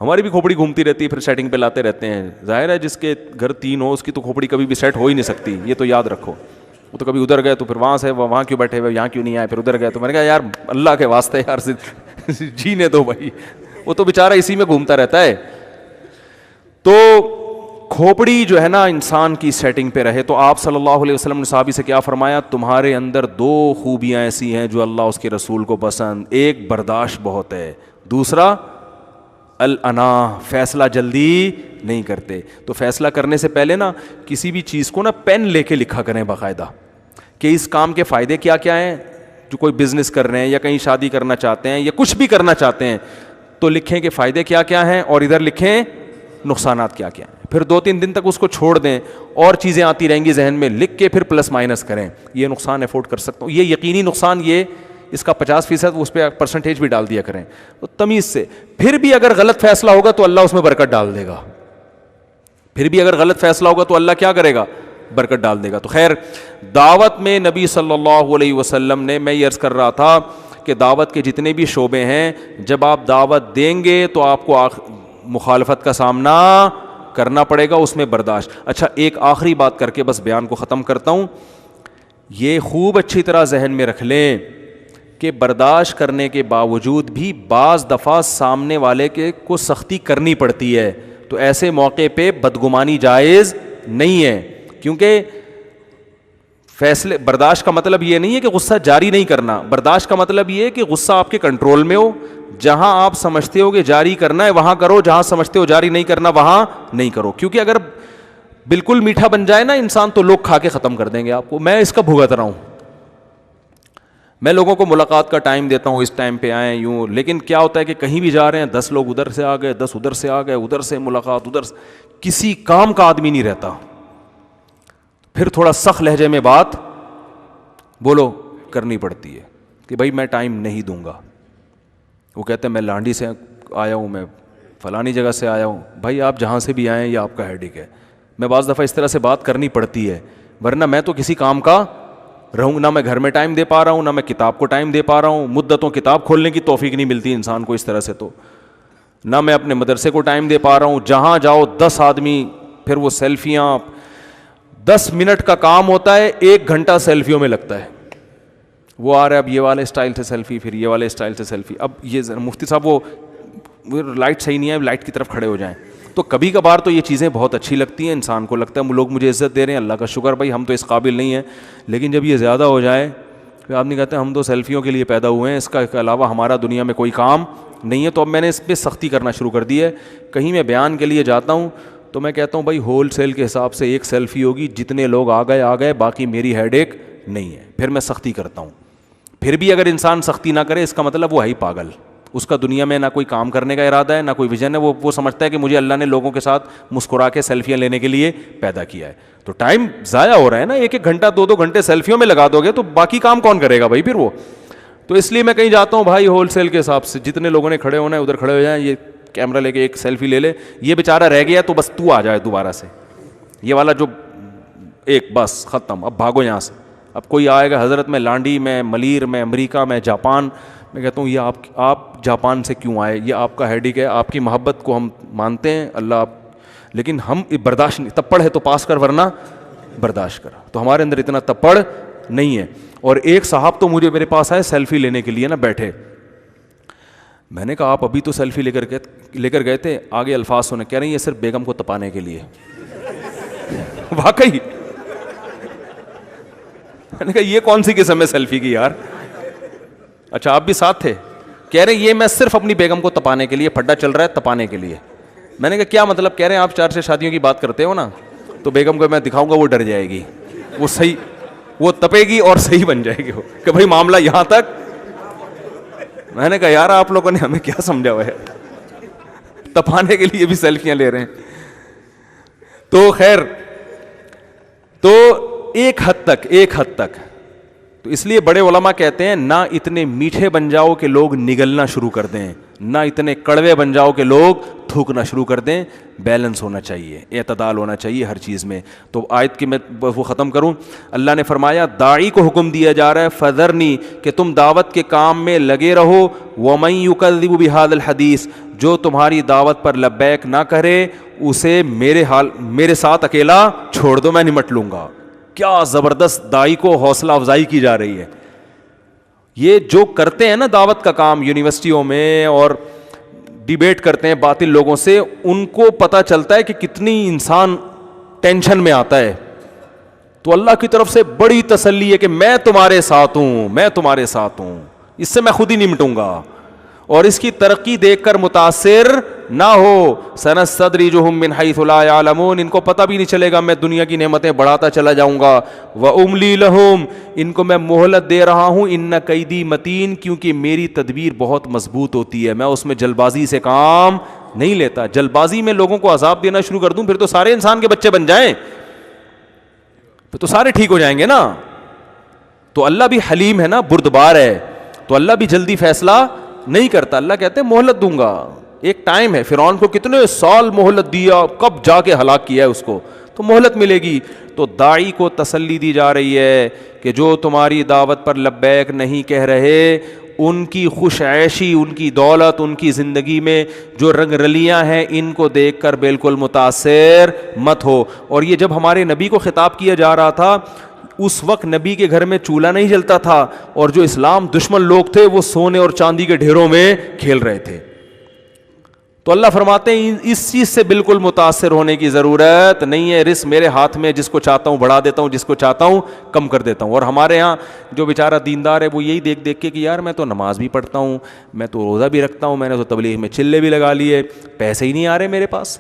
ہماری بھی کھوپڑی گھومتی رہتی ہے, پھر سیٹنگ پہ لاتے رہتے ہیں. ظاہر ہے جس کے گھر 3 ہو اس کی تو کھوپڑی کبھی بھی سیٹ ہو ہی نہیں سکتی, یہ تو یاد رکھو. وہ تو کبھی ادھر گئے تو پھر وہاں سے وہاں کیوں بیٹھے ہوئے, یہاں کیوں نہیں آئے, پھر ادھر گئے تو میں نے کہا یار اللہ کے واسطے یار جینے دو بھائی, وہ تو بیچارہ اسی میں گھومتا رہتا ہے. تو کھوپڑی جو ہے نا انسان کی سیٹنگ پہ رہے. تو آپ صلی اللہ علیہ وسلم نے صحابی سے کیا فرمایا, تمہارے اندر 2 خوبیاں ایسی ہیں جو اللہ اس کے رسول کو پسند, ایک برداشت بہت ہے, دوسرا الانا, فیصلہ جلدی نہیں کرتے. تو فیصلہ کرنے سے پہلے نا کسی بھی چیز کو نا پین لے کے لکھا کریں باقاعدہ, کہ اس کام کے فائدے کیا کیا ہیں. جو کوئی بزنس کر رہے ہیں یا کہیں شادی کرنا چاہتے ہیں یا کچھ بھی کرنا چاہتے ہیں تو لکھیں کہ فائدے کیا کیا ہیں, اور ادھر لکھیں نقصانات کیا کیا ہیں. پھر 2-3 دن تک اس کو چھوڑ دیں, اور چیزیں آتی رہیں گی ذہن میں, لکھ کے پھر پلس مائنس کریں. یہ نقصان افورڈ کر سکتا ہوں, یہ یقینی نقصان, یہ اس کا 50% اس پہ پرسنٹیج بھی ڈال دیا کریں تو تمیز سے. پھر بھی اگر غلط فیصلہ ہوگا تو اللہ اس میں برکت ڈال دے گا. پھر بھی اگر غلط فیصلہ ہوگا تو اللہ کیا کرے گا, برکت ڈال دے گا. تو خیر, دعوت میں نبی صلی اللہ علیہ وسلم نے, میں یہ عرض کر رہا تھا کہ دعوت کے جتنے بھی شعبے ہیں, جب آپ دعوت دیں گے تو آپ کو مخالفت کا سامنا کرنا پڑے گا, اس میں برداشت. اچھا ایک آخری بات کر کے بس بیان کو ختم کرتا ہوں. یہ خوب اچھی طرح ذہن میں رکھ لیں کہ برداشت کرنے کے باوجود بھی بعض دفعہ سامنے والے کے کو سختی کرنی پڑتی ہے. تو ایسے موقع پہ بدگمانی جائز نہیں ہے, کیونکہ فیصلے, برداشت کا مطلب یہ نہیں ہے کہ غصہ جاری نہیں کرنا. برداشت کا مطلب یہ ہے کہ غصہ آپ کے کنٹرول میں ہو, جہاں آپ سمجھتے ہو کہ جاری کرنا ہے وہاں کرو, جہاں سمجھتے ہو جاری نہیں کرنا وہاں نہیں کرو. کیونکہ اگر بالکل میٹھا بن جائے نا انسان تو لوگ کھا کے ختم کر دیں گے آپ کو. میں اس کا بھگت رہا ہوں, میں لوگوں کو ملاقات کا ٹائم دیتا ہوں, اس ٹائم پہ آئیں یوں, لیکن کیا ہوتا ہے کہ کہیں بھی جا رہے ہیں 10 لوگ ادھر سے آ گئے, 10 ادھر سے آ گئے, ادھر سے ملاقات, ادھر سے, کسی کام کا آدمی نہیں رہتا. پھر تھوڑا سخت لہجے میں بات بولو کرنی پڑتی ہے کہ بھائی میں ٹائم نہیں دوں گا. وہ کہتے ہیں میں لانڈی سے آیا ہوں, میں فلانی جگہ سے آیا ہوں. بھائی آپ جہاں سے بھی آئیں یہ آپ کا ہیڈیک ہے. میں بعض دفعہ اس طرح سے بات کرنی پڑتی ہے, ورنہ میں تو کسی کام کا رہوں, نہ میں گھر میں ٹائم دے پا رہا ہوں, نہ میں کتاب کو ٹائم دے پا رہا ہوں. مدتوں کتاب کھولنے کی توفیق نہیں ملتی انسان کو اس طرح سے, تو نہ میں اپنے مدرسے کو ٹائم دے پا رہا ہوں. جہاں جاؤ 10 آدمی, پھر وہ سیلفیاں, 10 منٹ کا کام ہوتا ہے, 1 گھنٹہ سیلفیوں میں لگتا ہے. وہ آ رہا ہے اب یہ والے اسٹائل سے سیلفی, پھر یہ والے اسٹائل سے سیلفی. اب یہ مفتی صاحب وہ لائٹ صحیح نہیں ہے, لائٹ کی طرف کھڑے ہو جائیں. تو کبھی کبھار تو یہ چیزیں بہت اچھی لگتی ہیں, انسان کو لگتا ہے لوگ مجھے عزت دے رہے ہیں, اللہ کا شکر بھائی ہم تو اس قابل نہیں ہیں. لیکن جب یہ زیادہ ہو جائے پھر آپ نہیں کہتے ہم تو سیلفیوں کے لیے پیدا ہوئے ہیں, اس کا علاوہ ہمارا دنیا میں کوئی کام نہیں ہے. تو اب میں نے اس پہ سختی کرنا شروع کر دی ہے. کہیں میں بیان کے لیے جاتا ہوں تو میں کہتا ہوں بھائی ہول سیل کے حساب سے 1 سیلفی ہوگی, جتنے لوگ آ گئے, باقی میری ہیڈ ایک نہیں ہے. پھر میں سختی کرتا ہوں. پھر بھی اگر انسان سختی نہ کرے اس کا مطلب وہ ہے ہی پاگل. اس کا دنیا میں نہ کوئی کام کرنے کا ارادہ ہے, نہ کوئی ویژن ہے. وہ سمجھتا ہے کہ مجھے اللہ نے لوگوں کے ساتھ مسکرا کے سیلفیاں لینے کے لیے پیدا کیا ہے. تو ٹائم ضائع ہو رہا ہے نا, 1-1 گھنٹہ 2-2 گھنٹے سیلفیوں میں لگا دو گے تو باقی کام کون کرے گا بھائی پھر وہ. تو اس لیے میں کہیں جاتا ہوں بھائی ہول سیل کے حساب سے, جتنے لوگوں نے کھڑے ہونا ہے ادھر کھڑے ہو جائیں, یہ کیمرہ لے کے 1 سیلفی لے لے, یہ بیچارہ رہ گیا تو بس تو آ جائے دوبارہ سے, یہ والا جو ایک بس ختم, اب بھاگو یہاں سے. اب کوئی آئے گا حضرت میں لانڈی, میں ملیر, میں امریکہ, میں جاپان, میں کہتا ہوں یہ آپ جاپان سے کیوں آئے, یہ آپ کا ہیڈک ہے, آپ کی محبت کو ہم مانتے ہیں اللہ آپ, لیکن ہم برداشت نہیں, تپڑ ہے تو پاس کر ورنہ برداشت کر. تو ہمارے اندر اتنا تپڑ نہیں ہے. اور ایک صاحب تو میرے پاس آئے سیلفی لینے کے لیے نا, بیٹھے, میں نے کہا آپ ابھی تو سیلفی لے کر گئے تھے, آگے الفاظ سنے, کہہ رہے ہیں یہ صرف بیگم کو تپانے کے لیے. واقعی میں نے کہا یہ کون سی قسم ہے سیلفی کی یار. اچھا آپ بھی ساتھ تھے؟ کہہ رہے ہیں یہ میں صرف اپنی بیگم کو تپانے کے لیے, پھڈا چل رہا ہے تپانے کے لیے. میں نے کہا کیا مطلب؟ کہہ رہے ہیں آپ 4 شادیوں کی بات کرتے ہو نا, تو بیگم کو میں دکھاؤں گا وہ ڈر جائے گی, وہ صحیح وہ تپے گی اور صحیح بن جائے گی کہ بھائی معاملہ یہاں تک. میں نے کہا یار آپ لوگوں نے ہمیں کیا سمجھا ہوا ہے, تپانے کے لیے بھی سیلفیاں لے رہے ہیں. تو خیر, تو ایک حد تک تو اس لیے بڑے علماء کہتے ہیں نہ اتنے میٹھے بن جاؤ کہ لوگ نگلنا شروع کر دیں, نہ اتنے کڑوے بن جاؤ کہ لوگ تھوکنا شروع کر دیں. بیلنس ہونا چاہیے, اعتدال ہونا چاہیے ہر چیز میں. تو آیت کی میں وہ ختم کروں, اللہ نے فرمایا داعی کو حکم دیا جا رہا ہے فذرنی, کہ تم دعوت کے کام میں لگے رہو. ومن یکذب بہذا الحدیث, جو تمہاری دعوت پر لبیک نہ کرے اسے میرے ساتھ اکیلا چھوڑ دو, میں نمٹ لوں گا. کیا زبردست داعی کو حوصلہ افزائی کی جا رہی ہے. یہ جو کرتے ہیں نا دعوت کا کام یونیورسٹیوں میں اور ڈیبیٹ کرتے ہیں باطل لوگوں سے, ان کو پتہ چلتا ہے کہ کتنی انسان ٹینشن میں آتا ہے. تو اللہ کی طرف سے بڑی تسلی ہے کہ میں تمہارے ساتھ ہوں, اس سے میں خود ہی نمٹوں گا. اور اس کی ترقی دیکھ کر متاثر نہ ہو. سنستدرجہم من حیث لا یعلمون, ان کو پتہ بھی نہیں چلے گا میں دنیا کی نعمتیں بڑھاتا چلا جاؤں گا. واملی لہم, ان کو میں مہلت دے رہا ہوں. ان کیدی متین, کیونکہ میری تدبیر بہت مضبوط ہوتی ہے, میں اس میں جلد بازی سے کام نہیں لیتا. جلد بازی میں لوگوں کو عذاب دینا شروع کر دوں پھر تو سارے انسان کے بچے بن جائیں, پھر تو سارے ٹھیک ہو جائیں گے نا. تو اللہ بھی حلیم ہے نا, بردبار ہے, تو اللہ بھی جلدی فیصلہ نہیں کرتا. اللہ کہتے ہیں مہلت دوں گا, ایک ٹائم ہے. فرعون کو کتنے سال مہلت دیا, کب جا کے ہلاک کیا ہے اس کو, تو مہلت ملے گی. تو داعی کو تسلی دی جا رہی ہے کہ جو تمہاری دعوت پر لبیک نہیں کہہ رہے, ان کی خوش عیشی, ان کی دولت, ان کی زندگی میں جو رنگ رلیاں ہیں, ان کو دیکھ کر بالکل متاثر مت ہو. اور یہ جب ہمارے نبی کو خطاب کیا جا رہا تھا, اس وقت نبی کے گھر میں چولہا نہیں جلتا تھا, اور جو اسلام دشمن لوگ تھے وہ سونے اور چاندی کے ڈھیروں میں کھیل رہے تھے. تو اللہ فرماتے ہیں اس چیز سے بالکل متاثر ہونے کی ضرورت نہیں ہے. رزق میرے ہاتھ میں, جس کو چاہتا ہوں بڑھا دیتا ہوں, جس کو چاہتا ہوں کم کر دیتا ہوں. اور ہمارے ہاں جو بیچارہ دیندار ہے وہ یہی دیکھ کے کہ یار میں تو نماز بھی پڑھتا ہوں, میں تو روزہ بھی رکھتا ہوں, میں نے تو تبلیغ میں چلے بھی لگا لیے, پیسے ہی نہیں آ رہے میرے پاس.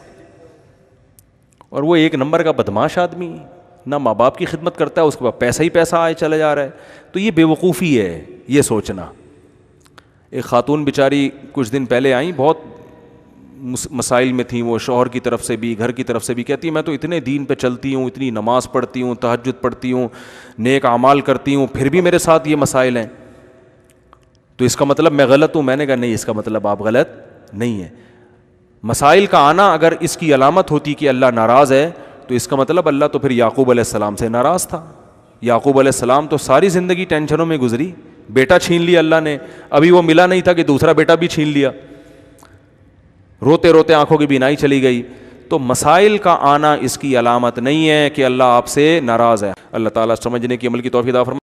اور وہ ایک نمبر کا بدماش آدمی, نہ ماں باپ کی خدمت کرتا ہے, اس کے بعد پیسہ ہی پیسہ آئے چلے جا رہا ہے. تو یہ بے وقوفی ہے یہ سوچنا. ایک خاتون بیچاری کچھ دن پہلے آئیں, بہت مسائل میں تھیں وہ, شوہر کی طرف سے بھی گھر کی طرف سے بھی. کہتی میں تو اتنے دین پہ چلتی ہوں, اتنی نماز پڑھتی ہوں, تہجد پڑھتی ہوں, نیک اعمال کرتی ہوں, پھر بھی میرے ساتھ یہ مسائل ہیں, تو اس کا مطلب میں غلط ہوں؟ میں نے کہا نہیں, اس کا مطلب آپ غلط نہیں ہیں. مسائل کا آنا اگر اس کی علامت ہوتی کہ اللہ ناراض ہے, تو اس کا مطلب اللہ تو پھر یعقوب علیہ السلام سے ناراض تھا. یعقوب علیہ السلام تو ساری زندگی ٹینشنوں میں گزری, بیٹا چھین لیا اللہ نے, ابھی وہ ملا نہیں تھا کہ دوسرا بیٹا بھی چھین لیا, روتے روتے آنکھوں کی بینائی چلی گئی. تو مسائل کا آنا اس کی علامت نہیں ہے کہ اللہ آپ سے ناراض ہے. اللہ تعالیٰ سمجھنے کی عمل کی توفیق عطا فرمائے.